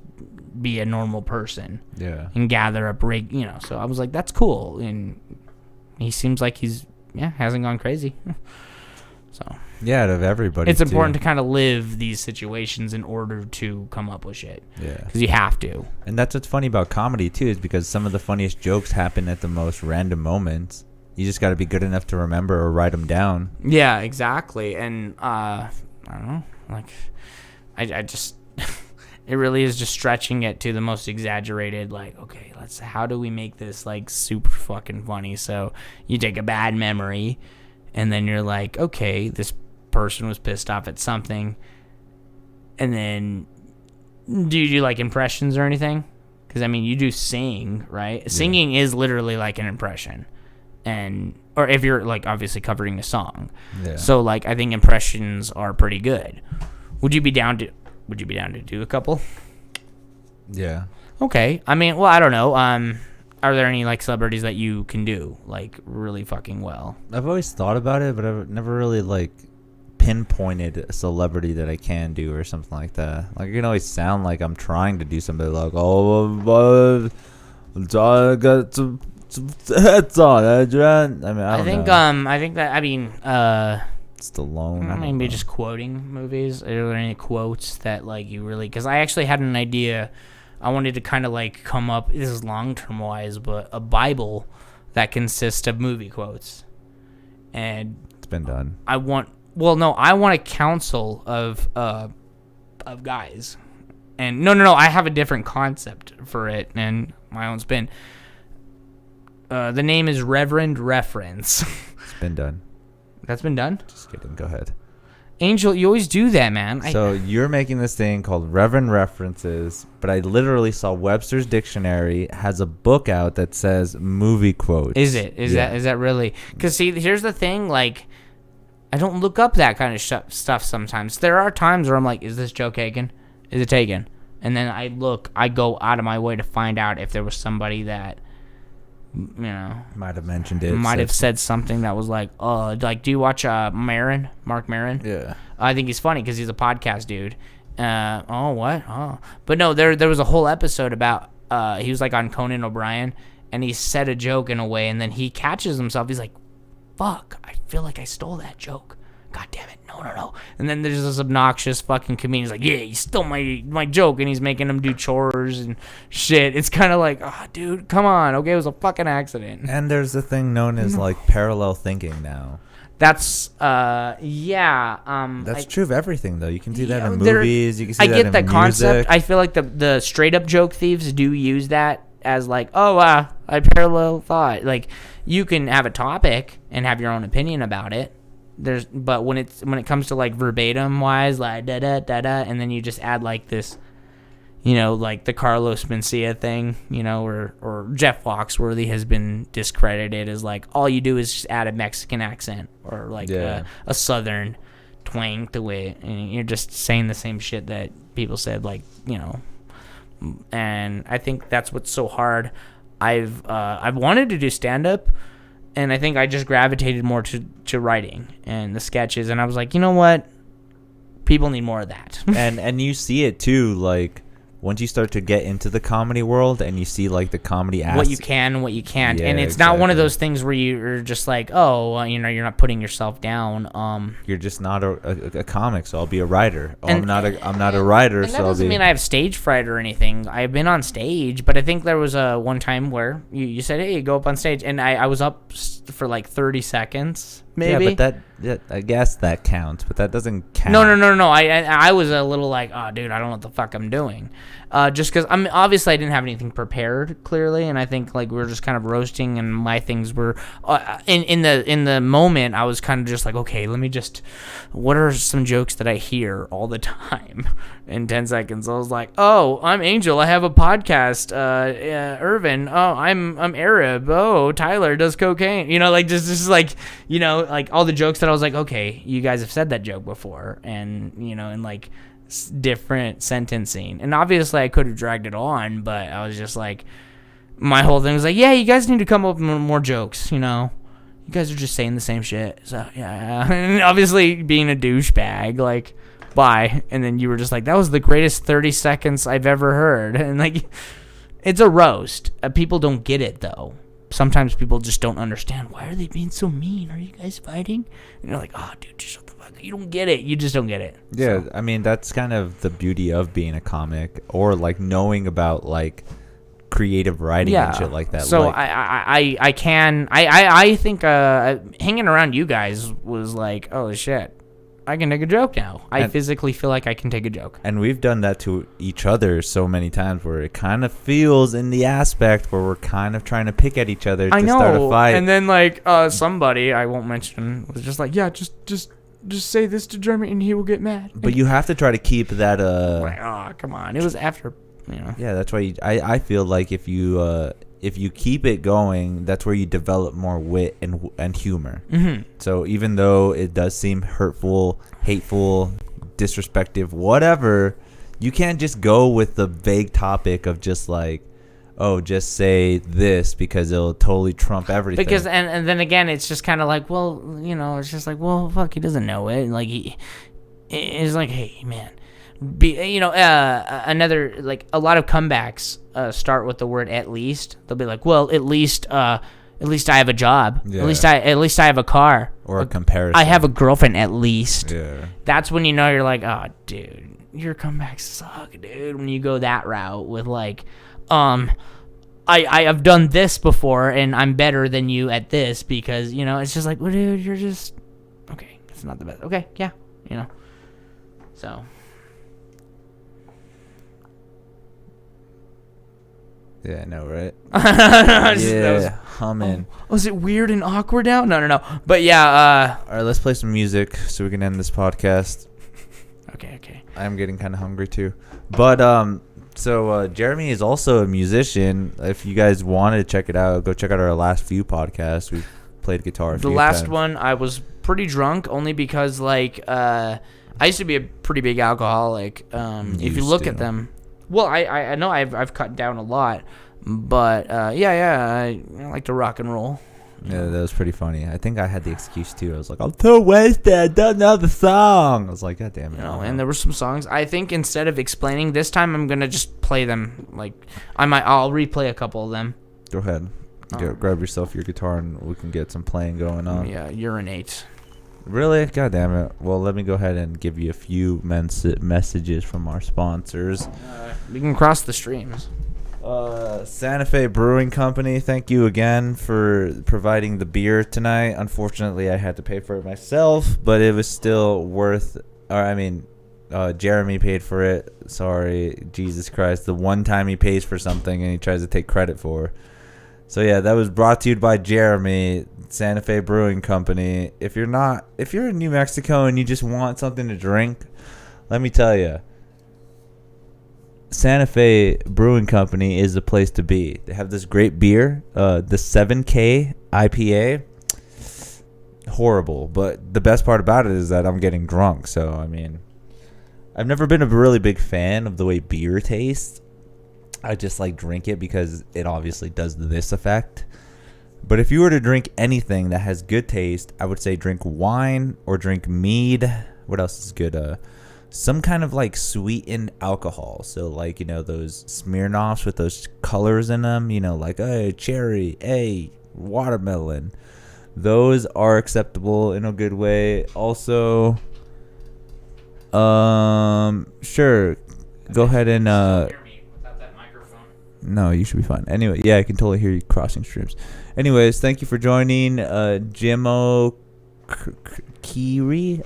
be a normal person, and gather up you know. So I was like, that's cool, and he seems like he's hasn't gone crazy. So out of everybody, it's important to kind of live these situations in order to come up with shit, because you have to. And that's what's funny about comedy too, is because some of the funniest jokes happen at the most random moments. You just got to be good enough to remember or write them down. Yeah, exactly. And I don't know, like I just it really is just stretching it to the most exaggerated, like, okay, how do we make this, like, super fucking funny? So you take a bad memory, and then you're like, okay, this person was pissed off at something, and then do you do, like, impressions or anything? Because, I mean, you do sing, right? Yeah. Singing is literally, like, an impression. Or if you're, like, obviously covering a song. Yeah. So, like, I think impressions are pretty good. Would you be down to do a couple? Yeah. Okay. I mean, well, I don't know. Are there any like celebrities that you can do like really fucking well? I've always thought about it, but I've never really like pinpointed a celebrity that I can do or something like that. Like it can always sound like I'm trying to do something like, I got some heads on, Adrian. I mean, I think Stallone. Maybe just quoting movies. Are there any quotes that like you really? Because I actually had an idea. I wanted to kind of like come up. This is long term wise, but a Bible that consists of movie quotes. And it's been done. I want a council of guys. And no. I have a different concept for it and my own spin. The name is Reverend Reference. It's been done. That's been done? Just kidding. Go ahead. Angel, you always do that, man. So you're making this thing called Reverend References, but I literally saw Webster's Dictionary has a book out that says movie quotes. Is it? Is that really? Because see, here's the thing. Like, I don't look up that kind of stuff sometimes. There are times where I'm like, is this joke taken? Is it taken? And then I go out of my way to find out if there was somebody that, you know, might have mentioned it, might have said something that was like, do you watch Mark Maron? Yeah, I think he's funny because he's a podcast dude. But no, there was a whole episode about he was like on Conan O'Brien, and he said a joke in a way, and then he catches himself. He's like, fuck, I feel like I stole that joke. God damn it, no. And then there's this obnoxious fucking comedian. He's like, yeah, you stole my joke, and he's making him do chores and shit. It's kind of like, oh, dude, come on. Okay, it was a fucking accident. And there's the thing known as like parallel thinking now. That's That's true of everything though. You can do that in movies. You can see that in music. I get that concept. I feel like the straight up joke thieves do use that as like, I parallel thought. Like you can have a topic and have your own opinion about it. But when it comes to like verbatim wise, like da da da da, and then you just add like this, you know, like the Carlos Mencia thing, you know, or Jeff Foxworthy has been discredited as like all you do is just add a Mexican accent or like a Southern twang to it, and you're just saying the same shit that people said, like, you know. And I think that's what's so hard. I've wanted to do stand up. And I think I just gravitated more to writing and the sketches. And I was like, you know what? People need more of that. and you see it too, like once you start to get into the comedy world and you see like the comedy what you can, what you can't. Yeah, and it's not one of exactly. those things where you're just like, oh, you know, you're not putting yourself down. You're just not a comic, so I'll be a writer. Oh, And- I'm not a writer, And that so I'll doesn't be. mean I have stage fright or anything. I've been on stage, but I think there was one time where you said, hey, go up on stage. And I was up for like 30 seconds, maybe. Yeah, but I guess that counts, but that doesn't count. No. I was a little like, oh, dude, I don't know what the fuck I'm doing. Just because obviously I didn't have anything prepared clearly, and I think like we were just kind of roasting, and my things were in the moment. I was kind of just like, okay, let me just. What are some jokes that I hear all the time? In 10 seconds, I was like, oh, I'm Angel. I have a podcast. Irvin. Oh, I'm Arab. Oh, Tyler does cocaine. You know, like just like, you know, like all the jokes that I was like, okay, you guys have said that joke before, and you know, and like different sentencing. And obviously I could have dragged it on, but I was just like, my whole thing was like, yeah, you guys need to come up with more jokes, you know. You guys are just saying the same shit. So yeah. And obviously being a douchebag, like, bye. And then you were just like, that was the greatest 30 seconds I've ever heard. And like, it's a roast. People don't get it though. Sometimes people just don't understand. Why are they being so mean? Are you guys fighting? And you're like, oh, dude, just shut the fuck up. You don't get it. You just don't get it. Yeah, So. I mean that's kind of the beauty of being a comic, or like knowing about like creative writing and shit like that. So like, I think hanging around you guys was like, oh shit, I can take a joke now. I physically feel like I can take a joke. and we've done that to each other so many times, where it kind of feels in the aspect where we're kind of trying to pick at each other to start a fight. And then like somebody I won't mention was just like, yeah, just say this to Jeremy and he will get mad. But you have to try to keep that. Like, oh come on, it was after, you know. Yeah, that's why I feel like if you keep it going, that's where you develop more wit and humor. Mm-hmm. So even though it does seem hurtful, hateful, disrespectful, whatever, you can't just go with the vague topic of just like, oh, just say this because it'll totally trump everything. Because and then again, it's just kind of like, well, you know, it's just like, well, fuck, he doesn't know it. Like it's like, hey, man, another, like, a lot of comebacks start with the word at least. They'll be like, well, at least I have a job. Yeah. At least I have a car. Or a comparison. I have a girlfriend at least. Yeah. That's when you know you're like, oh, dude, your comebacks suck, dude. When you go that route with like, I have done this before and I'm better than you at this, because, you know, it's just like, well, dude, you're just, okay, it's not the best. Okay, yeah, you know. So. Yeah, I know, right? That was, humming. was it weird and awkward now? No. But yeah, All right, let's play some music so we can end this podcast. okay. I'm getting kind of hungry too. But so Jeromy is also a musician. If you guys wanted to check it out, go check out our last few podcasts. We've played guitar. The last one, I was pretty drunk, only because like I used to be a pretty big alcoholic. If you look at them, well, I know I've cut down a lot, but I like to rock and roll. Yeah, that was pretty funny. I think I had the excuse too. I was like, I'm too wasted. I don't know the song. I was like, God damn it. You know, and there were some songs. I think instead of explaining this time, I'm gonna just play them. Like I'll replay a couple of them. Go ahead. Grab yourself your guitar and we can get some playing going on. Yeah, urinate. Really? God damn it. Well, let me go ahead and give you a few messages from our sponsors. We can cross the streams. Santa Fe Brewing Company, thank you again for providing the beer tonight. Unfortunately, I had to pay for it myself, but it was still worth. Jeromy paid for it. Sorry, Jesus Christ. The one time he pays for something and he tries to take credit for. So yeah, that was brought to you by Jeromy, Santa Fe Brewing Company. If you're in New Mexico and you just want something to drink, let me tell you, Santa Fe Brewing Company is the place to be. They have this great beer, the 7K IPA. Horrible, but the best part about it is that I'm getting drunk. So, I mean, I've never been a really big fan of the way beer tastes. I just like drink it because it obviously does this effect. But if you were to drink anything that has good taste, I would say drink wine or drink mead. What else is good? Some kind of like sweetened alcohol. So like, you know, those Smirnoffs with those colors in them, you know, like cherry, watermelon. Those are acceptable in a good way. Also, sure, go ahead and Hear me without that microphone. no, you should be fine. Anyway, yeah, I can totally hear you crossing streams. Anyways, thank you for joining Jimo Kiri.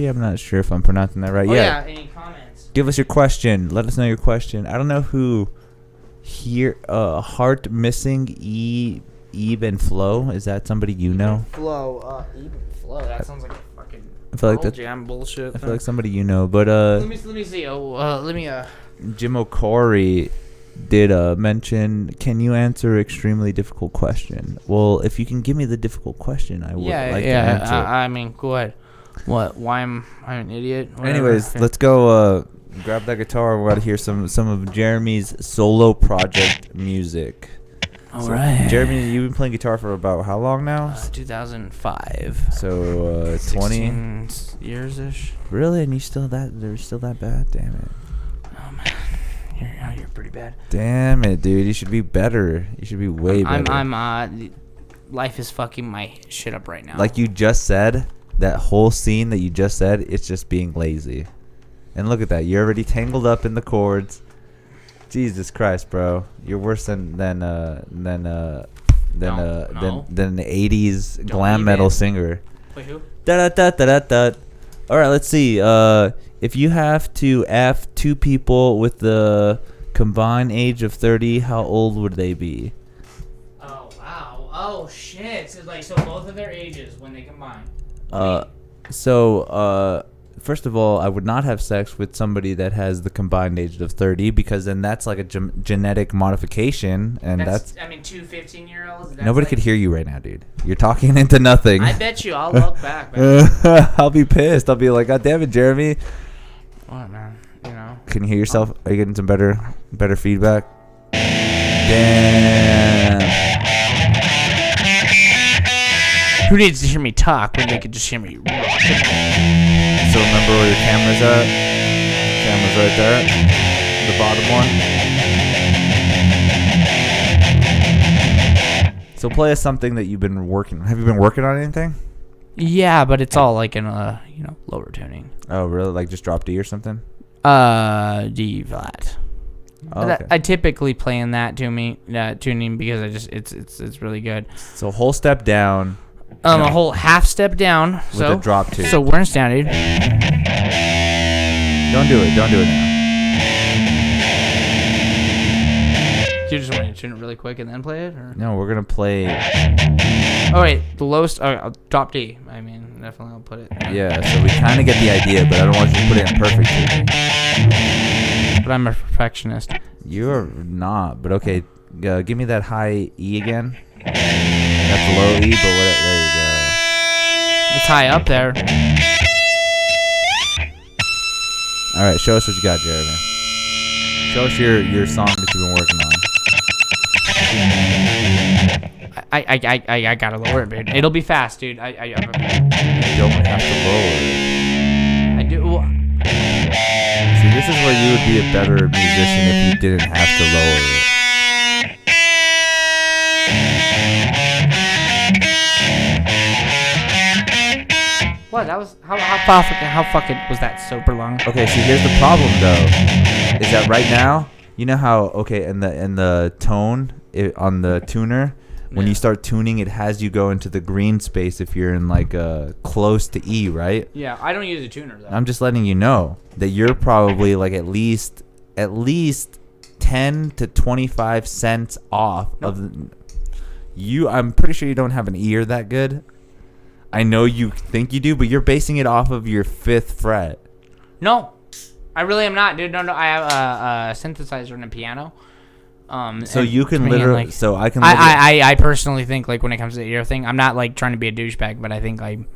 I'm not sure if I'm pronouncing that right. Oh, Yeah. Any comments? Give us your question. Let us know your question. I don't know who here. Heart missing Eve and Flo. Is that somebody you know? Flow. Even flow. That sounds like a fucking. I feel like Pearl that. Jam bullshit. I feel like somebody you know, but Let me see. Jim O'Corey did mention, can you answer extremely difficult question? Well, if you can give me the difficult question, I would like to answer. I mean, go ahead. What? Why I'm an idiot? Whatever. Anyways, let's go grab that guitar. We're about to hear some of Jeremy's solo project music. All right. Jeremy, you've been playing guitar for about how long now? 2005. So 20 years-ish. Really? And they're still that bad? Damn it. Oh, man. You're pretty bad. Damn it, dude. You should be better. You should be way better. Life is fucking my shit up right now. Like you just said, that whole scene that you just said, it's just being lazy. And look at that. You're already tangled up in the chords. Jesus Christ, bro. You're worse than the 80s glam metal singer. Wait, who? Da da da da da. All right, let's see. If you have to F two people with the combined age of 30, how old would they be? Oh, wow. Oh, shit. So both of their ages when they combine. First of all, I would not have sex with somebody that has the combined age of 30 because then that's like a genetic modification, and that's I mean, two 15-year-olds. Nobody could hear you right now, dude. You're talking into nothing. I bet you I'll look back, man. I'll be pissed. I'll be like, God damn it, Jeremy. What, man? You know. Can you hear yourself? Are you getting some better feedback? Damn. Who needs to hear me talk when they could just hear me rock? So remember where your camera's at? Camera's right there. The bottom one. So play us something that you've been working. Have you been working on anything? Yeah, but it's all like in lower tuning. Oh, really? Like just drop D or something? D flat. Oh, okay. I typically play in that tuning because it's really good. So whole step down. A whole half step down. With a drop two. So we're in standard. Don't do it now. Do you just want to tune it really quick and then play it? Or? No, we're gonna play. Oh wait, the lowest. I'll drop D. I mean, definitely I'll put it. Yeah, so we kind of get the idea, but I don't want you to put it in perfect tuning. But I'm a perfectionist. You're not, but okay. Give me that high E again. That's low E, but there you go. It's high up there. All right, show us what you got, Jeremy. Show us your song that you've been working on. I gotta lower it, dude. It'll be fast, dude. You don't have to lower it. I do. See, this is where you would be a better musician if you didn't have to lower it. What? That was how fucking was that super long? Okay, see, here's the problem though, is that right now, you know how in the tone on the tuner, when you start tuning, it has you go into the green space if you're in like close to E, right? Yeah, I don't use a tuner though. I'm just letting you know that you're probably like at least 10 to 25 cents off of you. I'm pretty sure you don't have an ear that good. I know you think you do, but you're basing it off of your 5th fret. No, I really am not, dude. No, I have a synthesizer and a piano. So you can literally. So I can. I personally think like when it comes to the ear thing, I'm not like trying to be a douchebag, but I think I'm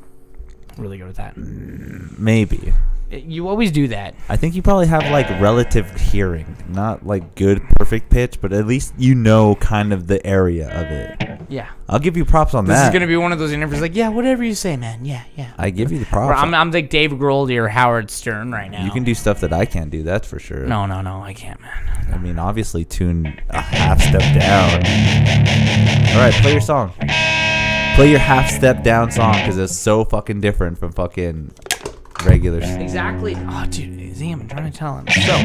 really good with that. Maybe. You always do that. I think you probably have like relative hearing, not like good perfect pitch, but at least you know kind of the area of it. Yeah. I'll give you props on This that. is gonna be one of those interviews like, yeah, whatever you say, man. Yeah. I give you the Bro, props. I'm like Dave Grohl or Howard Stern right now. You can do stuff that I can't do. That's for sure. No, I can't, man. I mean, obviously, tune a half step down. All right, play your song. Play your half step down song because it's so fucking different from fucking regular. Exactly. Oh, dude, Zam, I'm trying to tell him. So.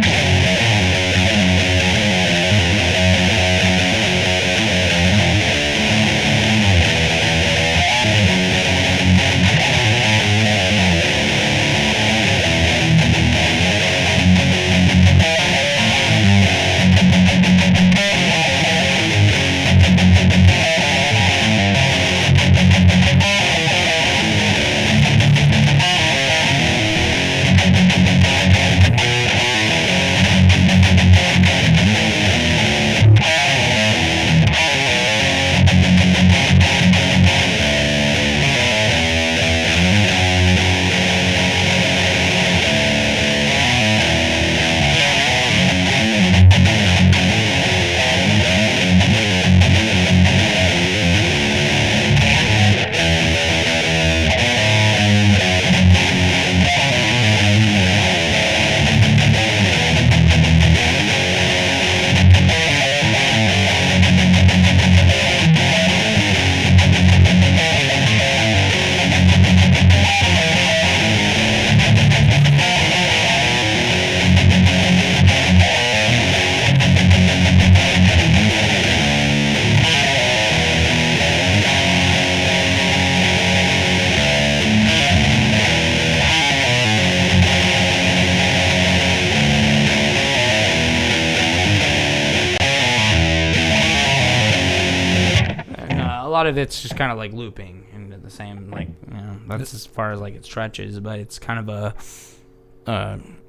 A lot of it's just kind of like looping into the same, like, you know, that's as far as like it stretches, but it's kind of a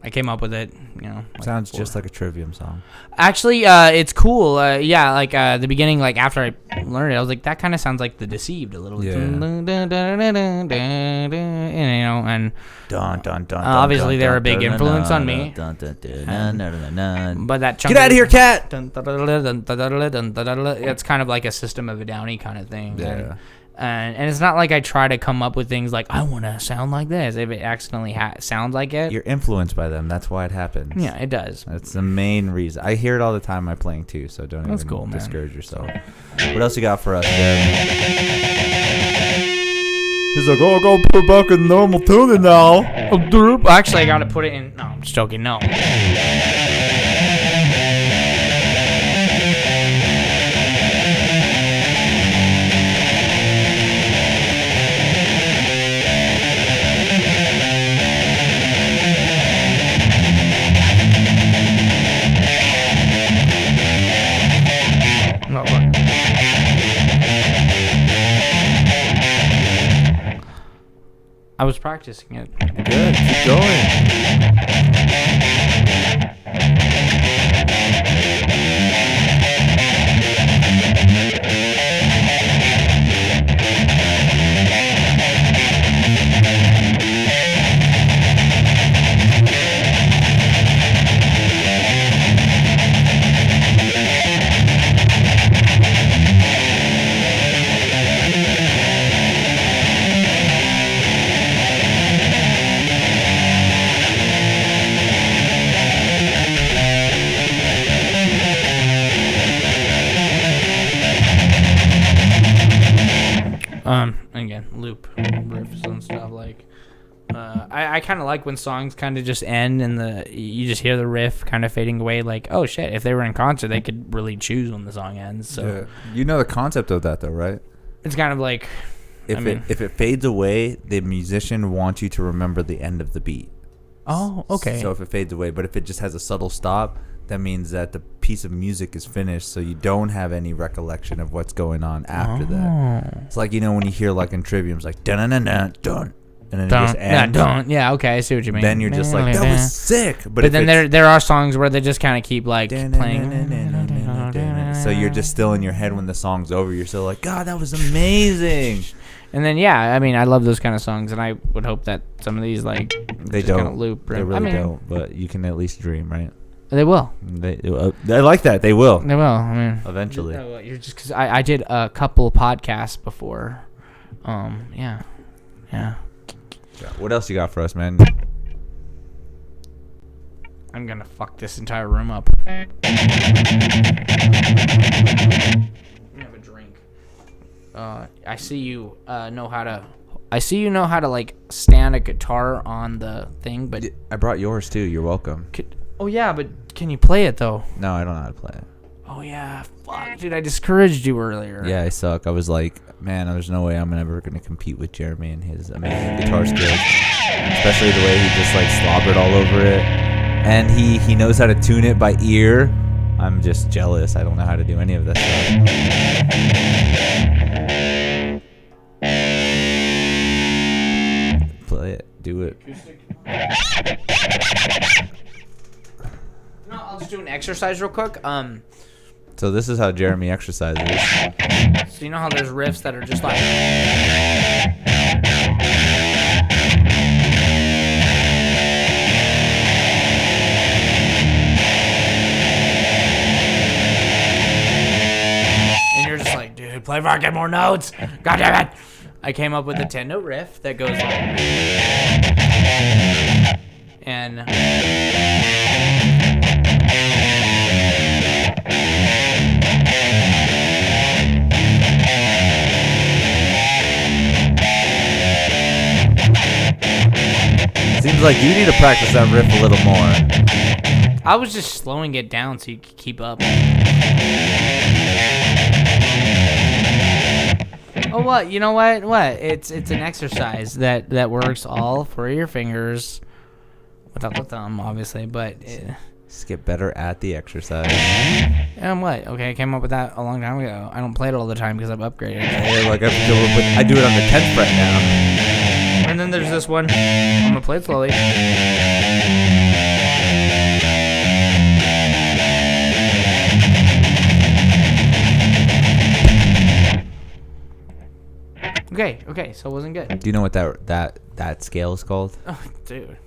I came up with it, you know. Like Sounds just like a Trivium song. Actually, it's cool. Yeah, like the beginning, like after I learned it, I was like, that kind of sounds like The Deceived a little. Yeah. And, you know, and Dun, dun, dun, obviously dun, they're a dun, big dun, influence dun, on me. dun, dun, dun, dun, dun, dun. But that chunk Get out of here, cat! It's kind of like a System of a Downy kind of thing. Yeah. And it's not like I try to come up with things like, I want to sound like this. If it accidentally sounds like it. You're influenced by them. That's why it happens. Yeah, it does. That's the main reason. I hear it all the time. I'm playing too, so don't That's even cool, man. discourage yourself. What else you got for us, Jeremy? He's like, oh, go put back in normal tuning now. Actually, I got to put it in. No, I'm just joking. No. No, look. I was practicing it. Good. Keep going. Again, loop riffs and stuff like. I kind of like when songs kind of just end and you just hear the riff kind of fading away. Like, oh shit! If they were in concert, they could really choose when the song ends. So Yeah. You know the concept of that, though, right? it's kind of like, If it fades away, the musician wants you to remember the end of the beat. oh, okay. So if it fades away, but if it just has a subtle stop, that means that the piece of music is finished, so you don't have any recollection of what's going on after that. It's like, you know, when you hear like in Trivium, like dun dun dun dun, and then it just ends. Yeah, okay, I see what you mean. Then you're just like, that was sick. But then there are songs where they just kind of keep like playing. So you're just still in your head when the song's over. You're still like, God, that was amazing. And then yeah, I mean, I love those kind of songs, and I would hope that some of these like They just kind don't of loop. They really don't. But you can at least dream, right? They will. I like that. They will. They will. I mean, Eventually. You're just because I did a couple of podcasts before. Yeah. What else you got for us, man? I'm gonna fuck this entire room up. Have a drink. I see you know how to. I see you know how to like stand a guitar on the thing, but I brought yours too. You're welcome. oh yeah, but can you play it though? No, I don't know how to play it. Oh yeah, fuck, dude! I discouraged you earlier. Yeah, I suck. I was like, man, there's no way I'm ever gonna compete with Jeromy and his amazing guitar skills, especially the way he just like slobbered all over it, and he knows how to tune it by ear. I'm just jealous. I don't know how to do any of that stuff. Play it. Do it. No, I'll just do an exercise real quick. So this is how Jeromy exercises. So you know how there's riffs that are just like. And you're just like, dude, play fucking more notes. God damn it. I came up with a 10-note riff that goes like. And. Seems like you need to practice that riff a little more. I was just slowing it down so you could keep up. Oh, what? You know what? What? It's an exercise that works all for your fingers, without the thumb, obviously. But just get better at the exercise. and what? Okay, I came up with that a long time ago. I don't play it all the time because I've upgraded. Yeah, like I do it on the 10th fret now. And then there's this one. I'm gonna play it slowly. Okay, so it wasn't good. Do you know what that scale is called? Oh, dude.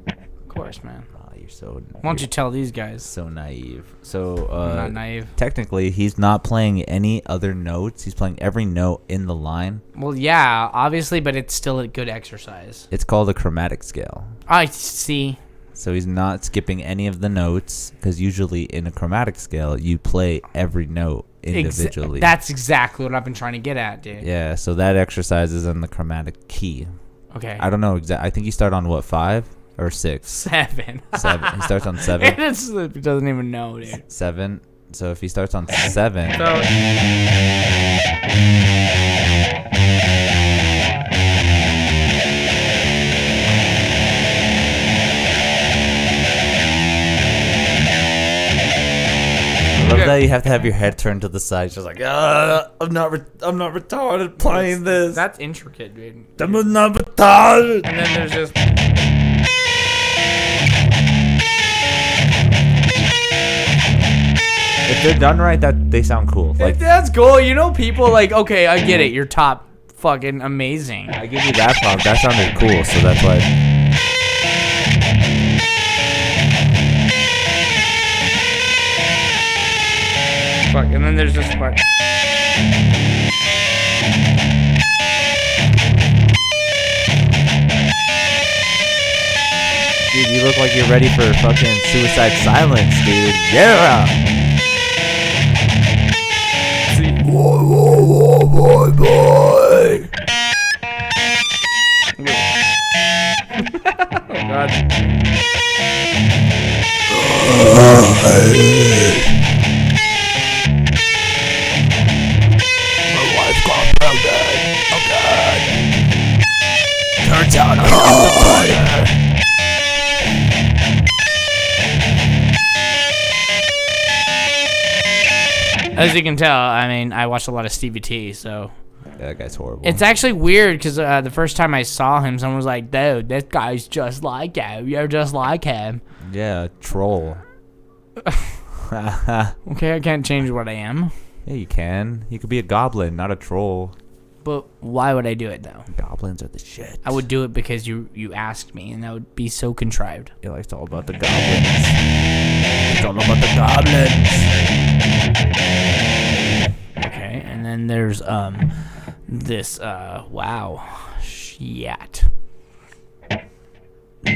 Of course, man. Oh, you're so. Why don't you tell these guys? So naive. So I'm not naive. Technically, he's not playing any other notes. He's playing every note in the line. Well, yeah, obviously, but it's still a good exercise. It's called a chromatic scale. I see. So he's not skipping any of the notes because usually in a chromatic scale you play every note individually. That's exactly what I've been trying to get at, dude. Yeah, so that exercise is in the chromatic key. Okay. I don't know exactly. I think you start on what, 5 or 6? 7. 7. He starts on 7. He doesn't even know, dude. 7. So if he starts on 7. So. I love that you have to have your head turned to the side. It's just like, I'm not retarded playing this. That's intricate, dude. I'm not retarded. And then there's just. If they're done right, that they sound cool. Like That's cool. You know, people like, okay, I get it. You're top fucking amazing. I give you that pop. That sounded cool, so that's why. Fuck, and then there's this part. Dude, you look like you're ready for fucking Suicide Silence, dude. Yeah! See? Boy, boy. Oh, God. My wife got pregnant. Oh, God. Turns out I'm not the As you can tell, I mean, I watched a lot of Stevie T, so. Yeah, that guy's horrible. It's actually weird because the first time I saw him, someone was like, dude, this guy's just like you. You're just like him. Yeah, troll. Okay, I can't change what I am. Yeah, you can. You could be a goblin, not a troll. But why would I do it, though? Goblins are the shit. I would do it because you asked me, and that would be so contrived. Your life's all about the goblins. It's all about the goblins. Okay, and then there's this wow shit.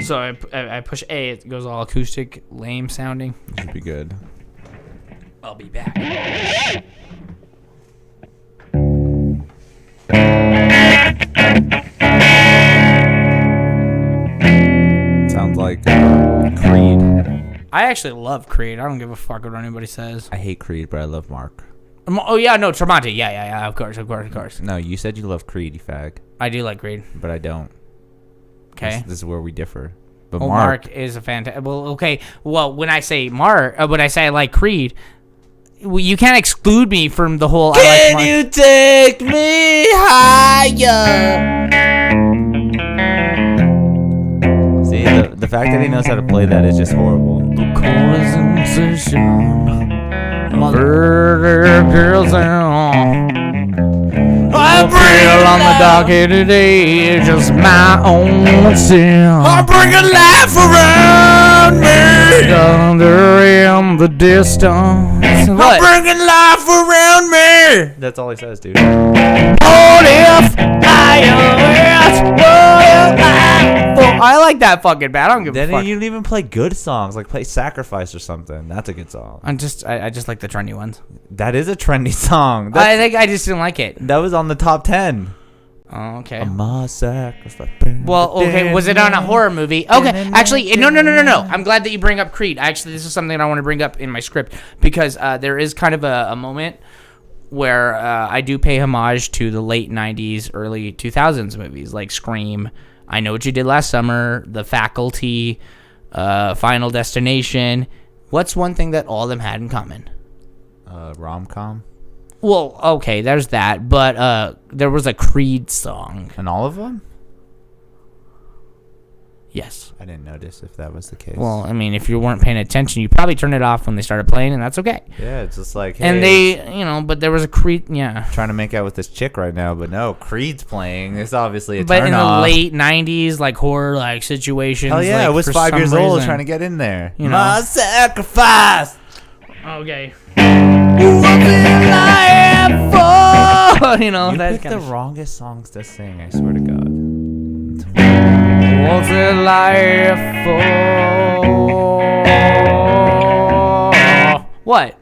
So I push A, it goes all acoustic, lame sounding. Should be good. I'll be back. Sounds like Creed. I actually love Creed. I don't give a fuck what anybody says. I hate Creed, but I love Mark. Oh yeah, no, Tremonti. Yeah. Of course. No, you said you love Creed, you fag. I do like Creed. But I don't. Okay. This is where we differ. But Well, Mark is a fantastic. Well, okay. Well, when I say when I say I like Creed, well, you can't exclude me from the whole. Can you take me higher? See, the fact that he knows how to play that is just horrible. The cold sensation. Murder girls down. I feel on the docket today, just my own sin. I'm bringing life around me. Thunder in the distance. What? Bringing life around me. That's all he says, dude. What if I like that fucking band. I don't give a Then fuck. you don't even play good songs, like play Sacrifice or something. That's a good song. I just like the trendy ones. That is a trendy song. I think I just didn't like it. That was on the top 10. Oh, okay. I'm a sacrifice. Well, okay, was it on a horror movie? Okay, actually, no. I'm glad that you bring up Creed. Actually, this is something I want to bring up in my script because there is kind of a moment where I do pay homage to the late 90s, early 2000s movies like Scream, I Know What You Did Last Summer, The Faculty, Final Destination. What's one thing that all of them had in common? Rom-com. Well, okay, there's that, but there was a Creed song. And all of them? Yes. I didn't notice if that was the case. Well, I mean, if you weren't paying attention, you probably turned it off when they started playing, and that's okay. Yeah, it's just like, hey, And they, but there was a Creed, yeah. trying to make out with this chick right now, but no, Creed's playing. It's obviously a But turn in the off. late 90s, like horror, like situations. Hell yeah, like, I was for 5 some years old reason- trying to get in there. You know. My sacrifice. Okay. What's it like for? You know, You that picked kind the of wrongest songs to sing, I swear to God. What's it like for? What?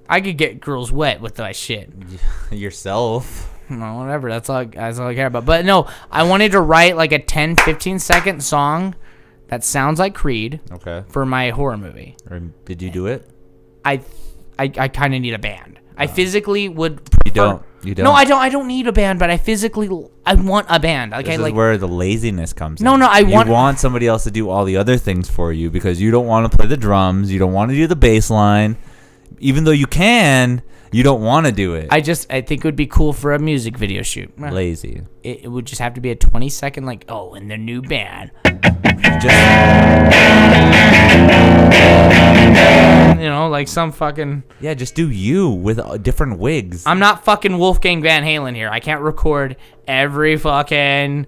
I could get girls wet with that shit. Yourself. No, whatever. That's all I care about. But no, I wanted to write like a 10, 15 second song that sounds like Creed Okay. for my horror movie. Or did you do it? I kind of need a band. I physically would. You don't. No, I don't. I don't need a band, but I want a band. Okay, This is like where the laziness comes in. No, I You want- want somebody else to do all the other things for you because you don't want to play the drums. You don't want to do the bass line. Even though you can, you don't want to do it. I think it would be cool for a music video shoot. Lazy. It would just have to be a 20-second, like, oh, and the new band. Like some fucking. Yeah, just do you with different wigs. I'm not fucking Wolfgang Van Halen here. I can't record every fucking.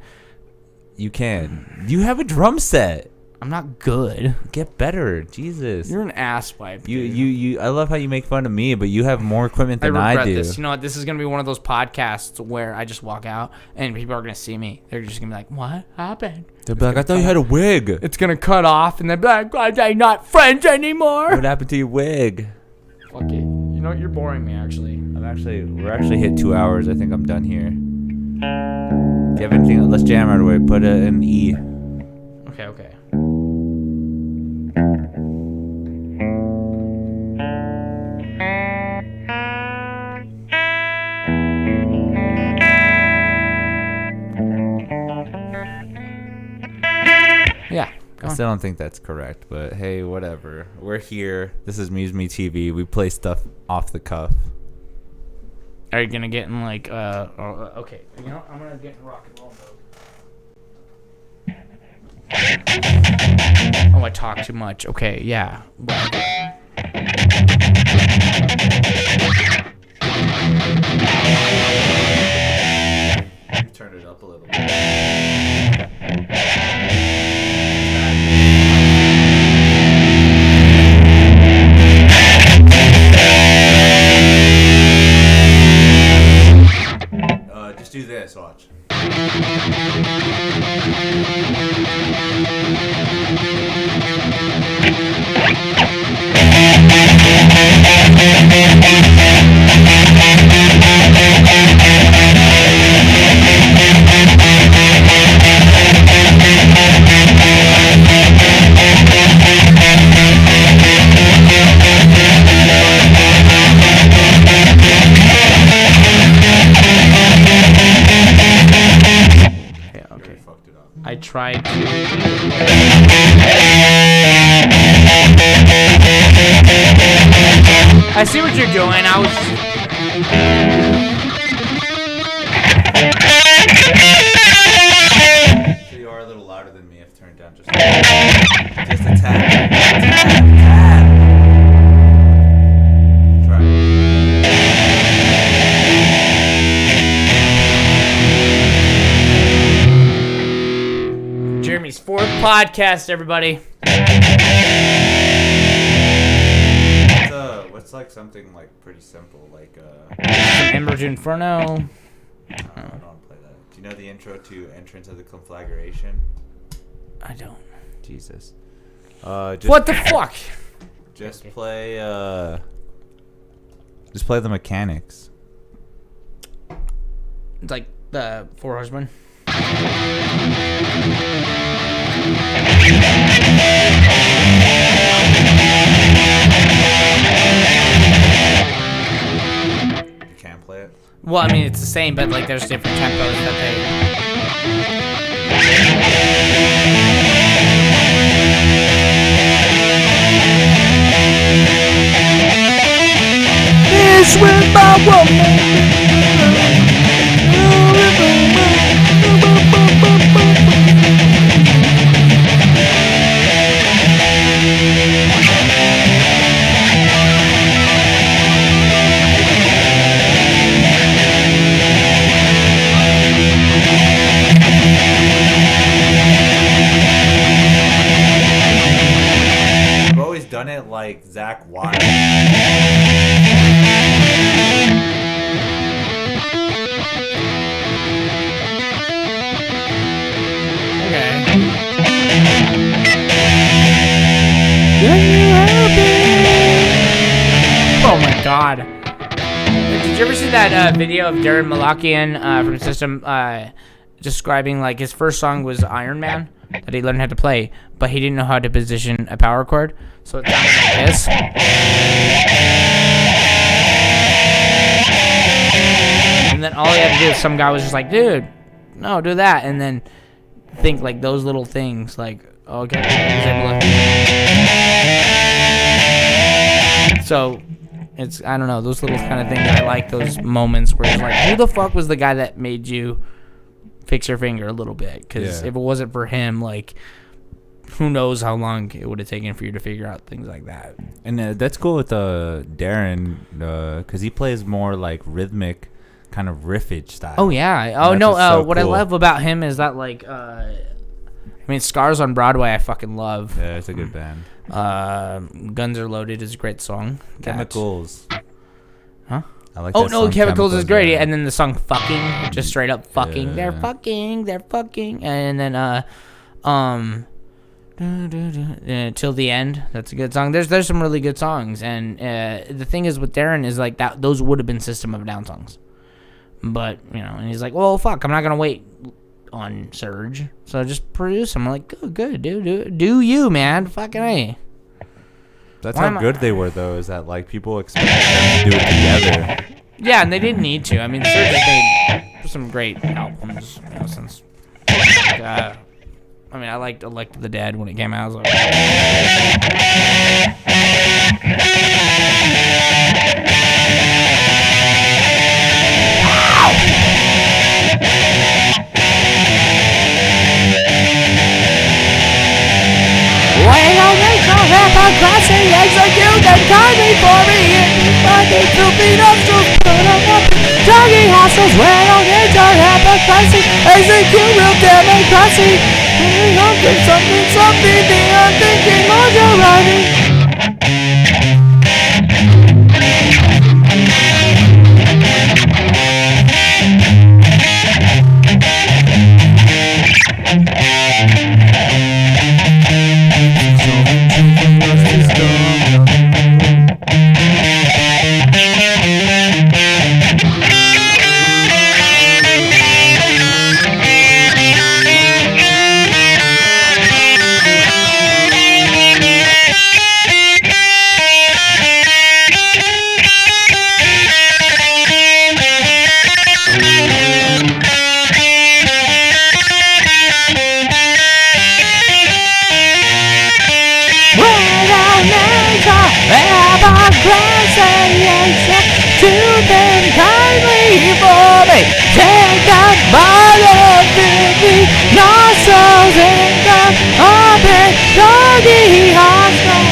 You can. You have a drum set. I'm not good. Get better. Jesus. You're an asswipe. You I love how you make fun of me, but you have more equipment than I regret do. this. You know what? This is gonna be one of those podcasts where I just walk out and people are gonna see me. They're just gonna be like, "What happened?" They'll be like, I thought you had a wig. It's gonna cut off, and they'll be like, "Are they not friends anymore?" What happened to your wig? Fuck it. You know what? You're boring me, actually. We're actually hit 2 hours. I think I'm done here. Do you have anything? Let's jam right away. Put an E. Okay. Yeah. I still don't think that's correct, but hey, whatever. We're here. This is MuseMe TV. We play stuff off the cuff. Are you gonna get in like okay? You know, I'm gonna get in rock and roll mode. Oh, I talk too much. Okay, yeah. Turn it up a little bit. this. Watch. I tried to. I see what you're doing. I was. So you are a little louder than me. I've turned down just a tad. Try. Jeremy's fourth podcast, everybody. What's like something like pretty simple, like Embers Inferno. I don't want to play that. Do you know the intro to Entrance of the Conflagration? I don't. Jesus. What the fuck? Just play the mechanics. It's like the Four Horsemen. You can't play it? Well, I mean, it's the same, but like there's different tempos that they. This with my woman. I've always done it like Zach Wilde. Oh my god. Did you ever see that video of Darren Malakian from System describing like his first song was Iron Man that he learned how to play, but he didn't know how to position a power chord, so it sounded like this. And then all he had to do is some guy was just like, dude, no, do that, and then think like those little things like, okay, he was able to. So it's, I don't know, those little kind of things. I like those moments where it's like, who the fuck was the guy that made you fix your finger a little bit? Because if it wasn't for him, like, who knows how long it would have taken for you to figure out things like that. And that's cool with Darren, because he plays more like rhythmic, kind of riffage style. Oh yeah. Oh That's no. so What I cool. love about him is that like, I mean, Scars on Broadway, I fucking love. Yeah, it's a good band. Guns Are Loaded is a great song. Chemicals. Huh? I like. Oh that no, song, Chemicals is great. yeah. And then the song "Fucking," just straight up "fucking." Yeah. They're fucking. And then Till the End. That's a good song. There's some really good songs. And the thing is with Darren is like that. Those would have been System of a Down songs. But you know, and he's like, well, fuck, I'm not gonna wait on Surge, so just produce them. I'm like, good, dude, do you, man? Fucking A. That's how good they were, though. Is that like people expect them to do it together? Yeah, and they didn't need to. I mean, Surge has made some great albums, you know, since. I mean, I liked Elect of the Dead when it came out. I was like, hypocrisy, execute them kindly for me. Fucking filthy nostrils, put them up. Tagging hostels, where on nature, hypocrisy. Execute real democracy. Something, the unthinking majority. Hey! Take the bottle of me, nostrils in the open, doggy hostile.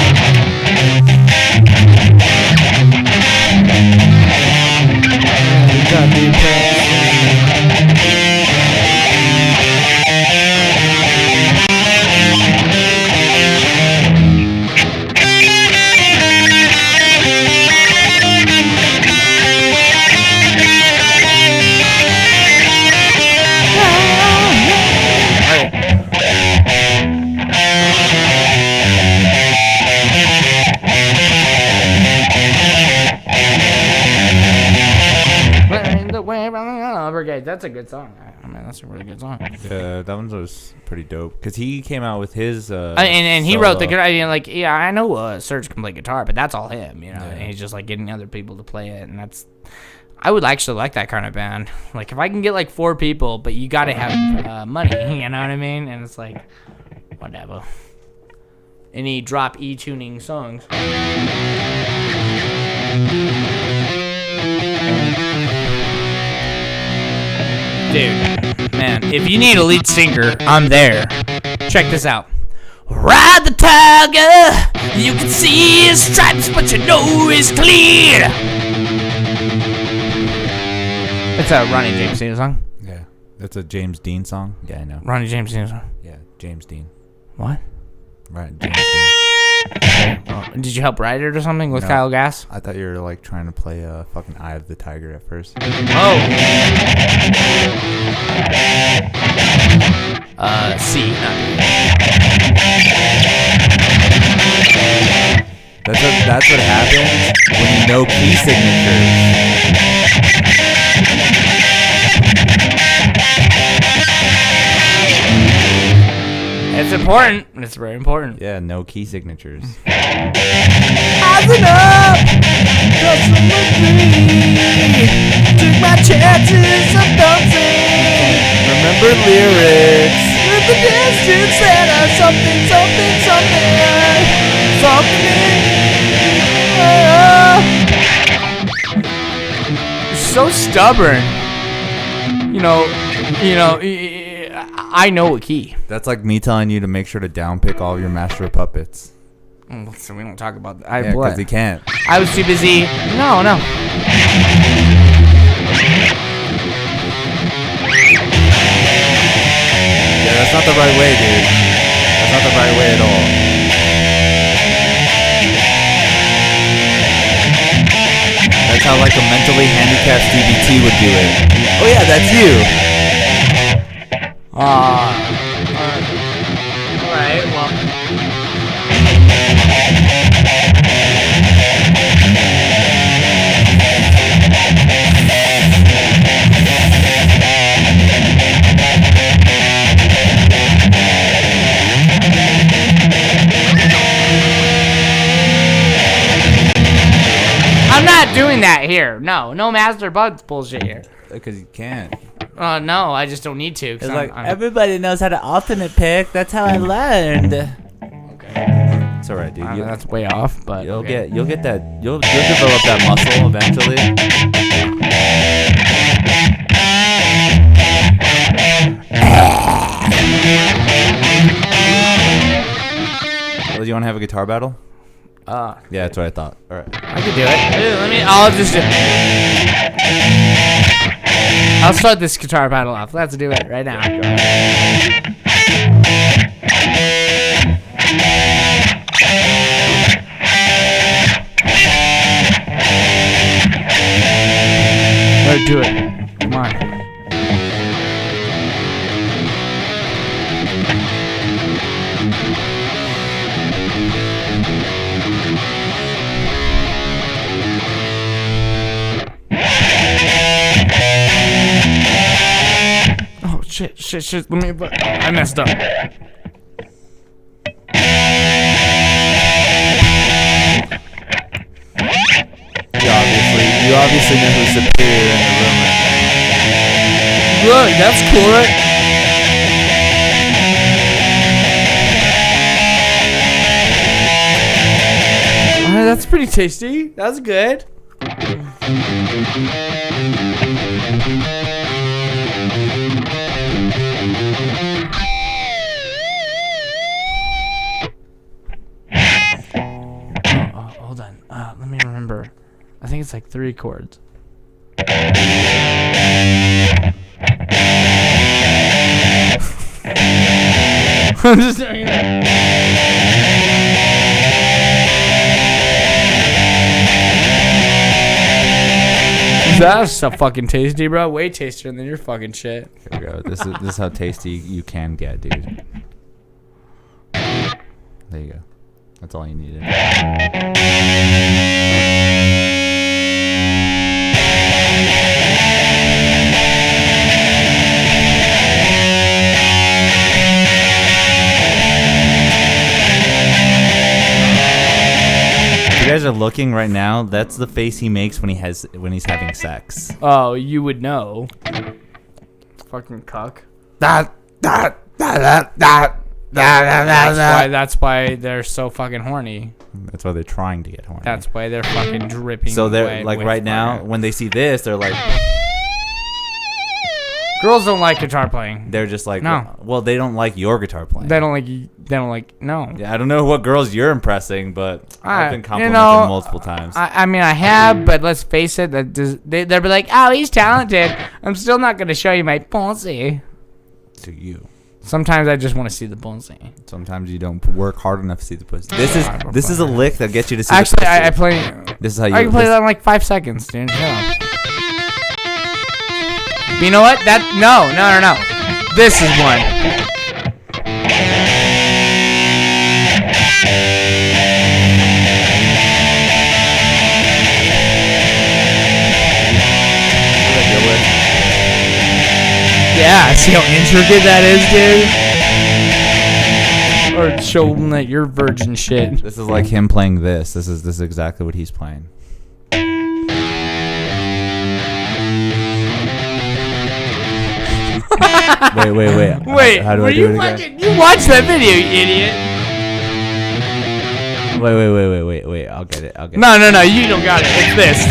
That's a good song. I mean, that's a really good song. Yeah, that one was pretty dope because he came out with his. And he wrote the guitar. You know, like, yeah, I know Serge can play guitar, but that's all him. You know, and he's just like getting other people to play it, and that's. I would actually like that kind of band. Like, if I can get like 4 people, but you got to have money. You know what I mean? And it's like, whatever. Any drop E tuning songs. Dude, man, if you need a lead singer, I'm there. Check this out. Ride the tiger, you can see his stripes, but you know he's clean. It's a Ronnie James Dio song. Yeah, that's a James Dean song. Yeah, I know. Ronnie James Dio song. Yeah, James Dean. What? Right, James Dean. Did you help write it or something with No. Kyle Gass? I thought you were like trying to play fucking Eye of the Tiger at first. Oh. C. That's what happens when you know key signatures. It's important. It's very important. Yeah, no key signatures. Eyes up, just took my chances of dancing. Remember lyrics. With the distance and something. You're so stubborn. You know. I know a key. That's like me telling you to make sure to downpick all of your master puppets. So we don't talk about that. Yeah, because he can't. I was too busy. No. Yeah, that's not the right way, dude. That's not the right way at all. That's how like a mentally handicapped DBT would do it. Oh yeah, that's you. Alright, well. I'm not doing that here. No Master Buds bullshit here. Because you can't. No, I just don't need to. It's like everybody knows how to alternate pick. That's how I learned. Okay. It's alright, dude. That's way off, but you'll get that. You'll develop that muscle eventually. Well, do you want to have a guitar battle? Yeah, that's what I thought. All right. I could do it. I'll just do I'll start this guitar battle off. Let's do it right now. Let's do it. Come on. Oh shit! Let me. I messed up. You obviously know who's superior in the room. Look, that's cool, right? That's pretty tasty. That's good. it's like 3 chords. I'm just doing that. That's so fucking tasty, bro. Way tastier than your fucking shit. Here we go. This is how tasty you can get, dude. There you go. That's all you needed. You guys are looking right now. That's the face he makes when he's having sex. Oh, you would know. Fucking cuck. That's why they're so fucking horny. That's why they're trying to get horny. That's why they're fucking dripping. So they're like right now when they see this, they're like, girls don't like guitar playing. they're just like, No. well, they don't like your guitar playing. They don't like. No. Yeah, I don't know what girls you're impressing, but I've been complimented multiple times. I mean, I have, but let's face it. They'll be like, "Oh, he's talented." I'm still not gonna show you my pussy. To you. Sometimes I just want to see the pussy. Sometimes you don't work hard enough to see the pussy. This is a lick that gets you to see Actually, the pussy. I play. This is how you. I can play that in like 5 seconds, dude. Shut up. But you know what? No. This is one. Yeah, see how intricate that is, dude? Or show them that you're virgin shit. This is like him playing this. This is exactly what he's playing. Wait. Wait, how do I do it again? You watched that video, you idiot. Wait. I'll get it. No, you don't got it. It's this.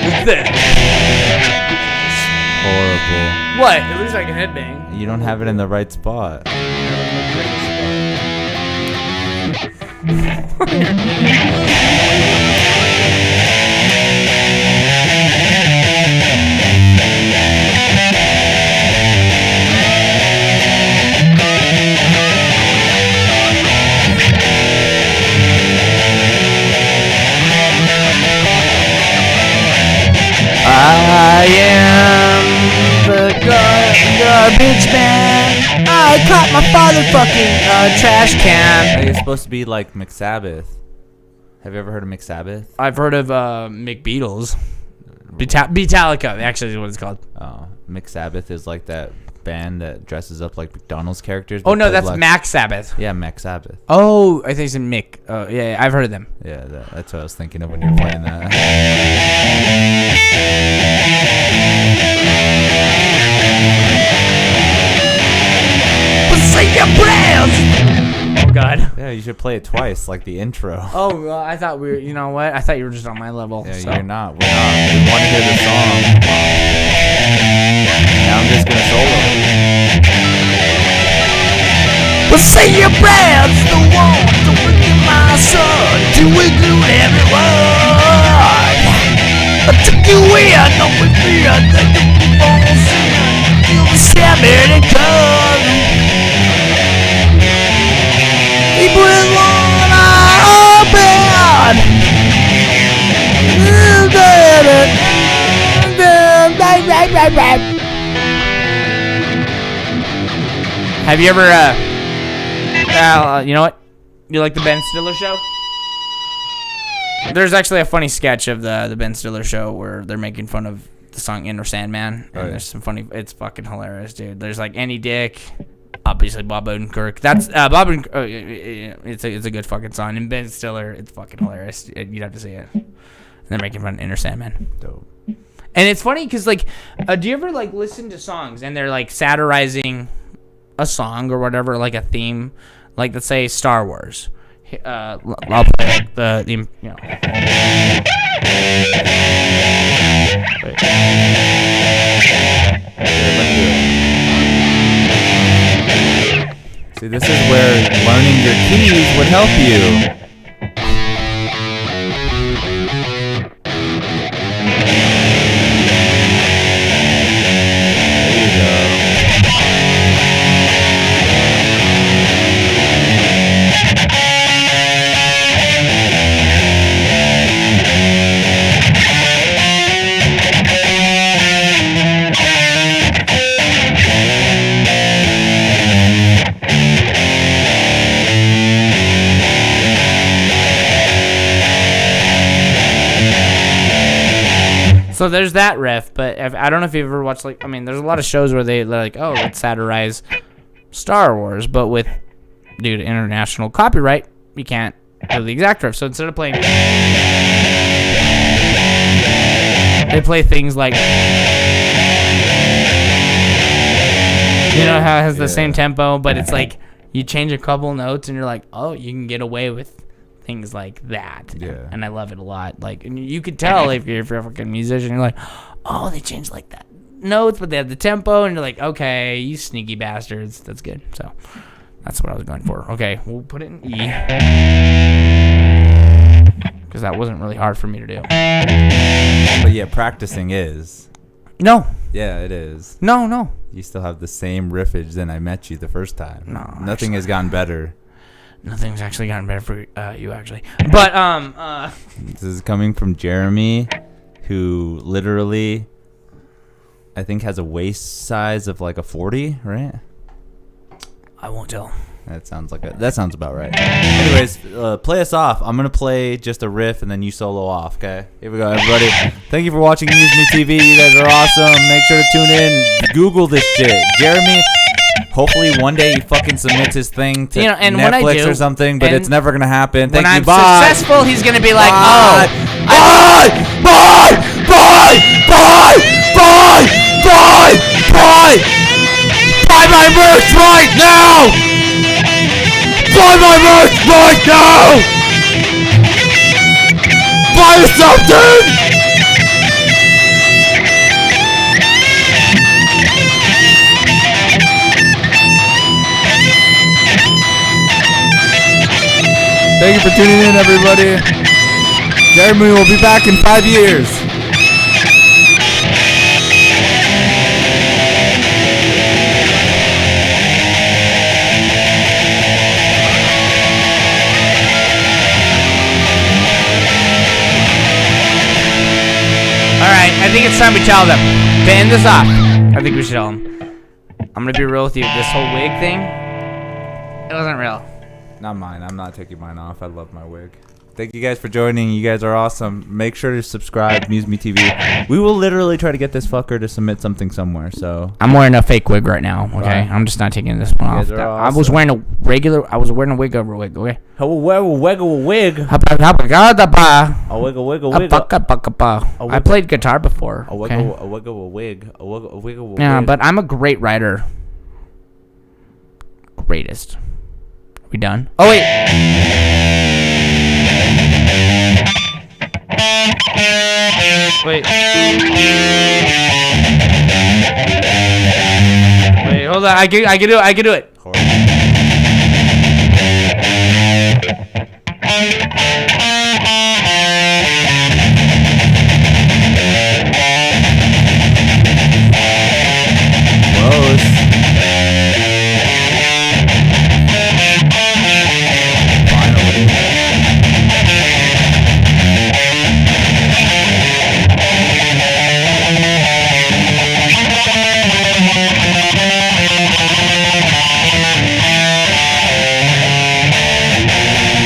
It's this. Horrible. What? It looks like a headbang. You don't have it in the right spot. I am the garbage man. I caught my father fucking trash can. It's supposed to be like McSabbath. Have you ever heard of McSabbath? I've heard of McBeatles. Beatallica, actually, is what it's called. Oh, McSabbath is like that band that dresses up like McDonald's characters. Oh no, but that's like, Mac Sabbath. Yeah, McSabbath. Oh, I think it's in Mick. Oh yeah, I've heard of them. Yeah, that's what I was thinking of when you were playing that. Say your prayers. Oh God. Yeah, you should play it twice, like the intro. Oh, well, I thought we were. You know what? I thought you were just on my level. Yeah, so. you're not. We're not. We want to hear the song. Now I'm just gonna solo. Well, say your prayers, the one to bring my son to include everyone. I took you in, not with me, I think you won't see. You'll stab it and come. Keep with one eye open. Have you ever, you know what? You like the Ben Stiller show? There's actually a funny sketch of the Ben Stiller show where they're making fun of the song Inner Sandman. And there's some funny, it's fucking hilarious, dude. There's like Annie Dick, obviously Bob Odenkirk. That's, Bob Odenkirk, it's a good fucking song. And Ben Stiller, it's fucking hilarious. You'd have to see it. And they're making fun of Inner Sandman. Dope. And it's funny because, like, do you ever, like, listen to songs and they're, like, satirizing a song or whatever, like a theme? Like, let's say Star Wars. I'll play, like, the you know. Wait. See, this is where learning your keys would help you. So there's that riff, but I don't know if you've ever watched, like, I mean, there's a lot of shows where they're like, oh, let's satirize Star Wars, but with, dude, international copyright, you can't do the exact riff. So instead of playing, they play things like, you know how it has the same tempo, but it's like you change a couple notes and you're like, oh, you can get away with things like that. Yeah. And I love it a lot. Like, and you could tell if you're a fucking musician, you're like, oh, they changed like that notes, but they have the tempo, and you're like, okay, you sneaky bastards. That's good. So that's what I was going for. Okay, we'll put it in E, because that wasn't really hard for me to do. But yeah, practicing is. No. Yeah, it is. No. You still have the same riffage than I met you the first time. No, Nothing has gotten better. Nothing's actually gotten better for you, actually. But, This is coming from Jeromy, who literally, I think, has a waist size of like a 40, right? I won't tell. That sounds about right. Anyways, play us off. I'm gonna play just a riff and then you solo off. Okay, here we go, everybody. Thank you for watching MuseMe TV. You guys are awesome. Make sure to tune in. Google this shit, Jeromy. Hopefully one day he fucking submits his thing to and when I Netflix do, or something, but and it's never gonna happen. When Thank I'm you. Bye. successful, he's gonna be like, Bye. oh, Bye. Buy my merch right now. Buy my merch right now! Buy something! Thank you for tuning in, everybody. Jeromy will be back in 5 years. Alright, I think it's time we tell them. To end this off, I think we should tell them. I'm gonna be real with you. This whole wig thing, it wasn't real. Not mine. I'm not taking mine off. I love my wig. Thank you guys for joining. You guys are awesome. Make sure to subscribe, MuseMe TV. We will literally try to get this fucker to submit something somewhere, so. I'm wearing a fake wig right now, okay? Right. I'm just not taking this one off. guys are I was wearing a wig over a wig, okay? A wig. I A wig. played guitar before. A wig. Okay? A wig. Yeah, but I'm a great writer. Greatest. We done? Oh, wait. Wait, hold on. I can do it.